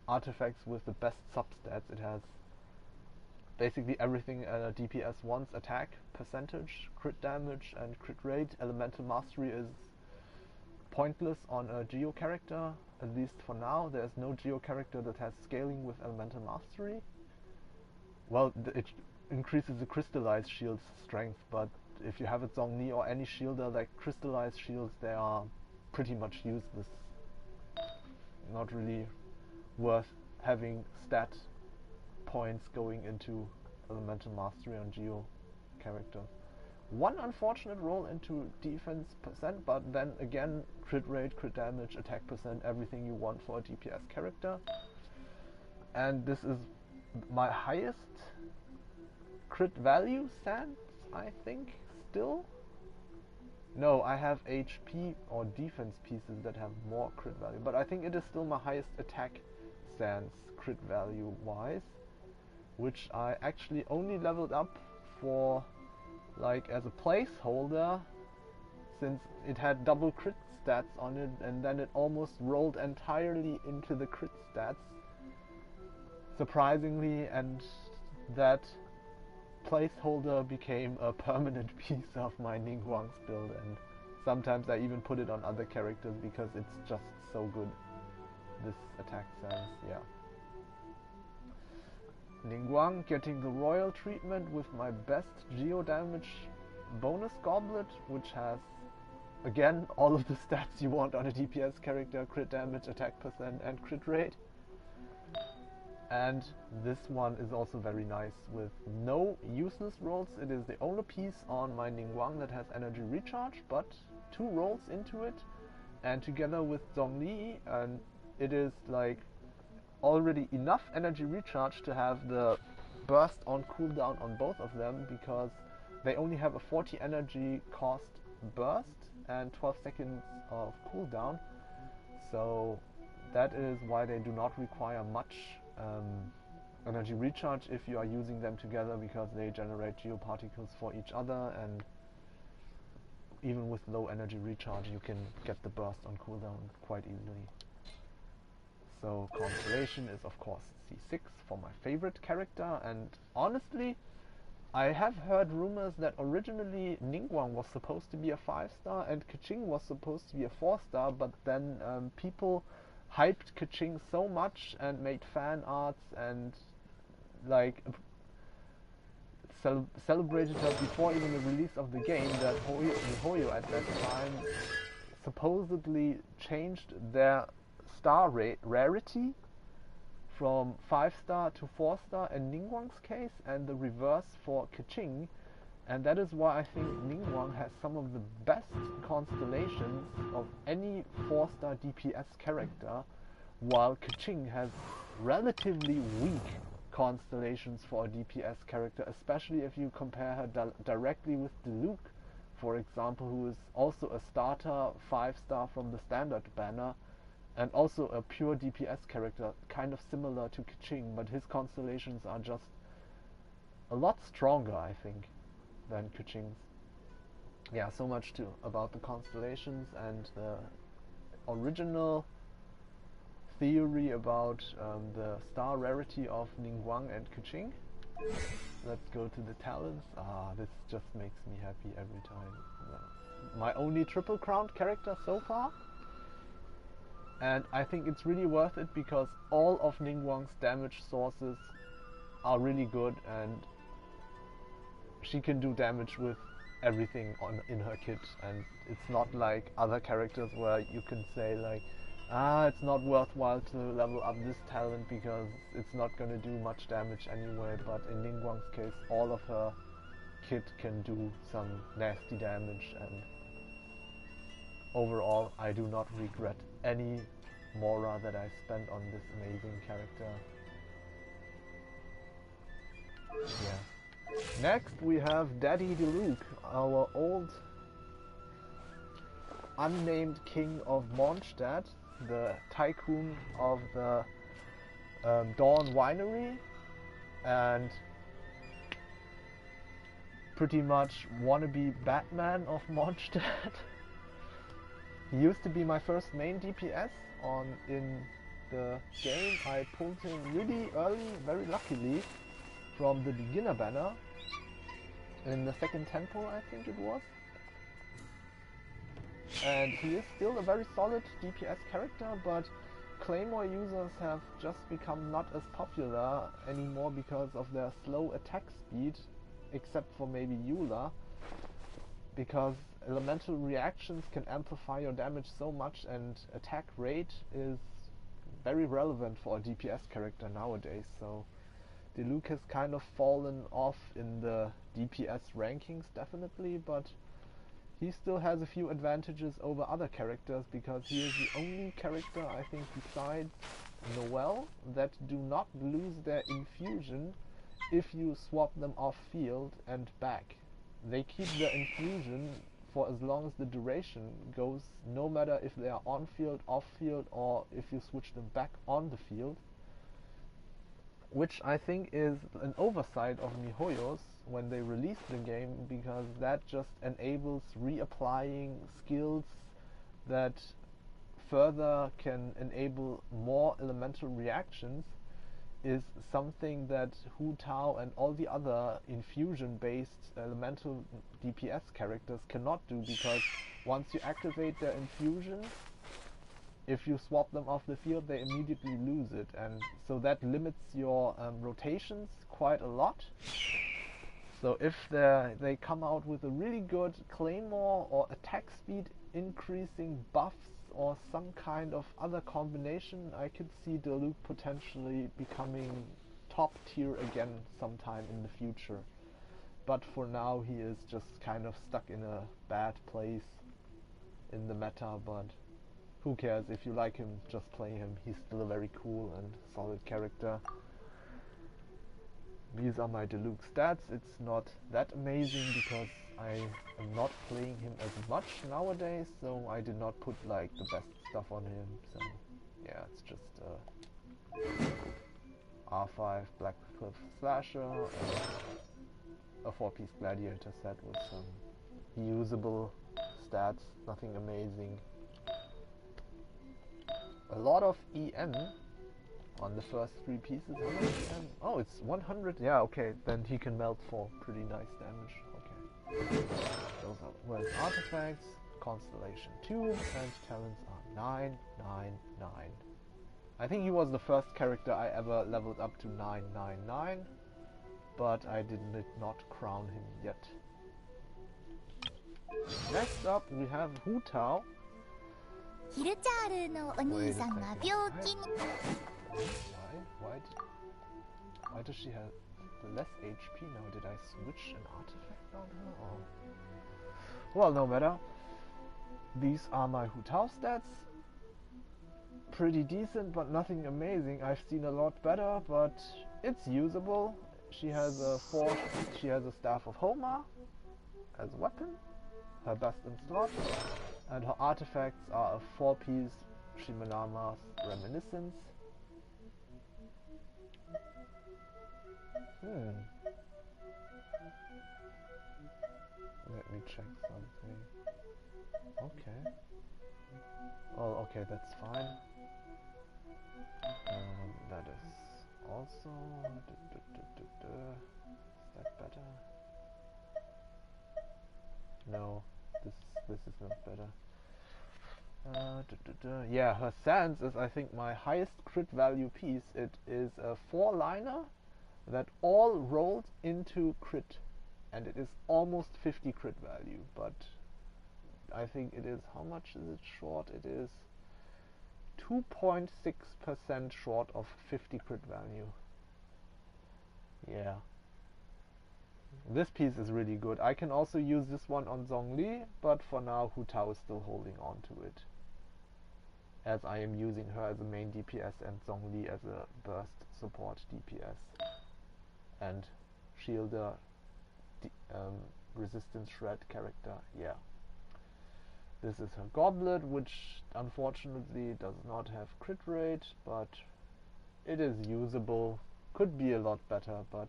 artifacts with the best substats. It has basically everything a DPS wants: attack, percentage, crit damage and crit rate. Elemental Mastery is pointless on a Geo character, at least for now. There's no Geo character that has scaling with Elemental Mastery. Well, it increases the crystallized shield's strength, but if you have a Zhongli or any shielder, like crystallized shields, they are pretty much useless. Not really worth having stat points going into Elemental Mastery on Geo characters. One unfortunate roll into defense percent, but then again, crit rate, crit damage, attack percent, everything you want for a DPS character. And this is my highest crit value stance, I think, still? No, I have HP or defense pieces that have more crit value, but I think it is still my highest attack stance crit value wise, which I actually only leveled up for like as a placeholder, since it had double crit stats on it, and then it almost rolled entirely into the crit stats, surprisingly, and that placeholder became a permanent piece of my Ningguang's build, and sometimes I even put it on other characters because it's just so good, this attack stance. Yeah. Ningguang getting the royal treatment with my best Geo damage bonus Goblet, which has again all of the stats you want on a DPS character: crit damage, attack percent and crit rate. And this one is also very nice with no useless rolls. It is the only piece on my Ningguang that has energy recharge, but 2 rolls into it, and together with Zhongli, and it is like already enough energy recharge to have the burst on cooldown on both of them, because they only have a 40 energy cost burst and 12 seconds of cooldown. So that is why they do not require much energy recharge if you are using them together, because they generate geoparticles for each other, and even with low energy recharge you can get the burst on cooldown quite easily. So Constellation is of course C6 for my favorite character, and honestly I have heard rumors that originally Ningguang was supposed to be a 5-star and Kaching was supposed to be a 4-star, but then people hyped Kaching so much and made fan arts and like celebrated her before even the release of the game, that Hoyo at that time supposedly changed their star rarity from 5-star to 4-star in Ningguang's case, and the reverse for Kaching, And that is why I think Ningguang has some of the best constellations of any 4-star DPS character, while Kaching has relatively weak constellations for a DPS character, especially if you compare her directly with Diluc, for example, who is also a starter 5-star from the standard banner, and also a pure DPS character, kind of similar to Kaching, but his constellations are just a lot stronger, I think, than Kaching's. Yeah, so much too about the constellations and the original theory about the star rarity of Ningguang and Kaching. Let's go to the talents. This just makes me happy every time. My only triple crowned character so far. And I think it's really worth it because all of Ningguang's damage sources are really good, and she can do damage with everything in her kit, and it's not like other characters where you can say like, it's not worthwhile to level up this talent because it's not going to do much damage anyway. But in Ningguang's case, all of her kit can do some nasty damage, and overall I do not regret any Mora that I spent on this amazing character. Yeah. Next we have Daddy Diluc, our old unnamed king of Mondstadt, the tycoon of the Dawn Winery, and pretty much wannabe Batman of Mondstadt. He used to be my first main DPS in the game. I pulled him really early, very luckily, from the beginner banner in the second temple, I think it was. And he is still a very solid DPS character, but Claymore users have just become not as popular anymore because of their slow attack speed, except for maybe Eula, because elemental reactions can amplify your damage so much, and attack rate is very relevant for a DPS character nowadays. So Diluc has kind of fallen off in the DPS rankings, definitely, but he still has a few advantages over other characters because he is the only character, I think, besides Noelle, that do not lose their infusion if you swap them off field and back. They keep their infusion for as long as the duration goes, no matter if they are on field, off field, or if you switch them back on the field. Which I think is an oversight of MiHoYo's when they released the game, because that just enables reapplying skills that further can enable more elemental reactions, is something that Utau and all the other infusion-based elemental DPS characters cannot do, because once you activate their infusions, if you swap them off the field, they immediately lose it, and so that limits your rotations quite a lot. So if they come out with a really good Claymore or attack speed increasing buffs or some kind of other combination, I could see Diluc potentially becoming top tier again sometime in the future. But for now he is just kind of stuck in a bad place in the meta, but who cares? If you like him, just play him. He's still a very cool and solid character. These are my Diluc stats. It's not that amazing because I am not playing him as much nowadays, so I did not put like the best stuff on him. So yeah, it's just R5 Black Cliff Slasher and a 4-piece gladiator set with some usable stats, nothing amazing. A lot of EM on the first 3 pieces. How much EM? Oh, it's 100. Yeah, okay, then he can melt for pretty nice damage. Okay. Those are well, artifacts, constellation 2, and talents are 9, 9, 9. I think he was the first character I ever leveled up to 999, but I did not crown him yet. Next up we have Utau. Why does she have less HP now. Did I switch an artifact on her? Or... well, no matter. These are my Utau stats. Pretty decent, but nothing amazing. I've seen a lot better, but it's usable. She has a Staff of Homer as a weapon, her best in slot, and her artifacts are a 4-piece Shimanama's Reminiscence. Let me check something. Okay. Oh, okay, that's fine. That is also... is that better? No, this is not better. Yeah, her Sans is, I think, my highest crit value piece. It is a 4-liner that all rolls into crit, and it is almost 50 crit value, but I think it is, how much is it short? It is 2.6% short of 50 crit value. Yeah. This piece is really good. I can also use this one on Zhongli, but for now Utau is still holding on to it, as I am using her as a main DPS and Zhongli as a burst support DPS and shielder resistance shred character. Yeah. This is her Goblet, which unfortunately does not have crit rate, but it is usable. Could be a lot better, but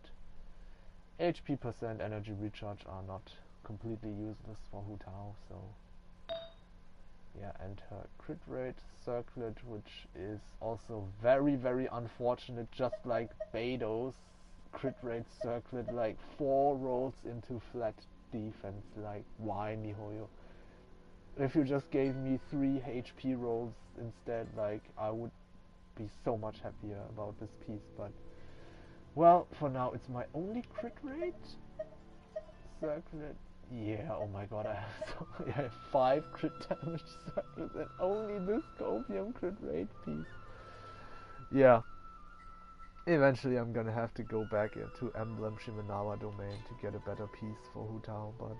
HP percent, energy recharge are not completely useless for Utau, so yeah. And her crit rate circlet, which is also very, very unfortunate, just like Beidou's crit rate circlet, like 4 rolls into flat defense. Like, why, miHoYo? If you just gave me 3 HP rolls instead, like, I would be so much happier about this piece, but well, for now it's my only crit rate circlet. Yeah, oh my god, I have 5 crit damage circlets and only this copium crit rate piece. Yeah. Eventually I'm gonna have to go back into Emblem Shimenawa domain to get a better piece for Utau, but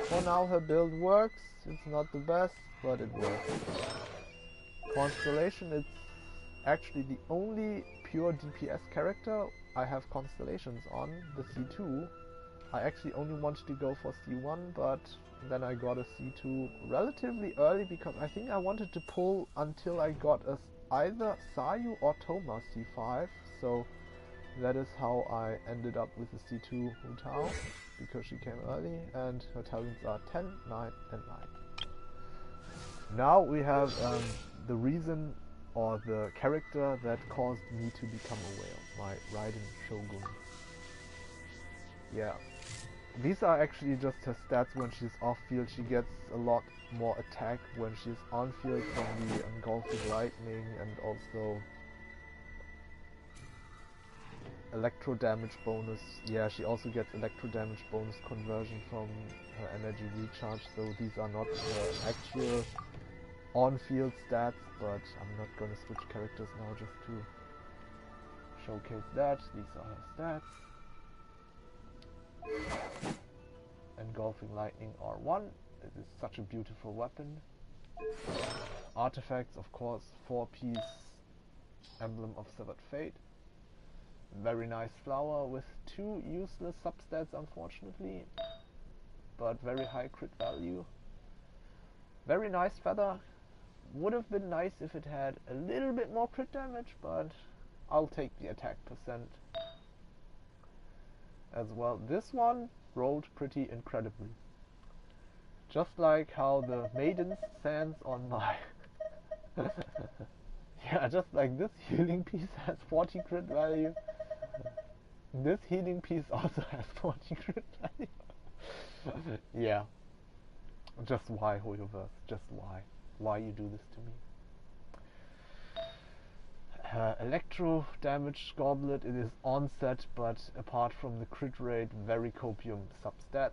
for now her build works. It's not the best, but it works. Constellation, it's actually the only pure DPS character I have constellations on, the C2. I actually only wanted to go for C1, but then I got a C2 relatively early because I think I wanted to pull until I got either Sayu or Toma C5, so that is how I ended up with the C2 Utau, because she came early, and her talents are 10, 9, and 9. Now we have the reason or the character that caused me to become a whale, my Raiden Shogun. Yeah. These are actually just her stats when she's off field. She gets a lot more attack when she's on field from the engulfing lightning, and also electro damage bonus. Yeah, she also gets electro damage bonus conversion from her energy recharge, so these are not actual on-field stats, but I'm not gonna switch characters now just to showcase that. These are her stats. Engulfing Lightning R1. It is such a beautiful weapon. Artifacts, of course, 4-piece Emblem of Severed Fate. Very nice flower with 2 useless substats, unfortunately, but very high crit value. Very nice feather. Would have been nice if it had a little bit more crit damage, but I'll take the attack percent as well. This one rolled pretty incredibly. Just like how the Maiden's Sands on my... yeah, just like this healing piece has 40 crit value. This healing piece also has 40 crit value. Yeah. Just why, Hoyoverse? Just why? Why you do this to me? Electro damage Goblet, it is onset, but apart from the crit rate, very copium substats.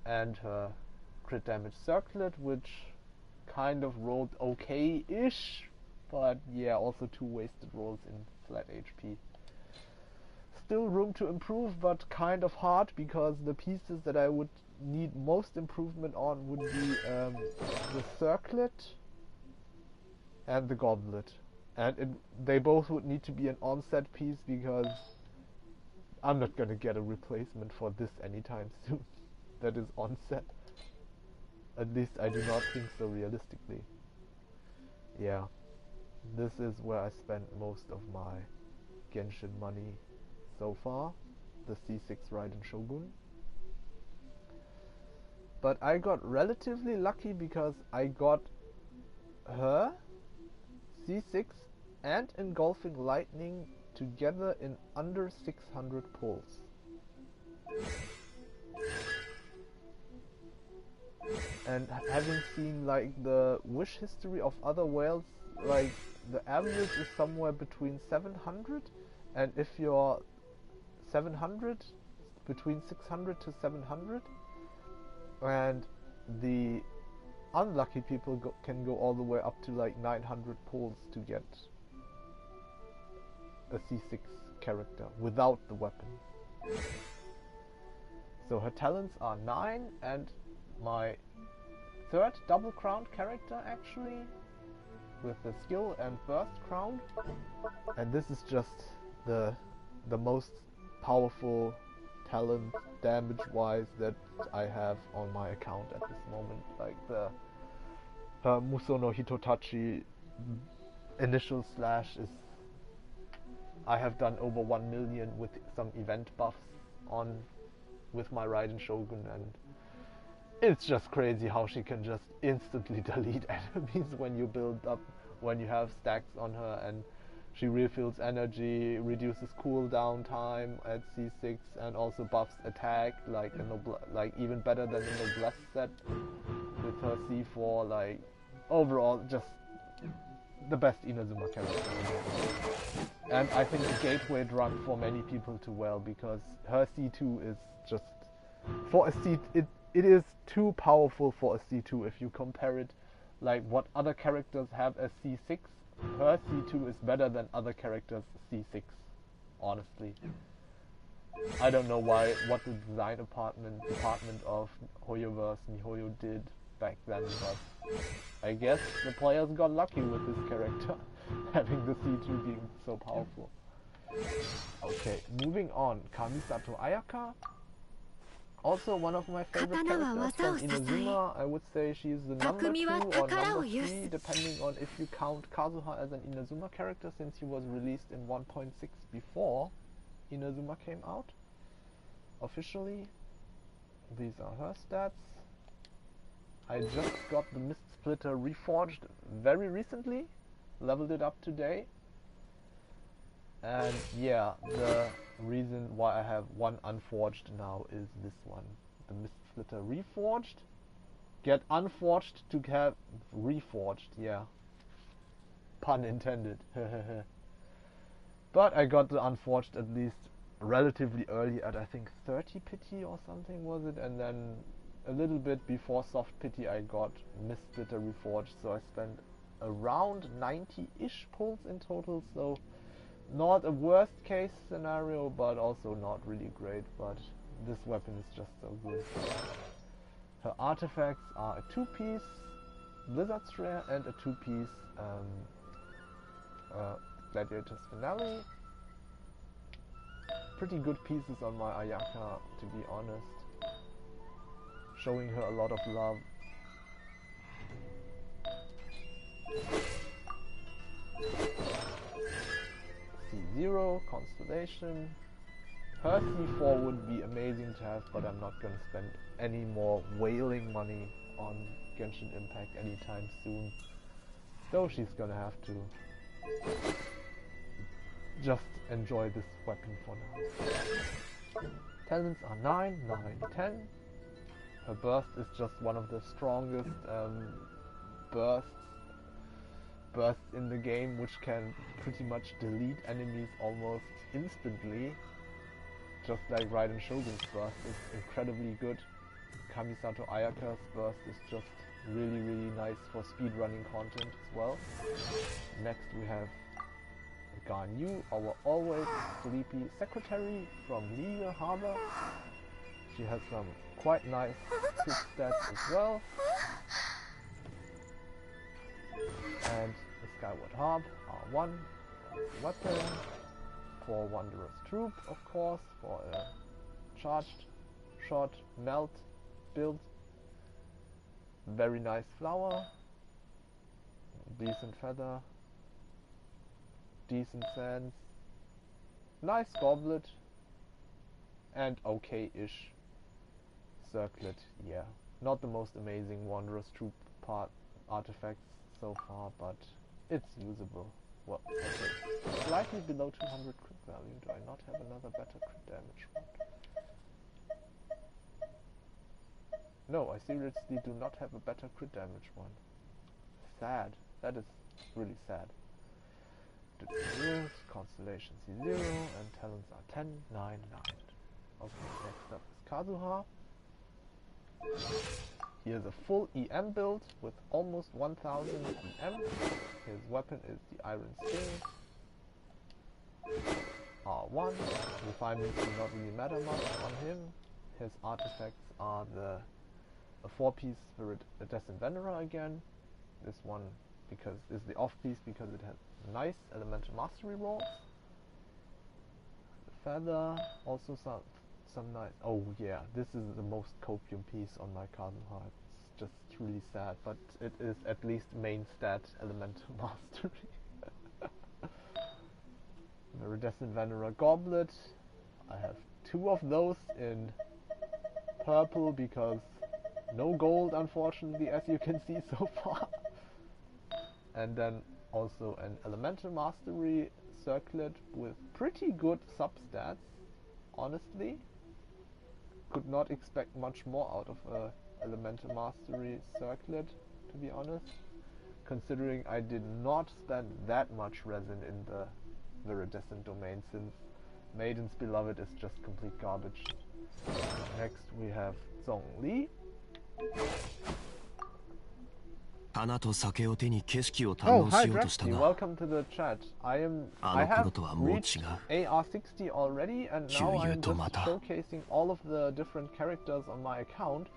And her crit damage circlet, which kind of rolled okay-ish, but yeah, also 2 wasted rolls in flat HP. still room to improve, but kind of hard because the pieces that I would need most improvement on would be the circlet and the goblet. And they both would need to be an onset piece because I'm not gonna get a replacement for this anytime soon. That is onset. At least I do not think so realistically. Yeah. This is where I spent most of my Genshin money so far. The C6 Raiden Shogun. But I got relatively lucky because I got her, C6 and Engulfing Lightning together in under 600 pulls. And having seen like the wish history of other whales, like the average is somewhere between 700, and if you're 700, between 600 to 700, and the unlucky people can go all the way up to like 900 pulls to get a C6 character without the weapon. So her talents are 9, and my third double crowned character actually, with the skill and burst crown, and this is just the most powerful talent damage wise that I have on my account at this moment. Like the Muso no Hitotachi initial slash is, I have done over 1 million with some event buffs on with my Raiden Shogun, and it's just crazy how she can just instantly delete enemies when you build up, when you have stacks on her, and she refills energy, reduces cooldown time at C6, and also buffs attack like like even better than the Noblesse set with her C4. Like overall, just the best Inazuma character. And I think a gateway drug for many people to well, because her C2 is just for a C. It is too powerful for a C2 if you compare it like what other characters have as C6. Her C2 is better than other characters' C6, honestly. I don't know what the design department of Hoyoverse miHoYo did back then, but I guess the players got lucky with this character, having the C2 being so powerful. Okay, moving on. Kamisato Ayaka. Also one of my favorite characters from Inazuma. I would say she's the number 2 or number 3, depending on if you count Kazuha as an Inazuma character, since he was released in 1.6 before Inazuma came out officially. These are her stats. I just got the Mist Splitter reforged very recently, leveled it up today. And yeah, the reason why I have one unforged now is this one. The Mist Splitter reforged. Get unforged to have reforged, yeah. Pun intended. But I got the unforged at least relatively early at I think 30 pity or something was it, and then a little bit before soft pity I got Mist Splitter reforged, so I spent around 90-ish pulls in total, so not a worst case scenario, but also not really great, but this weapon is just so good. Her artifacts are a 2-piece Blizzard's Rare and a 2-piece Gladiator's Finale. Pretty good pieces on my Ayaka, to be honest. Showing her a lot of love. C0, Constellation. Her C4 would be amazing to have, but I'm not gonna spend any more whaling money on Genshin Impact anytime soon. So she's gonna have to just enjoy this weapon for now. Talents are 9, 9, 10. Her burst is just one of the strongest bursts in the game, which can pretty much delete enemies almost instantly. Just like Raiden Shogun's burst is incredibly good. Kamisato Ayaka's burst is just really, really nice for speedrunning content as well. Next we have Garnier, our always sleepy secretary from Liga Harbor. She has some quite nice crit stats as well. And the Skyward Harp, R1, weapon, for Wanderer's Troop, of course, for a charged shot, melt, build. Very nice flower, decent feather, decent sands, nice goblet, and okay-ish circlet. Yeah, not the most amazing Wanderer's Troop part artifacts so far, but it's usable. Well, okay, slightly below 200 crit value. Do I not have another better crit damage one? No, I seriously do not have a better crit damage one. Sad. That is really sad. Constellation C0 and talents are 10, 9, 9. Okay, next up is Kazuha. He has a full EM build with almost 1000 EM. His weapon is the Iron Sting. R1. Refinements do not really matter much on him. His artifacts are a 4-piece Iridescent Venerer again. This one is the off-piece because it has nice elemental mastery rolls. The feather, also some nice. Oh yeah, this is the most copium piece on my Kazuha. It's just really sad, but it is at least main stat elemental mastery. The Iridescent Venerer Goblet. I have 2 of those in purple because no gold, unfortunately, as you can see so far. And then also an elemental mastery circlet with pretty good substats. Honestly, could not expect much more out of a elemental mastery circlet, to be honest, considering I did not spend that much resin in the Viridescent domain, since Maiden's Beloved is just complete garbage. Next we have Zhongli. Oh, hi Drexy, welcome to the chat. I have reached AR60 already, and now I'm just showcasing all of the different characters on my account.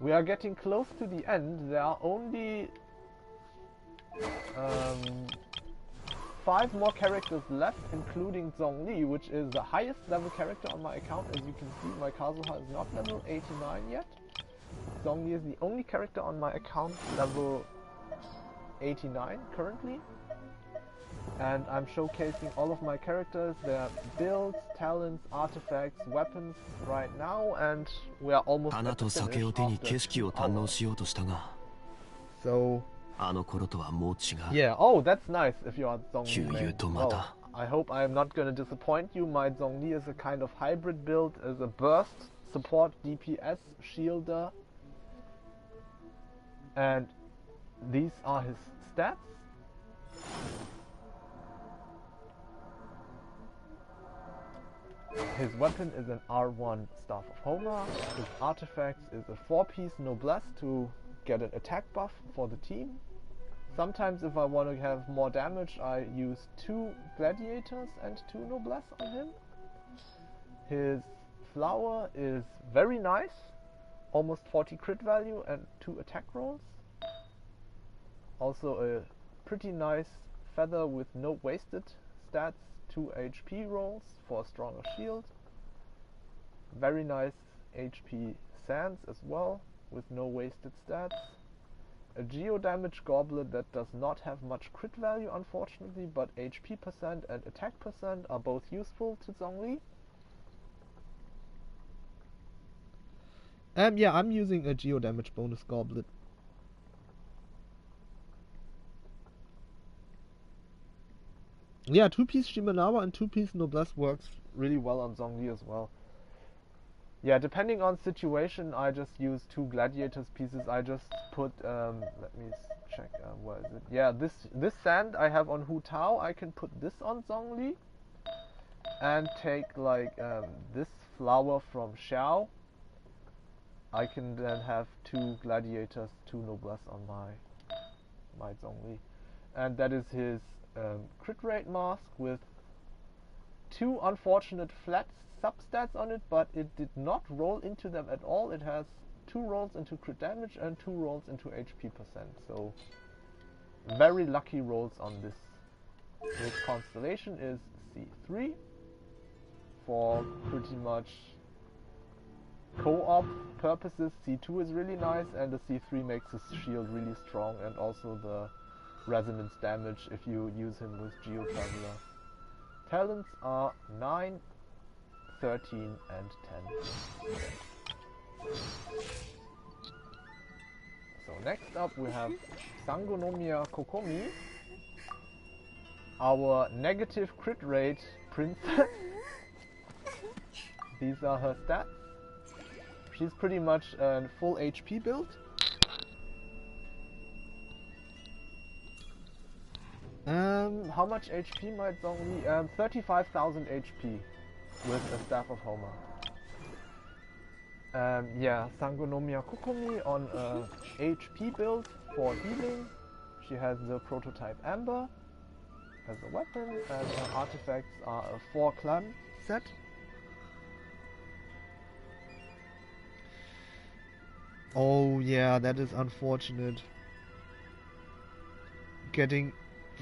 We are getting close to the end. There are only 5 more characters left, including Zhongli, which is the highest level character on my account. As you can see, my Kazuha is not level 89 yet. Zhongli is the only character on my account level 89 currently, and I'm showcasing all of my characters, their builds, talents, artifacts, weapons right now, and we are almost at the finish. So yeah, oh, that's nice if you are Zhongli. Well, I hope I am not going to disappoint you. My Zhongli is a kind of hybrid build, is a burst, support, DPS, shielder, and these are his stats. His weapon is an R1 Staff of Homer. His artifacts is a 4-piece Noblesse to get an attack buff for the team. Sometimes if I want to have more damage, I use 2 Gladiators and 2 Noblesse on him. His flower is very nice, almost 40 crit value and 2 attack rolls. Also a pretty nice feather with no wasted stats, 2 HP rolls for a stronger shield. Very nice HP sands as well, with no wasted stats. A geo damage goblet that does not have much crit value, unfortunately, but HP percent and attack percent are both useful to Zhongli. Yeah, I'm using a geo damage bonus goblet. Yeah, 2-piece Shimenawa and 2-piece Noblesse works really well on Zhongli as well. Yeah, depending on situation, I just use 2 Gladiators pieces. I just put, let me check, where is it? Yeah, this sand I have on Utau, I can put this on Zhongli. And take, like, this flower from Xiao. I can then have 2 Gladiators, 2 Noblesse on my Zhongli. And that is his crit rate mask with 2 unfortunate flat substats on it, but it did not roll into them at all. It has 2 rolls into crit damage and 2 rolls into HP percent. So very lucky rolls on this. This constellation is C3 for pretty much co-op purposes. C2 is really nice, and the C3 makes his shield really strong, and also the resonance damage if you use him with Geo Traveler. Talents are 9, 13 and 10. So next up we have Sangonomiya Kokomi, our negative crit rate princess. These are her stats. She's pretty much a full HP build. How much HP might Zhongli? 35,000 HP with the Staff of Homer. Yeah, Sangonomiya Kokomi on a HP build for healing. She has the prototype Amber as a weapon, and her artifacts are a 4-clan set. Oh yeah, that is unfortunate.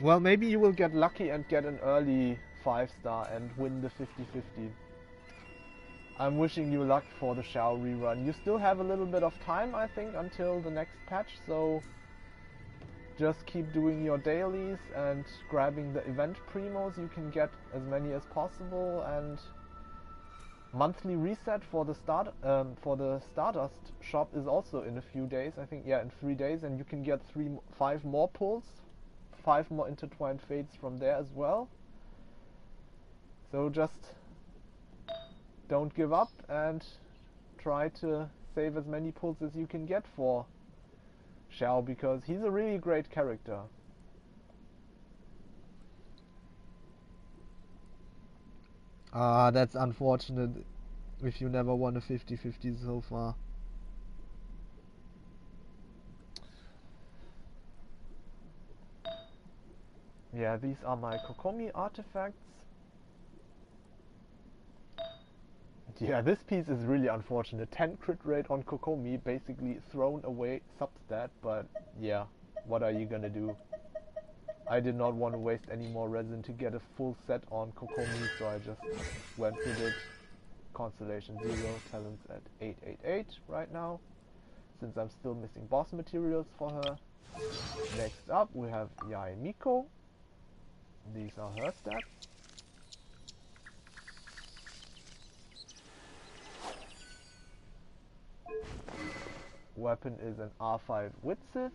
Well, maybe you will get lucky and get an early 5-star and win the 50-50. I'm wishing you luck for the Xiao rerun. You still have a little bit of time, I think, until the next patch, so just keep doing your dailies and grabbing the event primos. You can get as many as possible, and monthly reset for the Stardust shop is also in a few days. I think, yeah, in 3 days, and you can get 5 more pulls, 5 more intertwined fates from there as well. So just don't give up and try to save as many pulls as you can get for Xiao, because he's a really great character. Ah, that's unfortunate if you never won a 50-50 so far. Yeah, these are my Kokomi artifacts. Yeah, this piece is really unfortunate. 10 crit rate on Kokomi, basically thrown away substat, but yeah, what are you gonna do? I did not want to waste any more resin to get a full set on Kokomi, so I just went with it. Constellation 0, talents at 888 right now, since I'm still missing boss materials for her. Next up we have Yae Miko. These are her stats. Weapon is an R5 Witsith.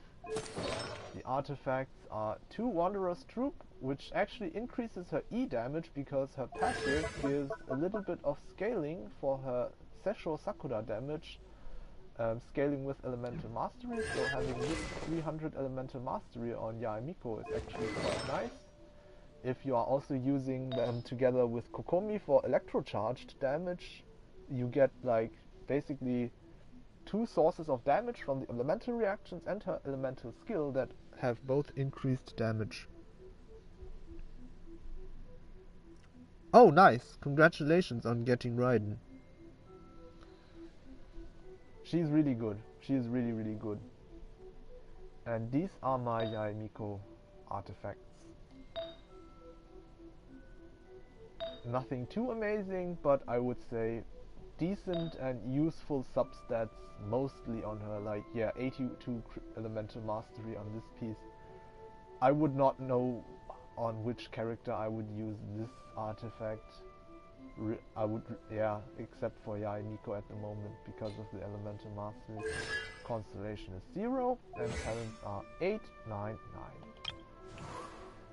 The artifacts are 2 Wanderer's Troop, which actually increases her E damage because her passive gives a little bit of scaling for her Sesho Sakura damage, scaling with Elemental Mastery, so having this 300 Elemental Mastery on Yae Miko is actually quite nice. If you are also using them together with Kokomi for electrocharged damage, you get like basically 2 sources of damage from the elemental reactions and her elemental skill that have both increased damage. Oh, nice! Congratulations on getting Raiden. She's really good. She's really, really good. And these are my Yae Miko artifacts. Nothing too amazing, but I would say decent and useful substats, mostly on her, like, yeah, 82 elemental mastery on this piece. I would not know on which character I would use this artifact. Yeah, except for Yae Miko at the moment, because of the elemental mastery. Constellation is 0, and talents are 8, 9, 9.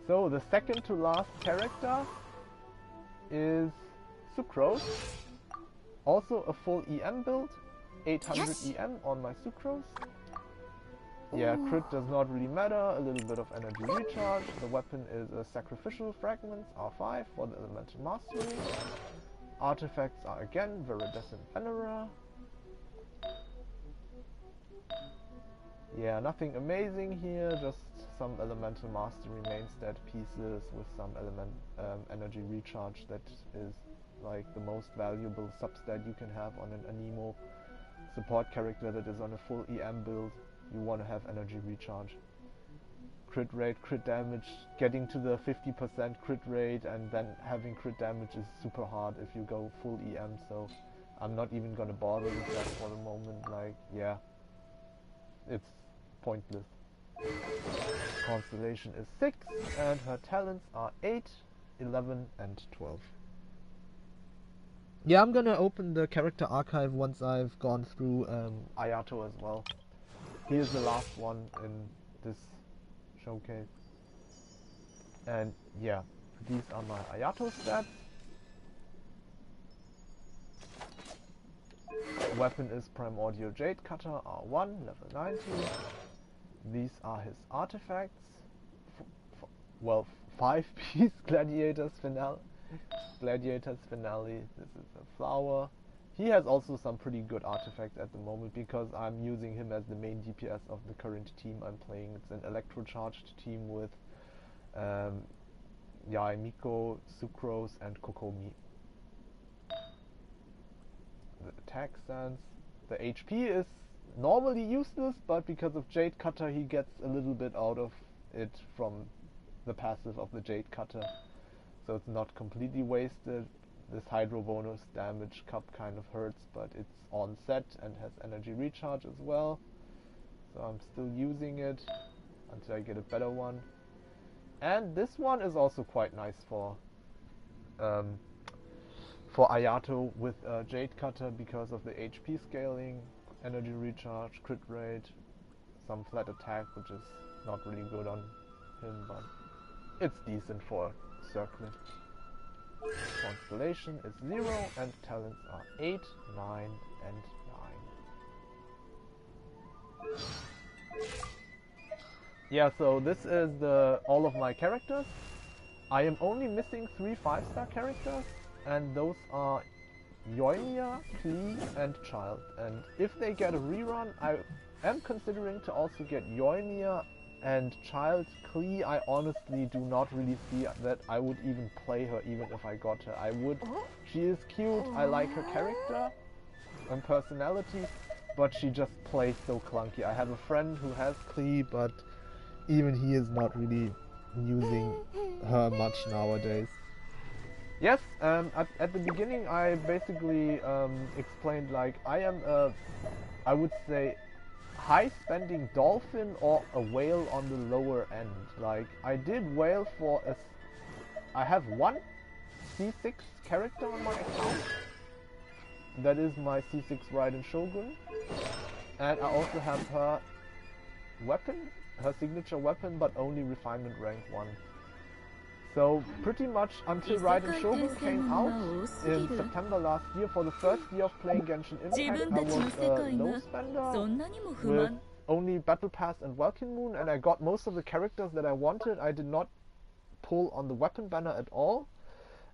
So the second to last character is Sucrose. Also a full EM build, 800 EM on my Sucrose. Yeah, crit does not really matter, a little bit of energy recharge. The weapon is a Sacrificial Fragments, R5 for the Elemental Mastery. Artifacts are again Viridescent Venera. Yeah, nothing amazing here, just some elemental mastery main stat pieces with some energy recharge that is like the most valuable substat you can have on an anemo support character that is on a full EM build. You want to have energy recharge. Crit rate, crit damage, getting to the 50% crit rate and then having crit damage is super hard if you go full EM, so I'm not even gonna bother with that for the moment. Like, yeah, it's pointless. Constellation is 6 and her talents are 8, 11 and 12. Yeah, I'm gonna open the character archive once I've gone through Ayato as well. Here's the last one in this showcase. And yeah, these are my Ayato stats. Weapon is Primordial Jade Cutter R1, level 90. These are his artifacts. Well, 5-piece Gladiator's Finale. Gladiator's Finale. This is a flower. He has also some pretty good artifacts at the moment because I'm using him as the main DPS of the current team I'm playing. It's an electro-charged team with Miko, Sucrose and Kokomi. The attack stance. The HP is normally useless, but because of Jade Cutter he gets a little bit out of it from the passive of the Jade Cutter. So it's not completely wasted. This Hydro bonus damage cup kind of hurts, but it's on set and has energy recharge as well. So I'm still using it until I get a better one. And this one is also quite nice for Ayato with Jade Cutter because of the HP scaling, energy recharge, crit rate, some flat attack, which is not really good on him, but it's decent for Circlet. Constellation is 0 and talents are 8, 9 and 9. Yeah, so this is all of my characters. I am only missing 3 5-star characters, and those are Yoimia, Klee and Child. And if they get a rerun, I am considering to also get Yoimia and Child. Klee, I honestly do not really see that I would even play her even if I got her. I would. She is cute, I like her character and personality, but she just plays so clunky. I have a friend who has Klee, but even he is not really using her much nowadays. Yes, at the beginning I basically explained like I am I would say high spending dolphin or a whale on the lower end. Like I did whale for I have one C6 character on my account. That is my C6 Raiden Shogun. And I also have her weapon, her signature weapon, but only refinement rank 1. So pretty much until Raiden Shogun came out in September last year, for the first year of playing Genshin Impact, I was a low spender with only Battle Pass and Welkin Moon, and I got most of the characters that I wanted. I did not pull on the weapon banner at all.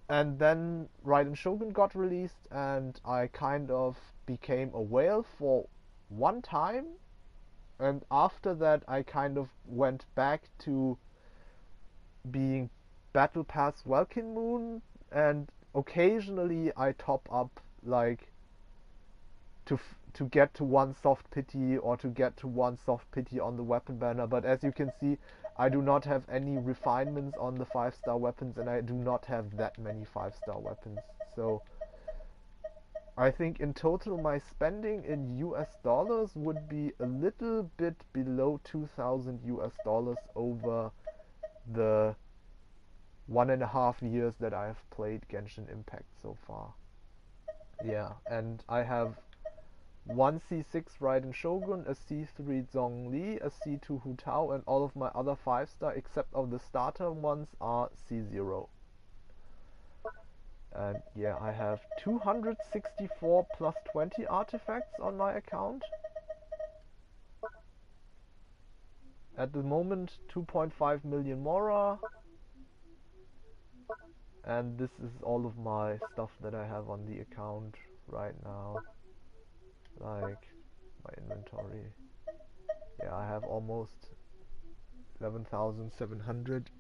And then Raiden Shogun got released and I kind of became a whale for one time. And after that I kind of went back to being Battle Pass Welkin Moon, and occasionally I top up like to get to 1 soft pity or to get to 1 soft pity on the weapon banner, but as you can see I do not have any refinements on the 5-star weapons and I do not have that many 5-star weapons. So I think in total my spending in US dollars would be a little bit below 2,000 US dollars over the 1.5 years that I have played Genshin Impact so far. Yeah, and I have 1 C6 Raiden Shogun, a C3 Zhongli, a C2 Utau, and all of my other 5-star except of the starter ones are C0. And yeah, I have 264 plus 20 artifacts on my account. At the moment 2.5 million Mora. And this is all of my stuff that I have on the account right now. Like my inventory. Yeah, I have almost 11,700.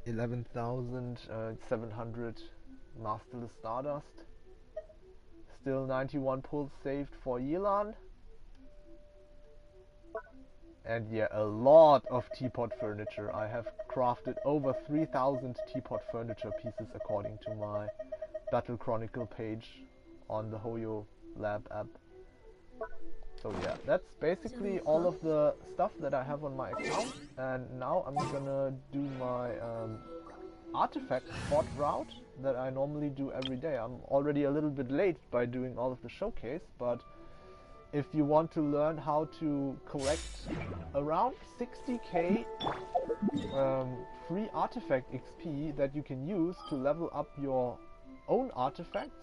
11,700 Masterless Stardust. Still 91 pulls saved for Yelan. And yeah, a lot of teapot furniture. I have crafted over 3,000 teapot furniture pieces according to my Battle Chronicle page on the Hoyo Lab app. So yeah, that's basically all of the stuff that I have on my account. And now I'm gonna do my artifact spot route that I normally do every day. I'm already a little bit late by doing all of the showcase, but if you want to learn how to collect around 60k free artifact XP that you can use to level up your own artifacts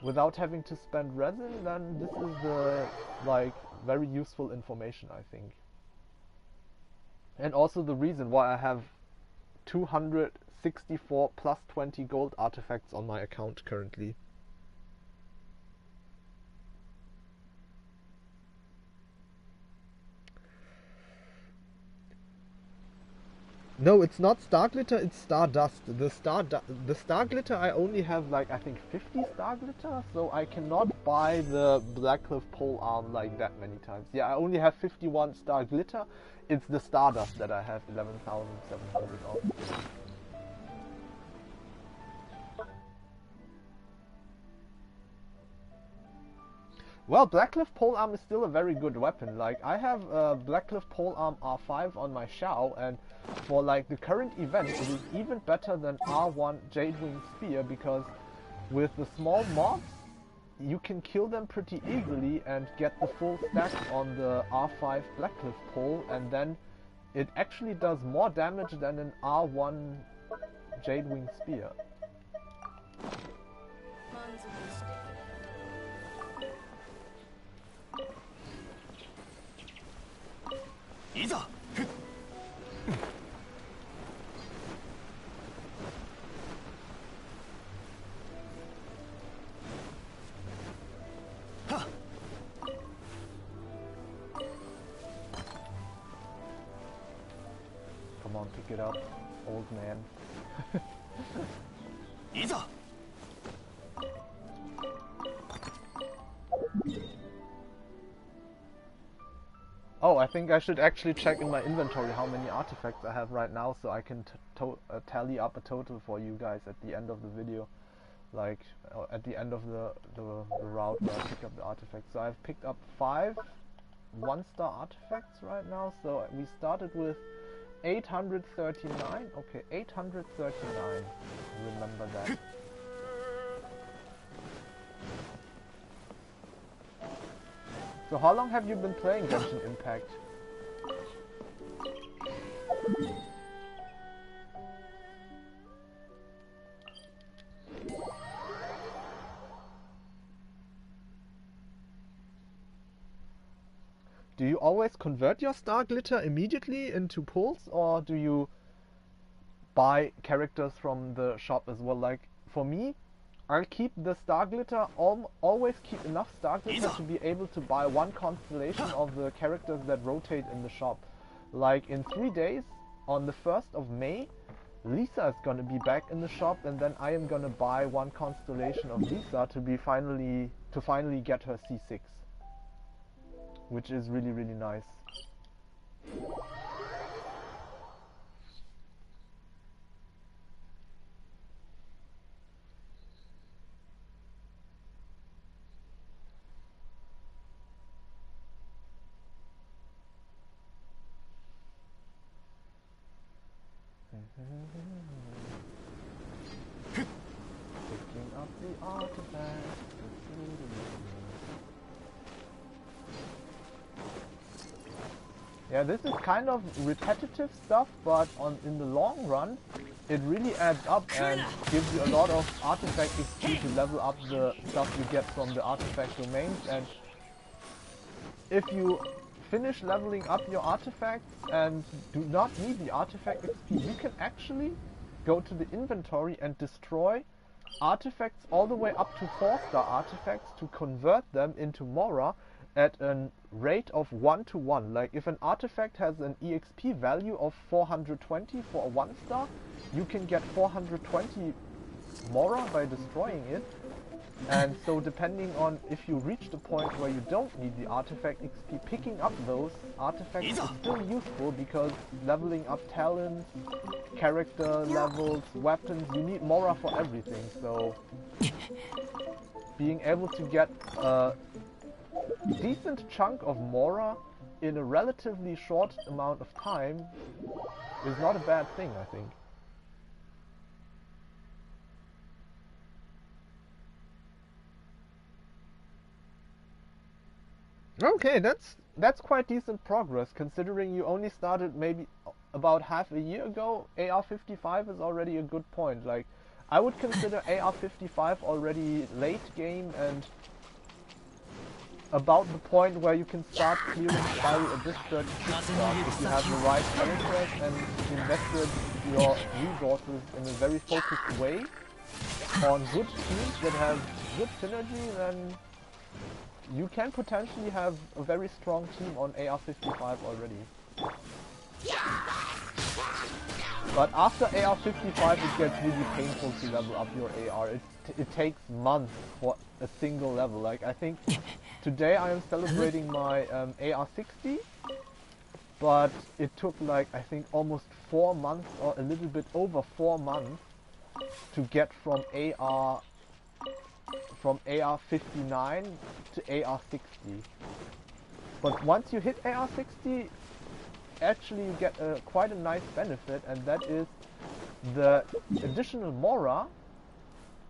without having to spend resin, then this is the very useful information, I think. And also the reason why I have 264 plus 20 gold artifacts on my account currently. No, it's not star glitter, it's stardust. The star glitter I only have I think 50 star glitter, so I cannot buy the Blackcliff pole arm that many times. Yeah, I only have 51 star glitter. It's the stardust that I have 11,700 of. Well, Blackcliff polearm is still a very good weapon. I have Blackcliff polearm R5 on my Xiao, and for the current event, it is even better than R1 Jadewing Spear, because with the small mobs, you can kill them pretty easily and get the full stack on the R5 Blackcliff pole, and then it actually does more damage than an R1 Jadewing Spear. Come on, pick it up, old man. Oh, I think I should actually check in my inventory how many artifacts I have right now, so I can tally up a total for you guys at the end of the video. At the end of the route where I pick up the artifacts. So I've picked up 5 1-star artifacts right now, so we started with 839. Okay, 839. Remember that. So how long have you been playing Genshin Impact? Do you always convert your star glitter immediately into pulls, or do you buy characters from the shop as well? For me, I'll keep the star glitter, always keep enough star glitter to be able to buy 1 constellation of the characters that rotate in the shop. In 3 days, on the 1st of May, Lisa is gonna be back in the shop, and then I am gonna buy 1 constellation of Lisa to finally get her C6. Which is really, really nice. Picking up the artifact. Yeah, this is kind of repetitive stuff, but in the long run, it really adds up and gives you a lot of artifact XP to level up the stuff you get from the artifact domains. And if you finish leveling up your artifacts and do not need the artifact XP, you can actually go to the inventory and destroy artifacts all the way up to 4-star artifacts to convert them into Mora, at a rate of 1:1. Like if an artifact has an EXP value of 420 for a 1-star, you can get 420 Mora by destroying it. And so depending on if you reach the point where you don't need the artifact XP, picking up those artifacts is still useful because leveling up talents, character levels, weapons, you need Mora for everything. So being able to get a decent chunk of Mora in a relatively short amount of time is not a bad thing, I think. Okay, that's quite decent progress considering you only started maybe about half a year ago. AR55 is already a good point. Like, I would consider AR55 already late game and about the point where you can start clearing Spiral Abyss 36 stars if you have the right characters and invested your resources in a very focused way on good teams that have good synergy. Then you can potentially have a very strong team on AR55 already. But after AR55 it gets really painful to level up your AR. It takes months for a single level. Like, I think today I am celebrating my AR60, but it took like, I think, almost 4 months or a little bit over 4 months to get from AR59 to AR60. But once you hit AR60, actually you get quite a nice benefit, and that is the additional Mora,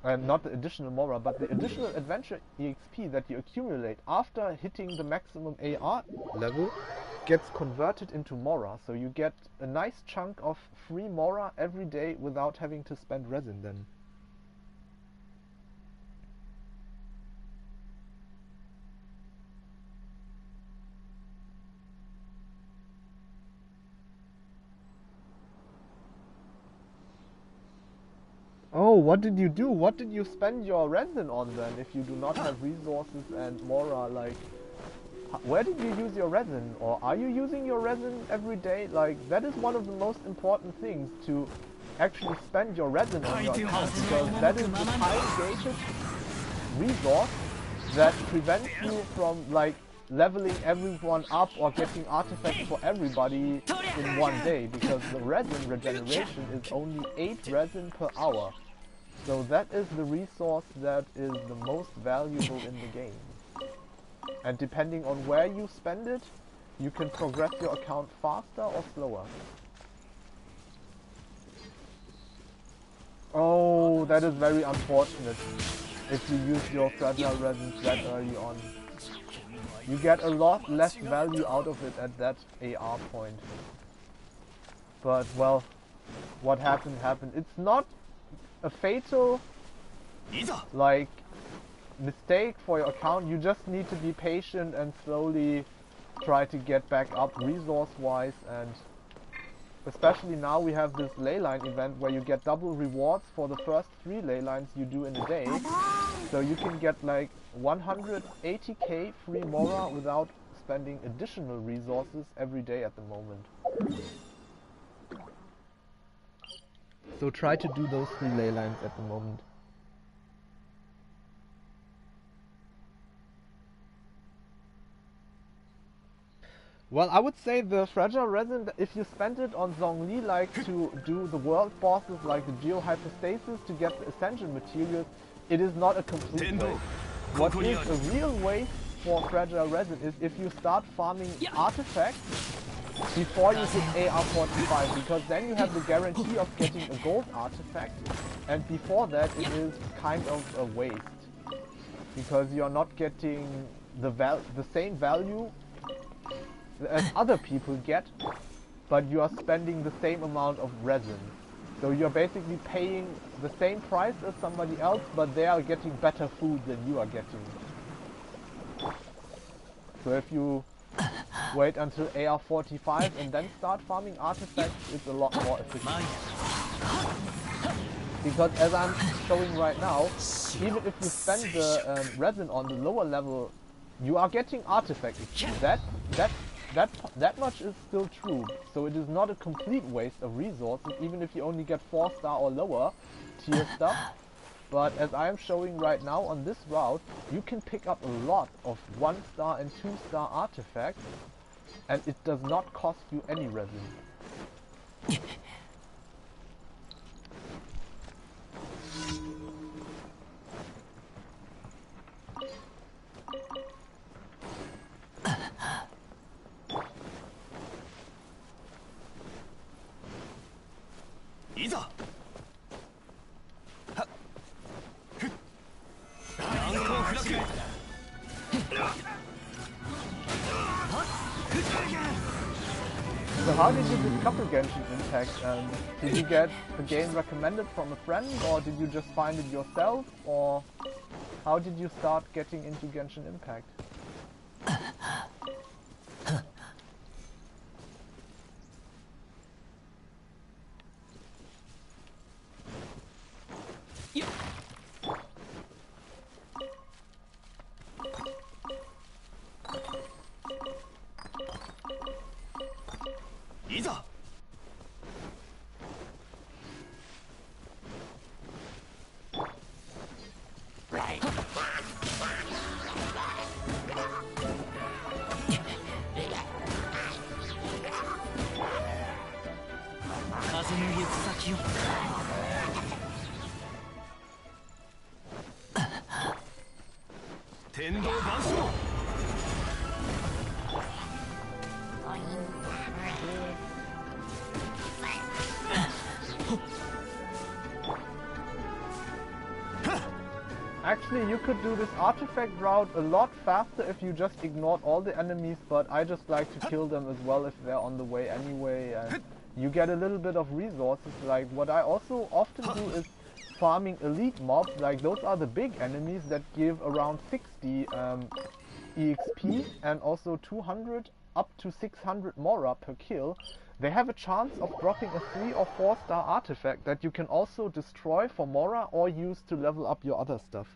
not the additional Mora, but the additional adventure EXP that you accumulate after hitting the maximum AR level gets converted into Mora. So you get a nice chunk of free Mora every day without having to spend resin then. Oh, what did you do? What did you spend your resin on then if you do not have resources and Mora? Like, where did you use your resin? Or are you using your resin every day? Like, that is one of the most important things, to actually spend your resin on your account, because that is the time-gated resource that prevents you from, like, leveling everyone up or getting artifacts for everybody in one day, because the resin regeneration is only 8 resin per hour. So that is the resource that is the most valuable in the game. And depending on where you spend it, you can progress your account faster or slower. Oh, that is very unfortunate if you use your fragile resins that early on. You get a lot less value out of it at that AR point. But, well, what happened happened. It's not a fatal, like, mistake for your account. You just need to be patient and slowly try to get back up resource-wise, and especially now we have this leyline event where you get double rewards for the first 3 leylines you do in a day. So you can get like 180k free Mora without spending additional resources every day at the moment. So try to do those 3 leylines at the moment. Well, I would say the fragile resin, if you spend it on Zhongli, like to do the world bosses like the Geo Hypostasis to get the essential materials, it is not a complete waste. What is a real waste for fragile resin is if you start farming artifacts before you hit AR45, because then you have the guarantee of getting a gold artifact, and before that it is kind of a waste, because you're not getting the same value as other people get, but you are spending the same amount of resin. So you're basically paying the same price as somebody else, but they are getting better food than you are getting. So if you wait until AR45 and then start farming artifacts, it's a lot more efficient. Because as I'm showing right now, even if you spend the resin on the lower level you are getting artifact XP. That much is still true. So it is not a complete waste of resources, even if you only get 4-star or lower tier stuff. But as I am showing right now on this route, you can pick up a lot of 1-star and 2-star artifacts, and it does not cost you any resin. So how did you discover Genshin Impact? Did you get the game recommended from a friend, or did you just find it yourself, or how did you start getting into Genshin Impact? Actually, you could do this artifact route a lot faster if you just ignored all the enemies, but I just like to kill them as well if they're on the way anyway, and you get a little bit of resources. Like, what I also often do is farming elite mobs. Like, those are the big enemies that give around 60 EXP and also 200 up to 600 Mora per kill. They have a chance of dropping a 3 or 4-star artifact that you can also destroy for Mora or use to level up your other stuff.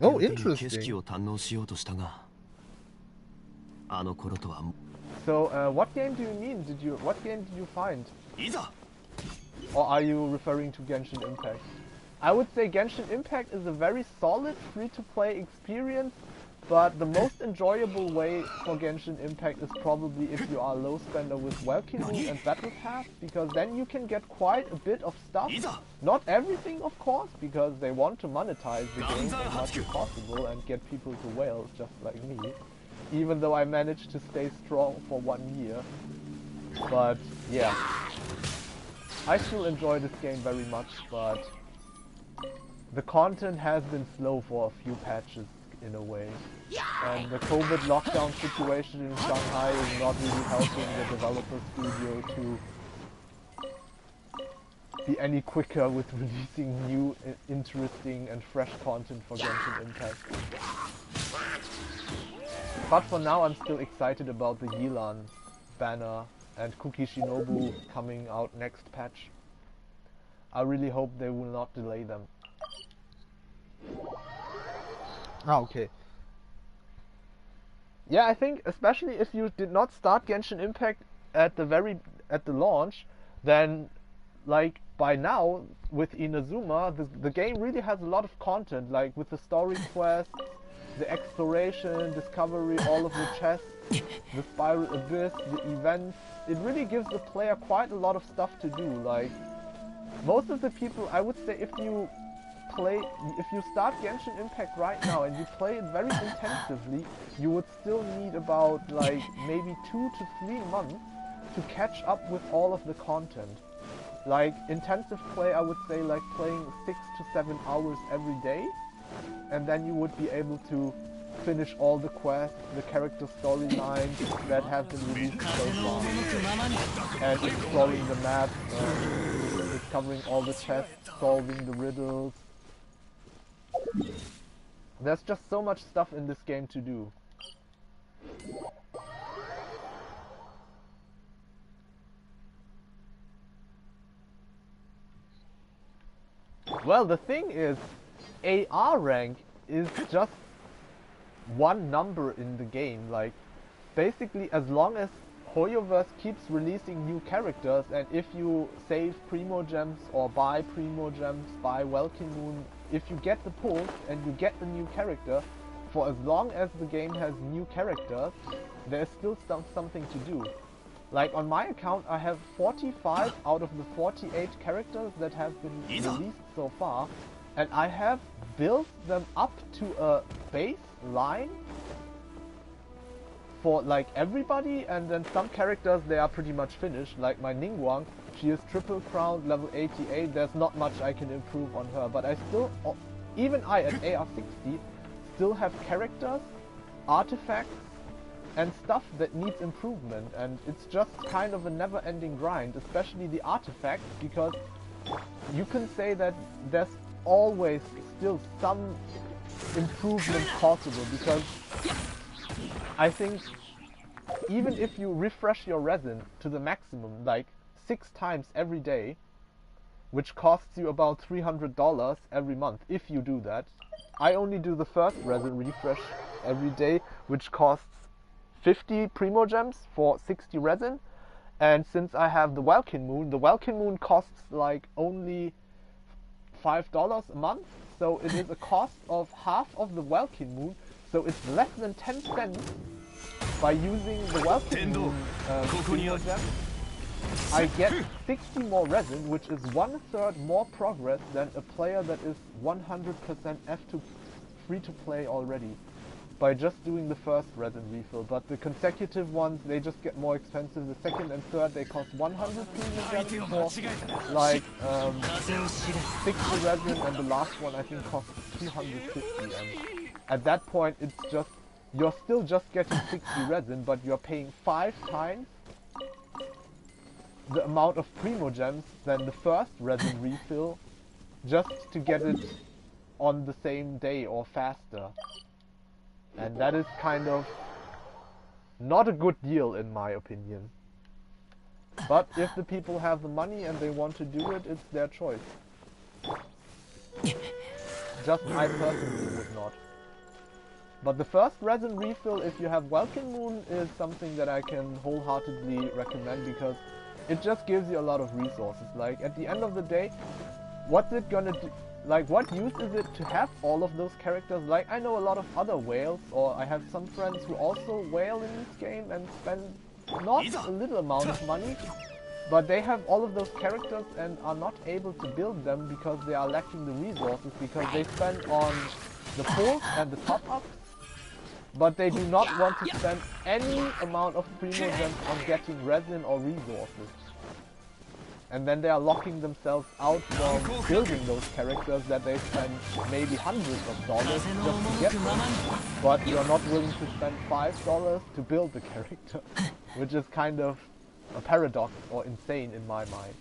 Oh, interesting. So, what game do you mean? What game did you find? Or are you referring to Genshin Impact? I would say Genshin Impact is a very solid free-to-play experience, but the most enjoyable way for Genshin Impact is probably if you are a low spender with Valkyrie and Battle Pass, because then you can get quite a bit of stuff. Not everything, of course, because they want to monetize the game as much as possible and get people to whales just like me, even though I managed to stay strong for 1 year. But yeah, I still enjoy this game very much, but the content has been slow for a few patches in a way. And the COVID lockdown situation in Shanghai is not really helping the developer studio to be any quicker with releasing new, interesting and fresh content for Genshin Impact. But for now I'm still excited about the Yilan banner and Kuki Shinobu coming out next patch. I really hope they will not delay them. Ah, okay. Yeah, I think especially if you did not start Genshin Impact at the launch, then like by now with Inazuma, the game really has a lot of content, like with the story quests, the exploration, discovery, all of the chests, the Spiral Abyss, the events. It really gives the player quite a lot of stuff to do. Like, most of the people, I would say, if you start Genshin Impact right now and you play it very intensively, you would still need about like maybe 2 to 3 months to catch up with all of the content. Like, intensive play, I would say, like playing 6 to 7 hours every day, and then you would be able to finish all the quests, the character storylines that have been released so far, and exploring the map, discovering all the chests, solving the riddles. There's just so much stuff in this game to do. Well, the thing is, AR rank is just one number in the game. Like, basically, as long as Hoyoverse keeps releasing new characters, and if you save Primo Gems or buy Primo Gems, buy Welkin Moon, if you get the pulls and you get the new character, for as long as the game has new characters, there's still something to do. Like on my account, I have 45 out of the 48 characters that have been released so far, and I have built them up to a baseline for like everybody, and then some characters they are pretty much finished, like my Ningguang, she is triple crowned level 88, there's not much I can improve on her, but I still, even I at AR60, still have characters, artifacts, and stuff that needs improvement, and it's just kind of a never-ending grind, especially the artifacts, because you can say that there's always still some improvement possible, because I think even if you refresh your resin to the maximum, like 6 times every day, which costs you about $300 every month if you do that. I only do the first resin refresh every day, which costs 50 Primo Gems for 60 resin, and since I have the Welkin Moon costs like only $5 a month, so it is a cost of half of the Welkin Moon, so it's less than 10 cents by using the Welkin Moon Primo Gem. I get 60 more resin, which is 1/3 more progress than a player that is 100% free to play already, by just doing the first resin refill. But the consecutive ones, they just get more expensive. The second and third, they cost 100 Primo Gems for like 60 resin, and the last one I think costs 250. And at that point, it's just, you're still just getting 60 resin, but you're paying 5 times the amount of Primo Gems than the first resin refill, just to get it on the same day or faster. And that is kind of not a good deal in my opinion. But if the people have the money and they want to do it, it's their choice. Just I personally would not. But the first resin refill, if you have Welkin Moon, is something that I can wholeheartedly recommend, because it just gives you a lot of resources. Like, at the end of the day, what's it gonna do? Like, what use is it to have all of those characters? Like, I know a lot of other whales, or I have some friends who also whale in this game and spend not a little amount of money, but they have all of those characters and are not able to build them because they are lacking the resources, because they spend on the pulls and the top-ups, but they do not want to spend any amount of Primo Gems on getting resin or resources. And then they are locking themselves out from building those characters that they spend maybe hundreds of dollars just to get them. But you're not willing to spend $5 to build the character, which is kind of a paradox or insane in my mind.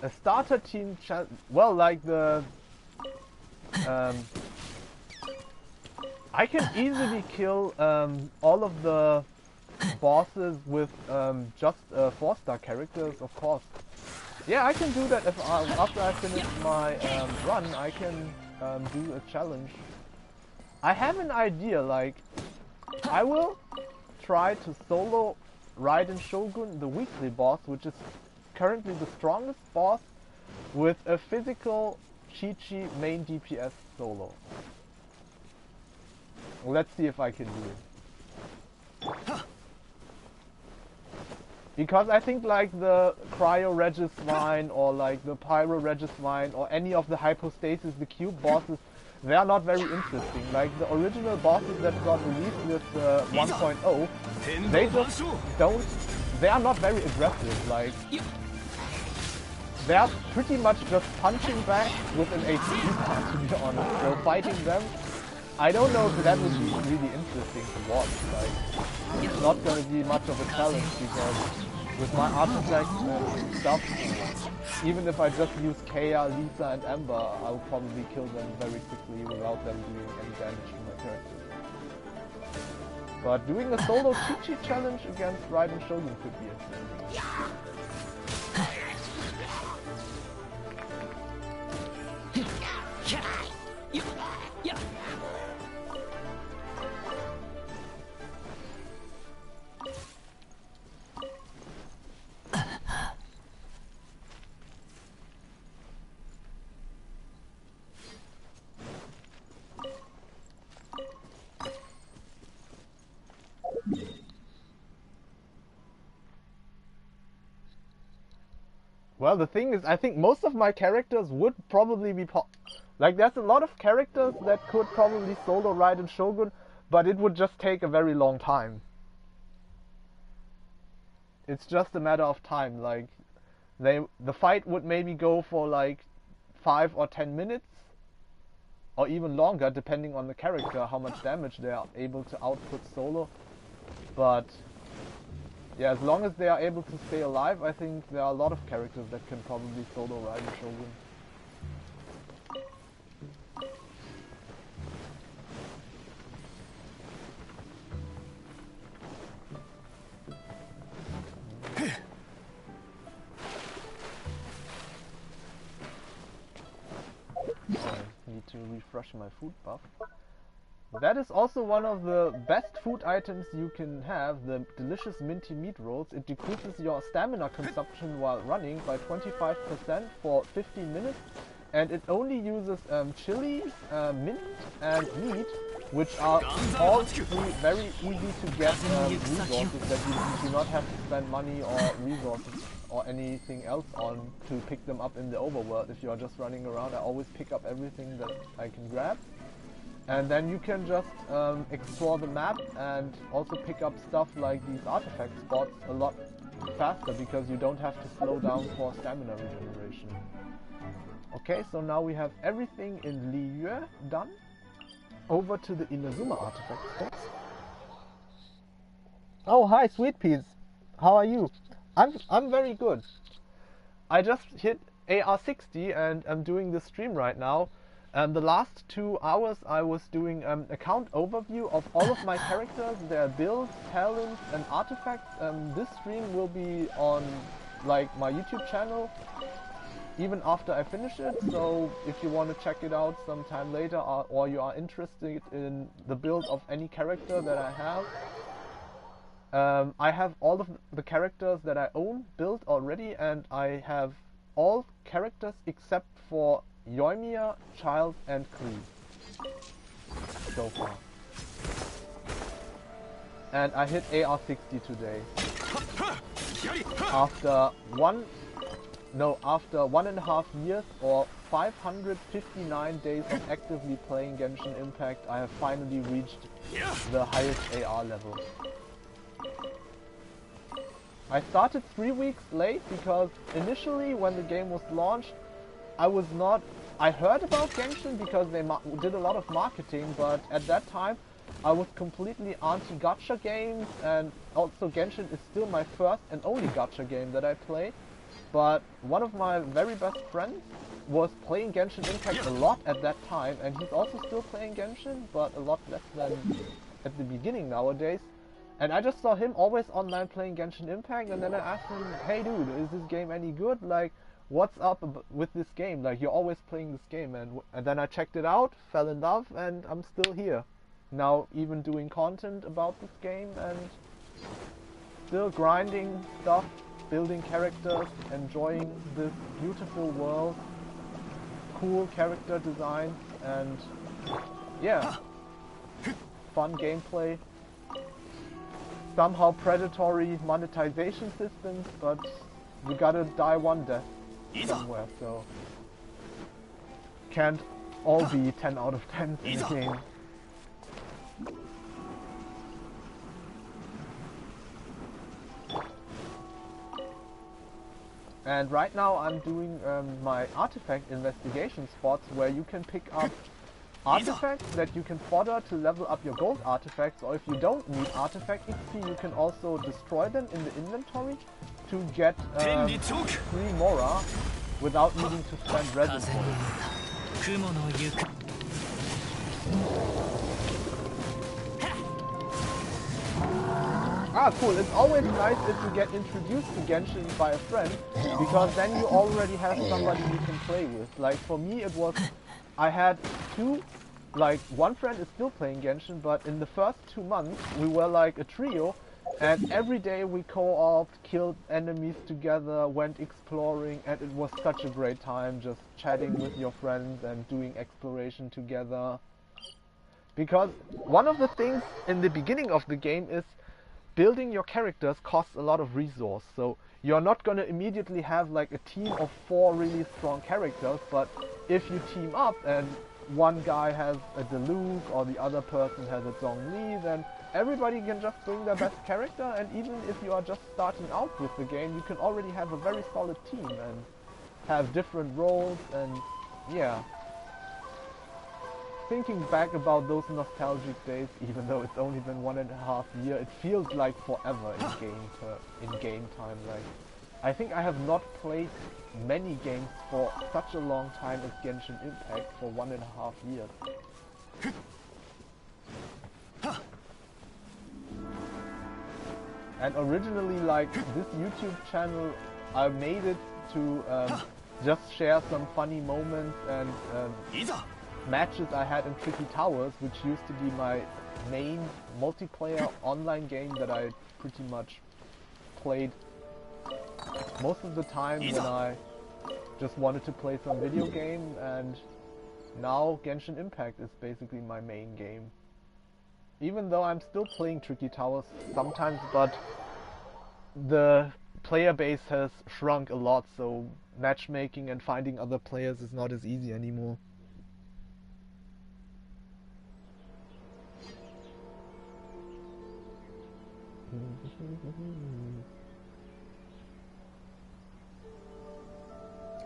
A starter team well, like the I can easily kill all of the bosses with just 4-star characters, of course. Yeah, I can do that if after I finish my run. I can do a challenge. I have an idea, like I will try to solo Raiden Shogun, the weekly boss, which is currently the strongest boss, with a physical Chichi main DPS solo. Let's see if I can do it. Because I think like the Cryo Regiswine or like the Pyro Regiswine or any of the Hypostasis, the cube bosses, they are not very interesting. Like the original bosses that got released with 1.0, they just don't, they are not very aggressive. Like, they are pretty much just punching back with an HP bar, to be honest. So fighting them, I don't know if that would be really interesting to watch. Like, it's not going to be much of a challenge because with my artifacts and stuff, even if I just use Kaya, Lisa and Ember, I'll probably kill them very quickly without them doing any damage to my characters. But doing a solo Chichi challenge against Raiden Shogun could be interesting. Well, the thing is, I think most of my characters would probably be like, there's a lot of characters that could probably solo Raiden Shogun, but it would just take a very long time. It's just a matter of time. Like, the fight would maybe go for like 5 or 10 minutes, or even longer, depending on the character, how much damage they are able to output solo. But yeah, as long as they are able to stay alive, I think there are a lot of characters that can probably solo Raiden Shogun. I need to refresh my food buff. That is also one of the best food items you can have, the delicious minty meat rolls. It decreases your stamina consumption while running by 25% for 15 minutes, and it only uses chili, mint and meat, which are all three very easy to get resources that you do not have to spend money or resources or anything else on to pick them up in the overworld. If you are just running around, I always pick up everything that I can grab. And then you can just explore the map and also pick up stuff like these artifact spots a lot faster because you don't have to slow down for stamina regeneration. Okay, so now we have everything in Liyue done. Over to the Inazuma artifact spots. Oh, hi, Sweet Peas. How are you? I'm very good. I just hit AR60 and I'm doing the stream right now. The last 2 hours I was doing account overview of all of my characters, their builds, talents and artifacts. This stream will be on like my YouTube channel even after I finish it, so if you want to check it out sometime later or you are interested in the build of any character that I have all of the characters that I own built already, and I have all characters except for Yoimiya, Child, and Cryo so far. And I hit AR60 today. After 1.5 years or 559 days of actively playing Genshin Impact, I have finally reached the highest AR level. I started 3 weeks late because initially when the game was launched, I heard about Genshin because they did a lot of marketing, but at that time I was completely anti-gacha games, and also Genshin is still my first and only gacha game that I play. But one of my very best friends was playing Genshin Impact a lot at that time, and he's also still playing Genshin, but a lot less than at the beginning nowadays. And I just saw him always online playing Genshin Impact, and then I asked him, hey dude, is this game any good? Like, what's up with this game? Like, you're always playing this game. And then I checked it out, fell in love, and I'm still here. Now even doing content about this game and still grinding stuff, building characters, enjoying this beautiful world, cool character design, and yeah, fun gameplay. Somehow predatory monetization systems, but we gotta die one death somewhere, so can't all be 10 out of 10 in the game. And right now I'm doing my artifact investigation spots where you can pick up artifacts that you can fodder to level up your gold artifacts, or if you don't need artifact XP, you can also destroy them in the inventory to get free Mora without needing to spend resin for it. Ah, cool. It's always nice if you get introduced to Genshin by a friend, because then you already have somebody you can play with. Like for me it was, I had two, like one friend is still playing Genshin, but in the first 2 months we were like a trio, and every day we co-opted, killed enemies together, went exploring, and it was such a great time just chatting with your friends and doing exploration together. Because one of the things in the beginning of the game is building your characters costs a lot of resource, so you're not gonna immediately have like a team of 4 really strong characters, but if you team up and one guy has a Diluc or the other person has a Zhongli, then everybody can just bring their best character, and even if you are just starting out with the game, you can already have a very solid team and have different roles. And yeah, thinking back about those nostalgic days, even though it's only been 1.5 years, it feels like forever in game time. Like, I think I have not played many games for such a long time as Genshin Impact for 1.5 years. And originally, like, this YouTube channel, I made it to just share some funny moments and matches I had in Tricky Towers, which used to be my main multiplayer online game that I pretty much played most of the time when I just wanted to play some video game, and now Genshin Impact is basically my main game. Even though I'm still playing Tricky Towers sometimes, but the player base has shrunk a lot, so matchmaking and finding other players is not as easy anymore.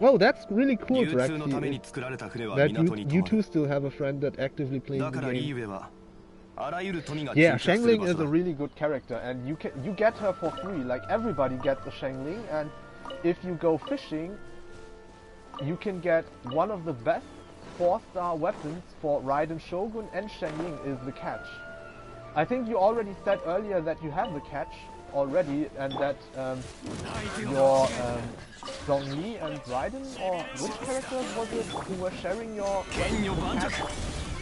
Oh, that's really cool, Rexy, that you two still have a friend that actively plays the game. Yeah, Shangling is a really good character, and you get her for free. Like, everybody gets a Shangling, and if you go fishing, you can get one of the best 4-star weapons for Raiden Shogun and Shangling is the catch. I think you already said earlier that you have the catch already, and that your Zhongli and Raiden, or which characters was it who were sharing your catch?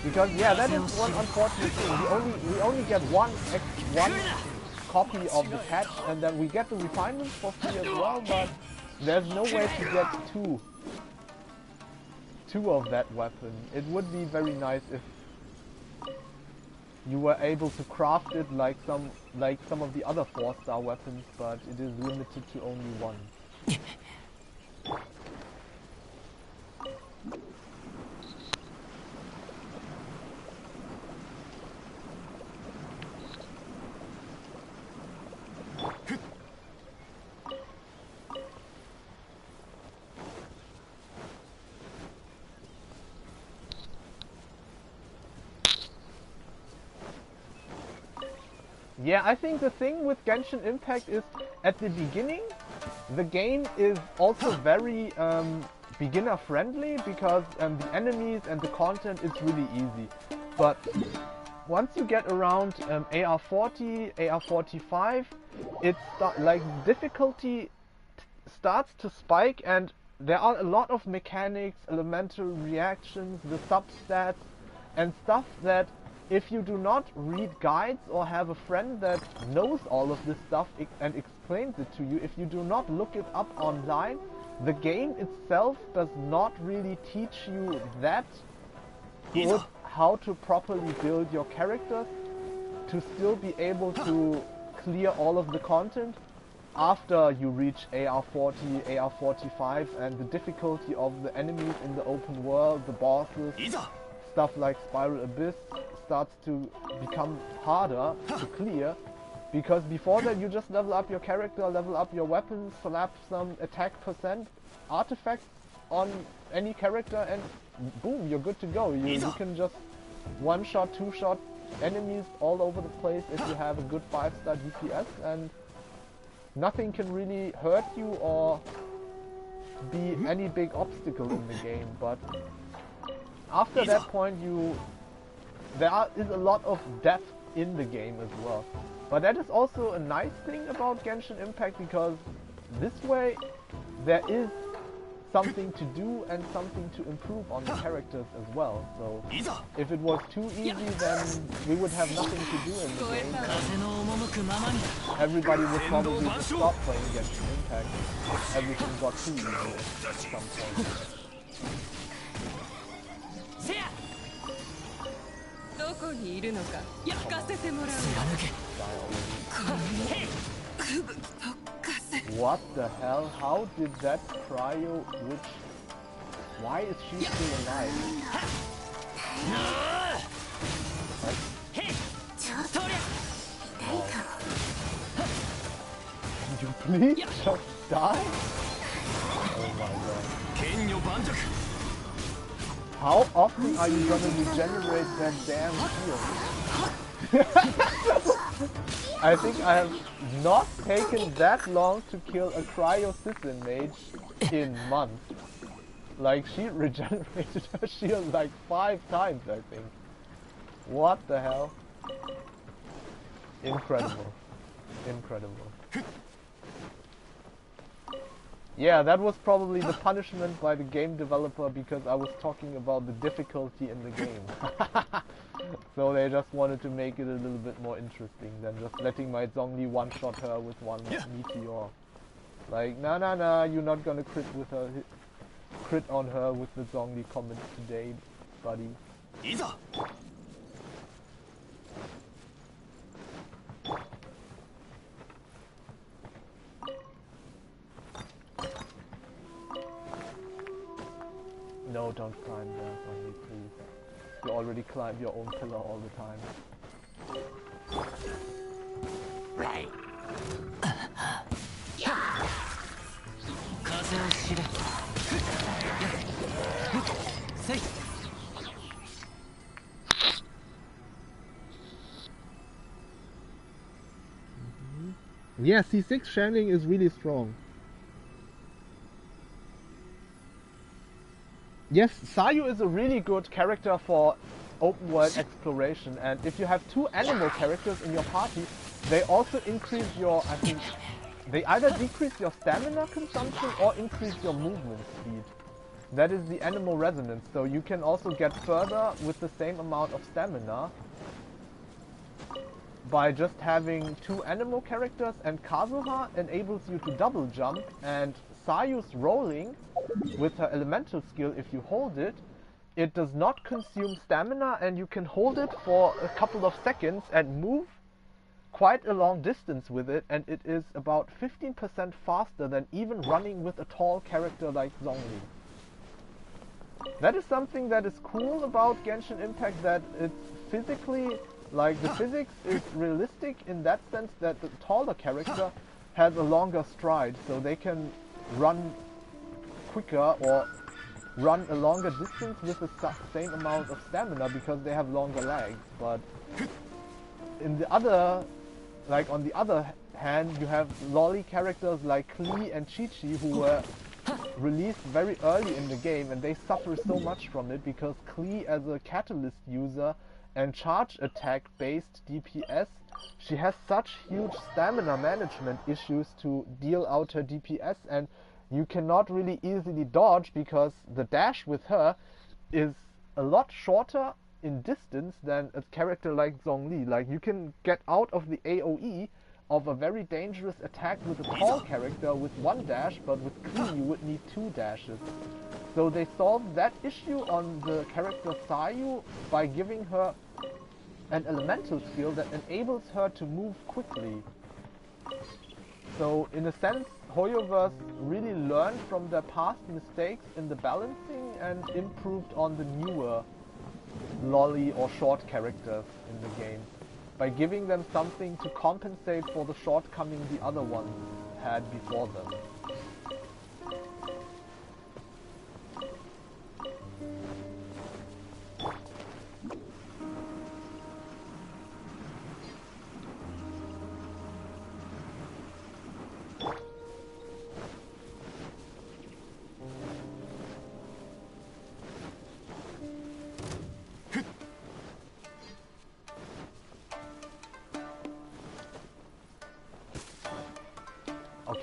Because yeah, that is one unfortunate thing. We only get one copy of the catch, and then we get the refinements for free as well, but there's no way to get two of that weapon. It would be very nice if you were able to craft it like some of the other 4-star weapons, but it is limited to only one. Yeah, I think the thing with Genshin Impact is, at the beginning, the game is also very beginner friendly, because the enemies and the content is really easy. But once you get around AR40, AR45, difficulty starts to spike, and there are a lot of mechanics, elemental reactions, the substats, and stuff that if you do not read guides or have a friend that knows all of this stuff and explains it to you, if you do not look it up online, the game itself does not really teach you that good how to properly build your characters to still be able to clear all of the content after you reach AR40, AR45, and the difficulty of the enemies in the open world, the bosses, stuff like Spiral Abyss starts to become harder to clear, because before that you just level up your character, level up your weapons, slap some attack percent artifacts on any character and boom, you're good to go. You can just one-shot, two-shot enemies all over the place if you have a good 5-star DPS, and nothing can really hurt you or be any big obstacle in the game. But after that point, there is a lot of depth in the game as well. But that is also a nice thing about Genshin Impact, because this way there is something to do and something to improve on the characters as well. So if it was too easy, then we would have nothing to do in the game. Everybody would probably just stop playing Genshin Impact. Everything got too easy at some point. どこにいるのか焼かせてもらう。 What the hell? How did that Cryo, why is she still alive? Can you please just die? Oh my god. How often are you gonna regenerate that damn shield? I think I have not taken that long to kill a Cryo Sissin mage in months. Like, she regenerated her shield like 5 times, I think. What the hell? Incredible. Incredible. Yeah, that was probably the punishment by the game developer, because I was talking about the difficulty in the game. So they just wanted to make it a little bit more interesting than just letting my Zhongli one-shot her with one meteor. Like, nah, you're not gonna crit on her with the Zhongli comment today, buddy. No, don't climb there, Zhongli, please. You already climb your own pillar all the time. Right. Yeah, C6 Shangling is really strong. Yes, Xiao is a really good character for open world exploration, and if you have 2 animal characters in your party, they also increase your, I think, they either decrease your stamina consumption or increase your movement speed. That is the animal resonance, so you can also get further with the same amount of stamina by just having 2 animal characters, and Kazuha enables you to double jump, and Sayu's rolling with her elemental skill, if you hold it, it does not consume stamina, and you can hold it for a couple of seconds and move quite a long distance with it, and it is about 15% faster than even running with a tall character like Zhongli. That is something that is cool about Genshin Impact, that it's physically, like, the physics is realistic in that sense that the taller character has a longer stride, so they can run quicker or run a longer distance with the same amount of stamina because they have longer legs. But in the other, like on the other hand, you have lolly characters like Klee and Chichi who were released very early in the game, and they suffer so much from it because Klee, as a catalyst user and charge attack based DPS, she has such huge stamina management issues to deal out her DPS, and you cannot really easily dodge because the dash with her is a lot shorter in distance than a character like Zhongli. Like, you can get out of the AoE of a very dangerous attack with a tall character with 1 dash, but with Klee you would need 2 dashes. So they solved that issue on the character Xiao by giving her an elemental skill that enables her to move quickly. So in a sense, Hoyoverse really learned from their past mistakes in the balancing and improved on the newer lolly or short characters in the game by giving them something to compensate for the shortcoming the other ones had before them.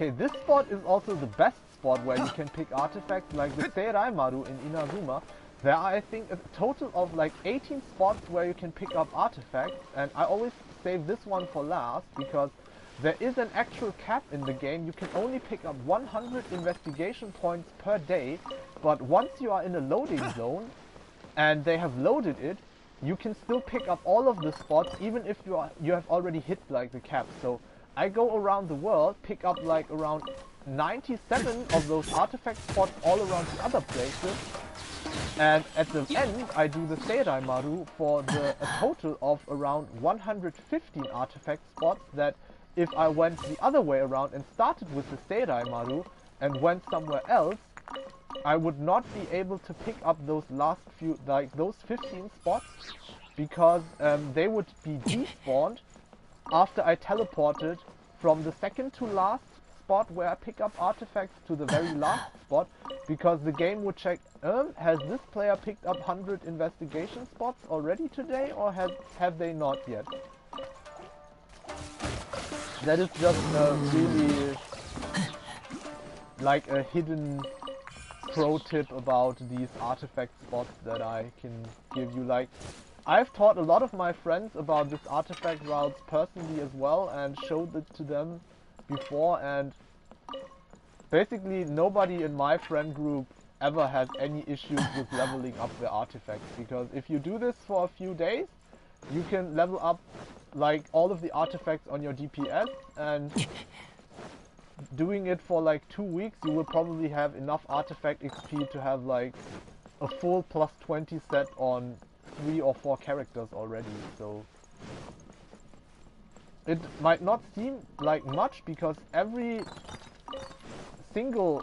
Okay, this spot is also the best spot where you can pick artifacts, like the Seirai Maru in Inazuma. There are, I think, a total of like 18 spots where you can pick up artifacts, and I always save this one for last because there is an actual cap in the game. You can only pick up 100 investigation points per day, but once you are in a loading zone and they have loaded it, you can still pick up all of the spots even if you have already hit like the cap. So I go around the world, pick up like around 97 of those artifact spots all around the other places, and at the end I do the Seirai Maru for a total of around 115 artifact spots that if I went the other way around and started with the Seirai Maru and went somewhere else, I would not be able to pick up those last few, like those 15 spots, because they would be despawned after I teleported from the second to last spot where I pick up artifacts to the very last spot, because the game would check, has this player picked up 100 investigation spots already today, or have they not yet? That is just really like a hidden pro tip about these artifact spots that I can give you. Like, I've taught a lot of my friends about this artifact routes personally as well and showed it to them before, and basically nobody in my friend group ever has any issues with leveling up their artifacts, because if you do this for a few days, you can level up like all of the artifacts on your DPS, and doing it for like 2 weeks you will probably have enough artifact XP to have like a full plus 20 set on 3 or 4 characters already. So it might not seem like much, because every single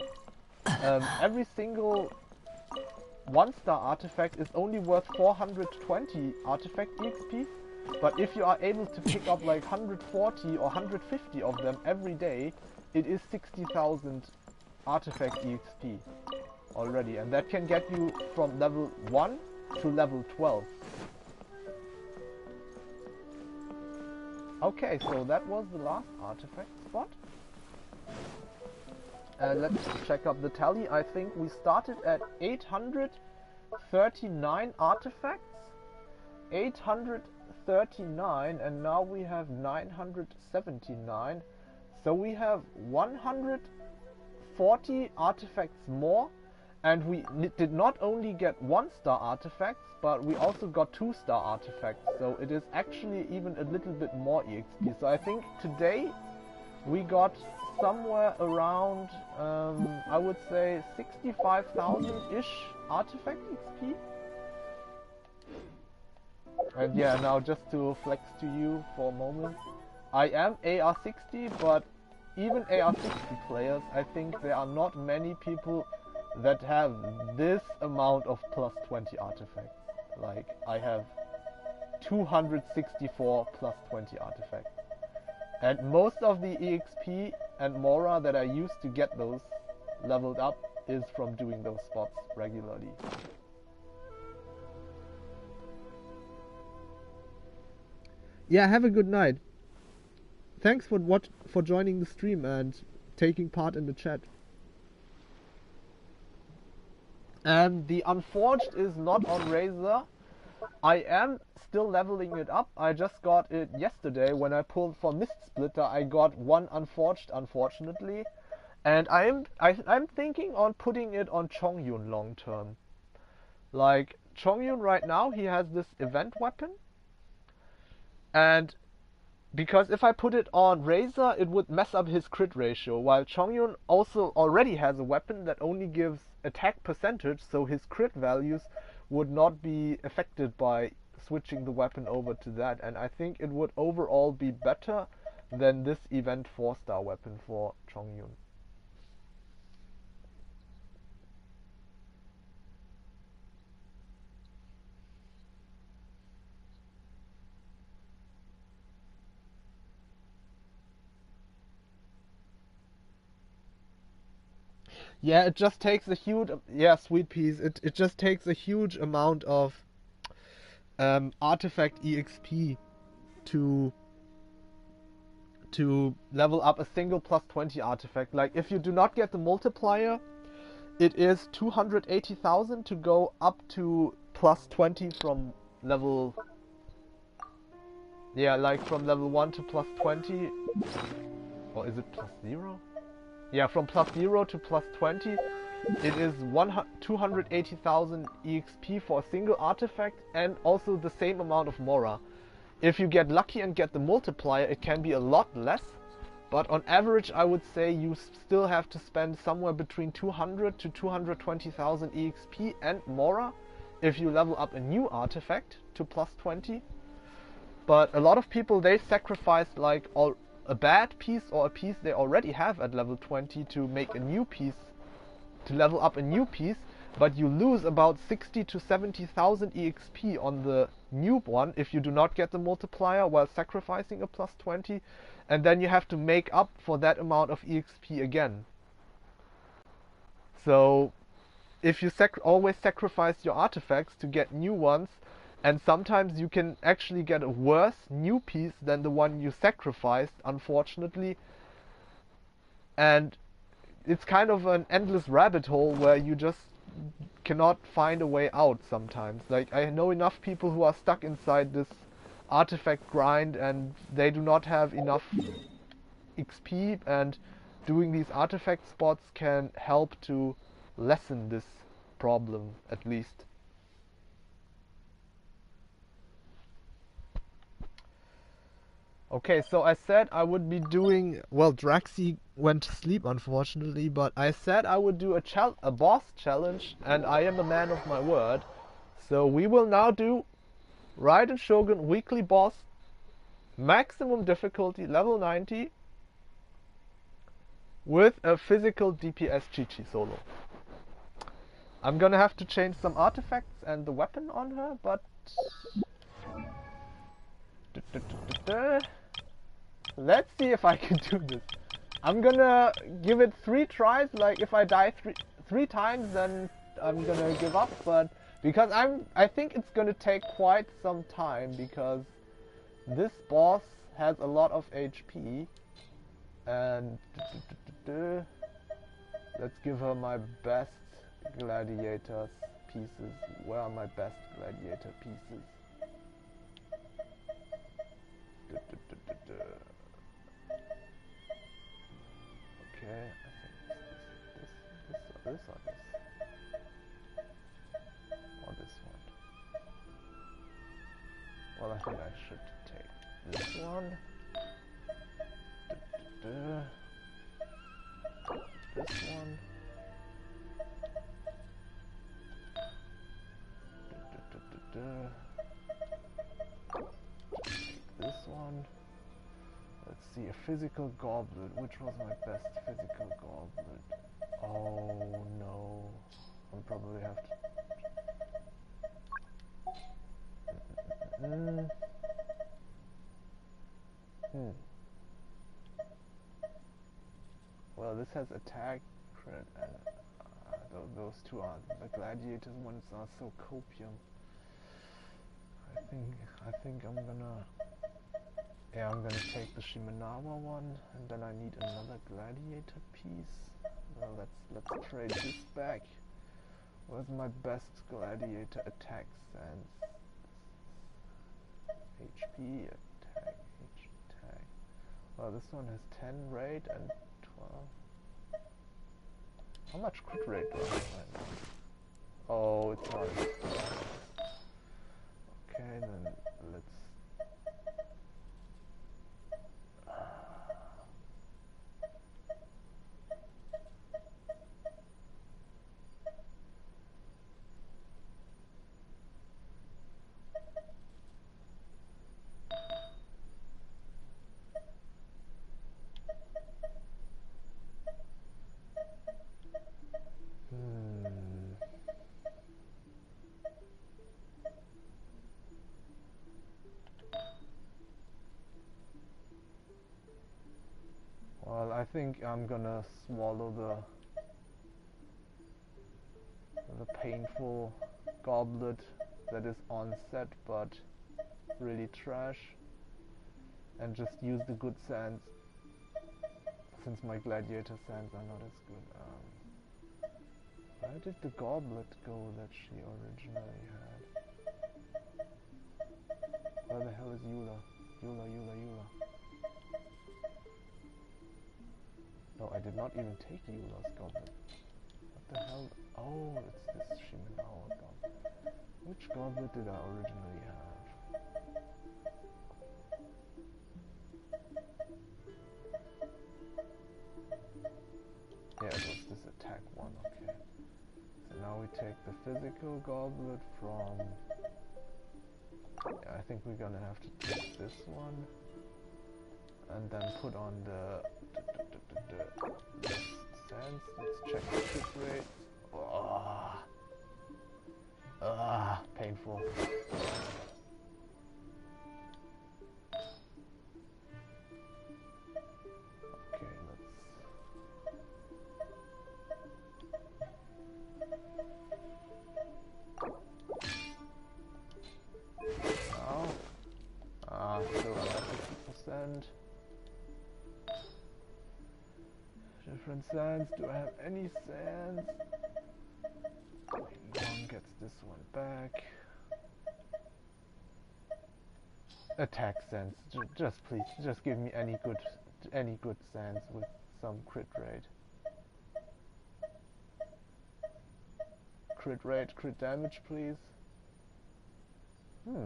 1-star artifact is only worth 420 artifact EXP, but if you are able to pick up like 140 or 150 of them every day, it is 60,000 artifact EXP already, and that can get you from level 1 to level 12. Okay, so that was the last artifact spot. Let's check up the tally. I think we started at 839 artifacts. 839, and now we have 979. So we have 140 artifacts more, and we did not only get 1-star artifacts, but we also got 2-star artifacts. So it is actually even a little bit more EXP. So I think today we got somewhere around, I would say 65,000-ish artifact XP. And yeah, now just to flex to you for a moment, I am AR60, but even AR60 players, I think there are not many people that have this amount of plus 20 artifacts. Like, I have 264 plus 20 artifacts. And most of the EXP and Mora that I used to get those leveled up is from doing those spots regularly. Yeah, have a good night. Thanks for joining the stream and taking part in the chat. And the Unforged is not on Razor. I am still leveling it up. I just got it yesterday when I pulled for Mist Splitter. I got one Unforged, unfortunately, and I'm thinking on putting it on Chong Yoon long term. Like, Chong Yoon right now, he has this event weapon, and because if I put it on Razor, it would mess up his crit ratio, while Chong Yoon also already has a weapon that only gives attack percentage, so his crit values would not be affected by switching the weapon over to that, and I think it would overall be better than this event 4-star weapon for Chong Yoon. Yeah, it just takes a huge, yeah, sweet peas. It just takes a huge amount of artifact EXP to to level up a single plus 20 artifact. Like, if you do not get the multiplier, it is 280,000 to go up to plus 20 from level... Yeah, like from level 1 to plus 20. Or is it plus 0? Yeah, from plus 0 to plus 20. It is 280,000 EXP for a single artifact and also the same amount of Mora. If you get lucky and get the multiplier, it can be a lot less. But on average, I would say you still have to spend somewhere between 200 to 220,000 EXP and Mora if you level up a new artifact to plus 20. But a lot of people, they sacrifice like a bad piece or a piece they already have at level 20 to make a new piece, to level up a new piece, but you lose about 60 to 70,000 EXP on the new one if you do not get the multiplier while sacrificing a plus 20, and then you have to make up for that amount of EXP again. So if you always sacrifice your artifacts to get new ones, and sometimes you can actually get a worse new piece than the one you sacrificed, unfortunately. And it's kind of an endless rabbit hole where you just cannot find a way out sometimes. Like, I know enough people who are stuck inside this artifact grind and they do not have enough XP, and doing these artifact spots can help to lessen this problem, at least. Okay, so I said I would be doing... Well, Draxi went to sleep, unfortunately, but I said I would do a boss challenge, and I am a man of my word. So we will now do Raiden Shogun weekly boss, maximum difficulty, level 90, with a physical DPS Chichi solo. I'm gonna have to change some artifacts and the weapon on her, but... Let's see if I can do this. I'm gonna give it 3 tries. Like, if I die three times, then I'm gonna give up. But because I think it's gonna take quite some time, because this boss has a lot of HP. And let's give her my best gladiator pieces. Where are my best gladiator pieces? Okay, I think this or this? Or this one? Well, I think I should take this one. This one. This one. Let's see, a physical goblet. Which was my best physical goblet? Oh no. I'll probably have to... Well, this has attack, crit, and those two are... The gladiator ones are so copium. I think I'm gonna... Yeah, I'm gonna take the Shimenawa one, and then I need another gladiator piece. Well, let's trade this back. Where's my best gladiator attack sense? HP, attack, attack. Well, this one has 10 rate and 12. How much crit rate do I have? Oh, it's hard. Okay, then let's... Well, I think I'm gonna swallow the painful goblet that is on set but really trash, and just use the good sense since my gladiator sands are not as good. Where did the goblet go that she originally had? Where the hell is Eula? Eula. No, I did not even take Eula's goblet. What the hell? Oh, it's this Shimenawa goblet. Which goblet did I originally have? Yeah, it was this attack one, okay. So now we take the physical goblet from... Yeah, I think we're gonna have to take this one. And then put on the sands. Let's check the hit rate. Painful. Okay, let's... Still under 50%. Different sands. Do I have any sands? One gets this one back. Attack sands. Just please, just give me any good sands with some crit rate. Crit rate, crit damage, please. Okay,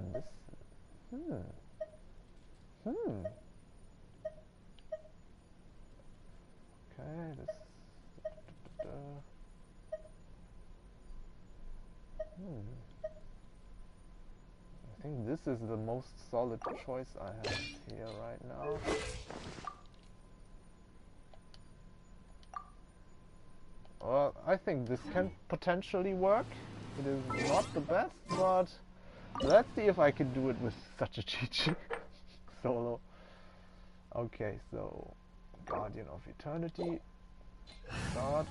this... I think this is the most solid choice I have here right now. Well, I think this can potentially work. It is not the best, but let's see if I can do it with such a Chichi solo. Okay, so Guardian of Eternity. Start.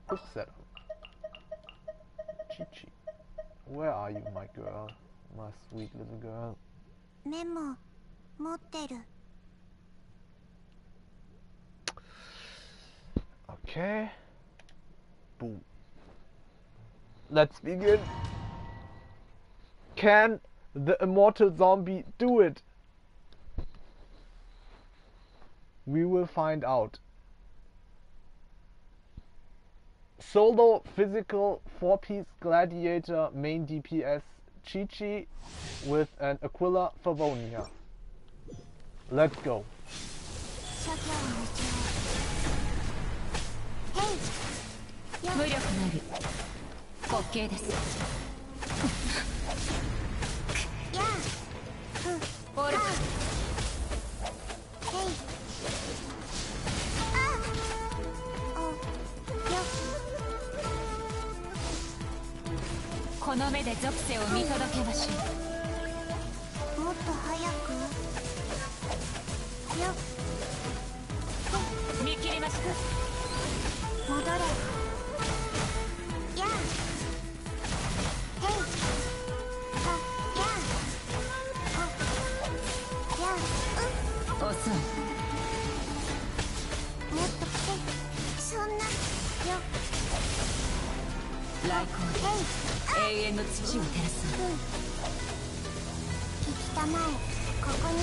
Quick setup. Chichi. Where are you, my girl? My sweet little girl. Memo. 持ってる. Okay. Boom. Let's begin. Can the immortal zombie do it? We will find out. Solo physical 4-piece gladiator main DPS Chichi with an Aquila Favonia. Let's go.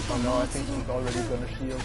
Oh no, I think he's already gonna shield.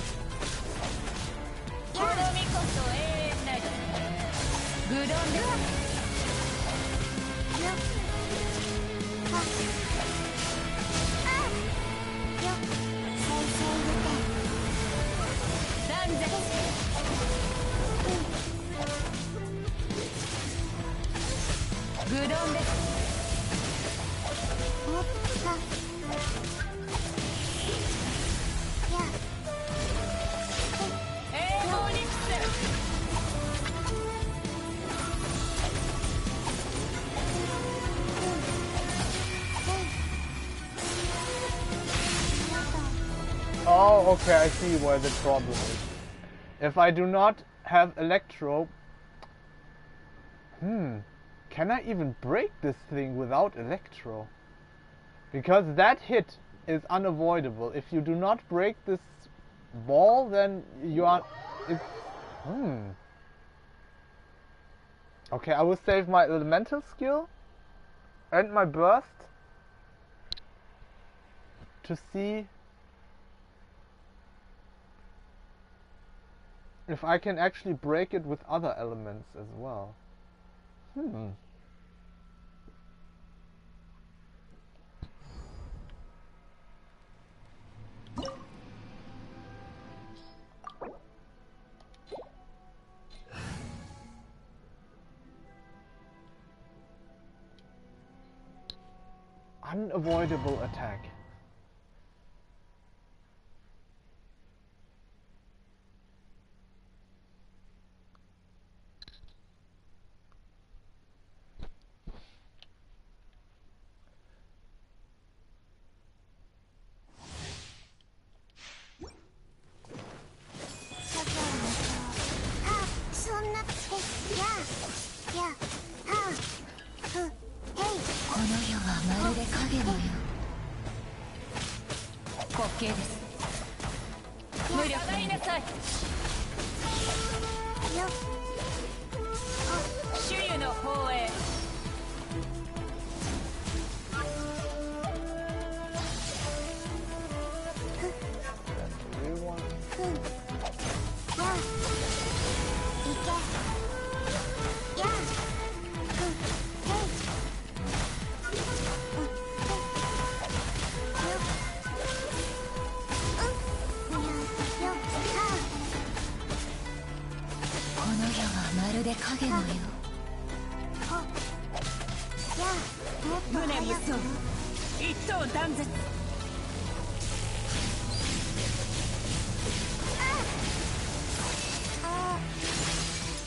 Oh, okay, I see where the problem is. If I do not have Electro... Can I even break this thing without Electro? Because that hit is unavoidable. If you do not break this ball, then you are... It's... Okay, I will save my elemental skill and my burst to see if I can actually break it with other elements as well. Unavoidable attack.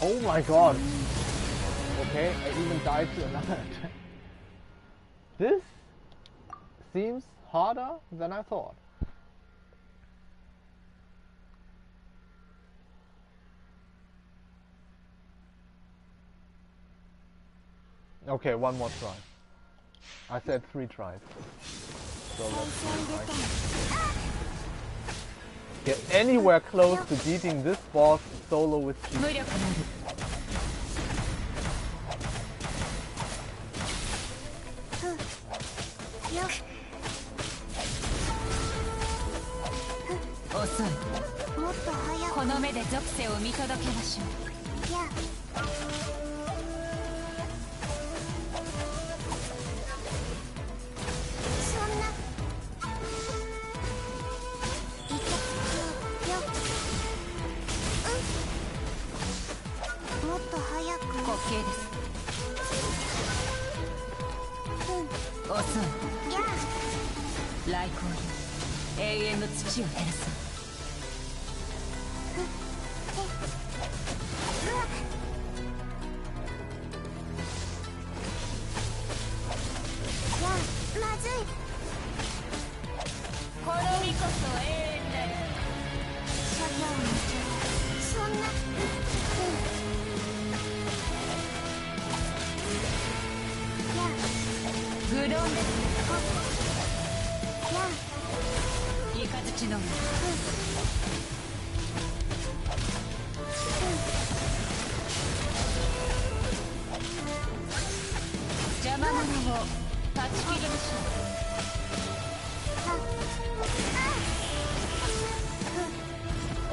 Oh my god! Okay, I even died to another attack. This seems harder than I thought. Okay, one more try. I said 3 tries. So let's see if I can get anywhere close to beating this boss solo with Chichi.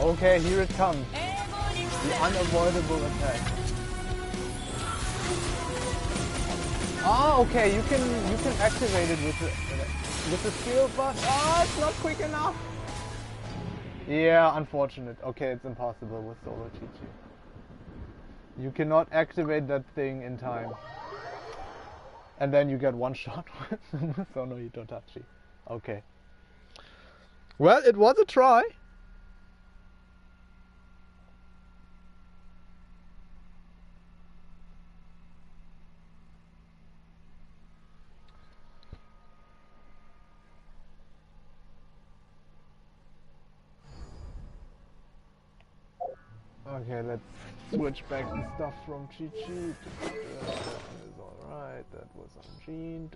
Okay, here it comes. The unavoidable attack. Ah, okay, you can activate it with the skill, but it's not quick enough. Yeah, unfortunate. Okay, it's impossible with solo Chichi. You cannot activate that thing in time. And then you get one shot with Sono Hitotachi. Okay. Well, it was a try. Okay, let's switch back the stuff from Chichi. That is alright, that was on Jean.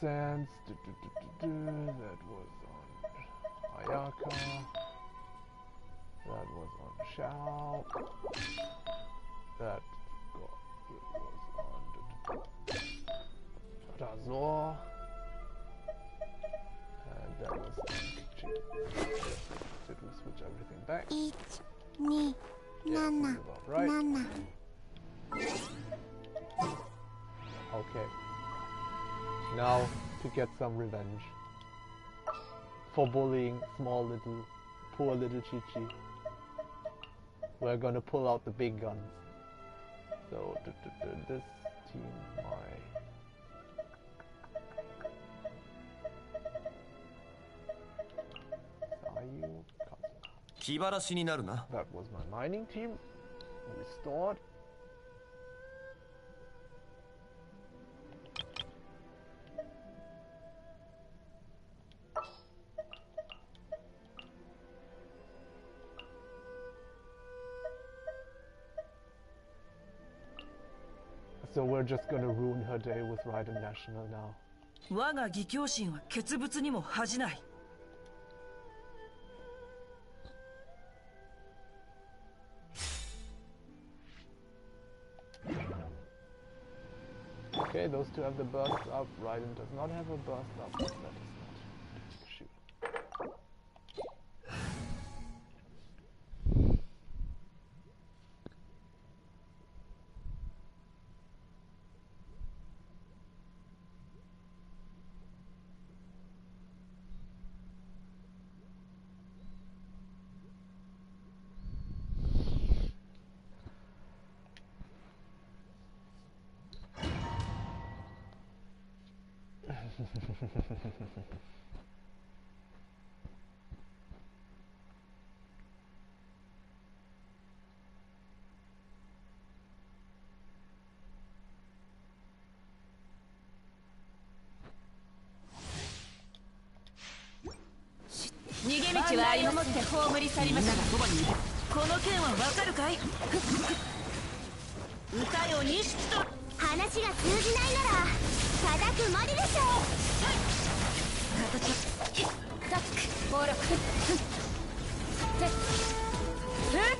Sands. That was on Ayaka. That was on Xiao. That was on Razor. And that was on Chichi. Did we switch everything back? 1、2、Yeah, 7、 seems about right. 7。 Okay. Now to get some revenge for bullying poor little Chichi. We're gonna pull out the big guns. So this team, that was my mining team. Restored. So we're just gonna ruin her day with Raiden National now. 我が義兄心は傑物にも恥じない。 Okay, those two have the burst up. Raiden does not have a burst up. That is not. Shoot.道は誤って葬り去りました。この件はわかるかい？歌よ錦と話が通じないなら叩くまででしょう。形ザック暴力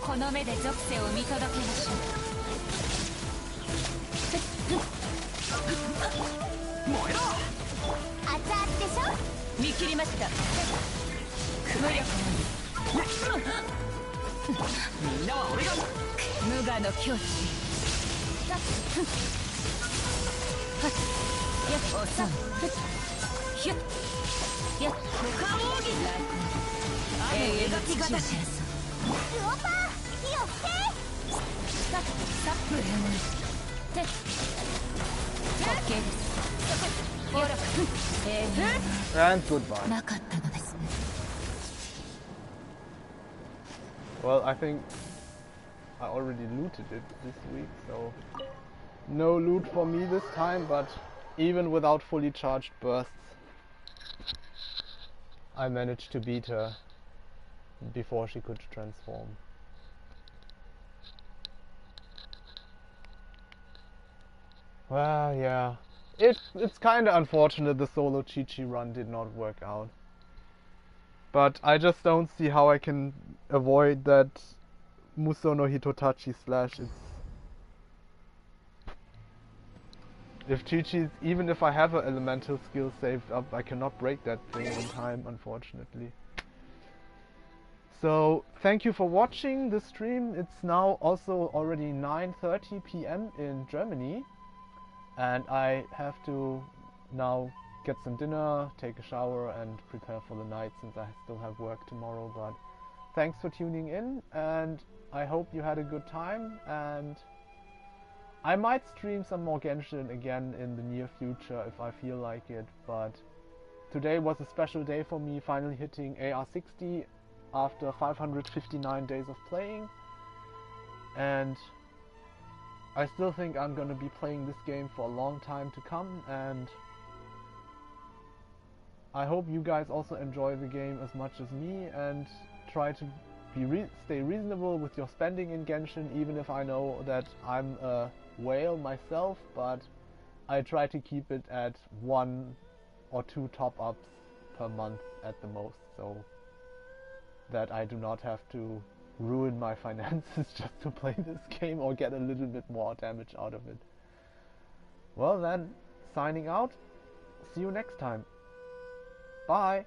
この目で属性を見届けましょう。燃えろ！熱々でしょ。見切りました。無力のみんなは俺が無我の境地。おさんひゅっやっコカモーギ来描き方しクオパー火を吹け。サップレモンで OK です。暴力 And goodbye. なかったのですね。 Well, I think I already looted it this week, so no loot for me this time, but even without fully charged bursts, I managed to beat her before she could transform. Well, yeah, it's kinda unfortunate the solo Chichi run did not work out. But I just don't see how I can avoid that Muso no Hitotachi slash. If Chichi's, even if I have an elemental skill saved up, I cannot break that thing in time, unfortunately. So, thank you for watching the stream. It's now also already 9:30 p.m. in Germany. And I have to now get some dinner, take a shower and prepare for the night since I still have work tomorrow. But thanks for tuning in and I hope you had a good time, and I might stream some more Genshin again in the near future if I feel like it, but today was a special day for me, finally hitting AR60 after 559 days of playing, and I still think I'm gonna be playing this game for a long time to come, and I hope you guys also enjoy the game as much as me and try to stay reasonable with your spending in Genshin, even if I know that I'm a whale myself, but I try to keep it at 1 or 2 top-ups per month at the most, so that I do not have to ruin my finances just to play this game or get a little bit more damage out of it. Well then, signing out. See you next time. Bye!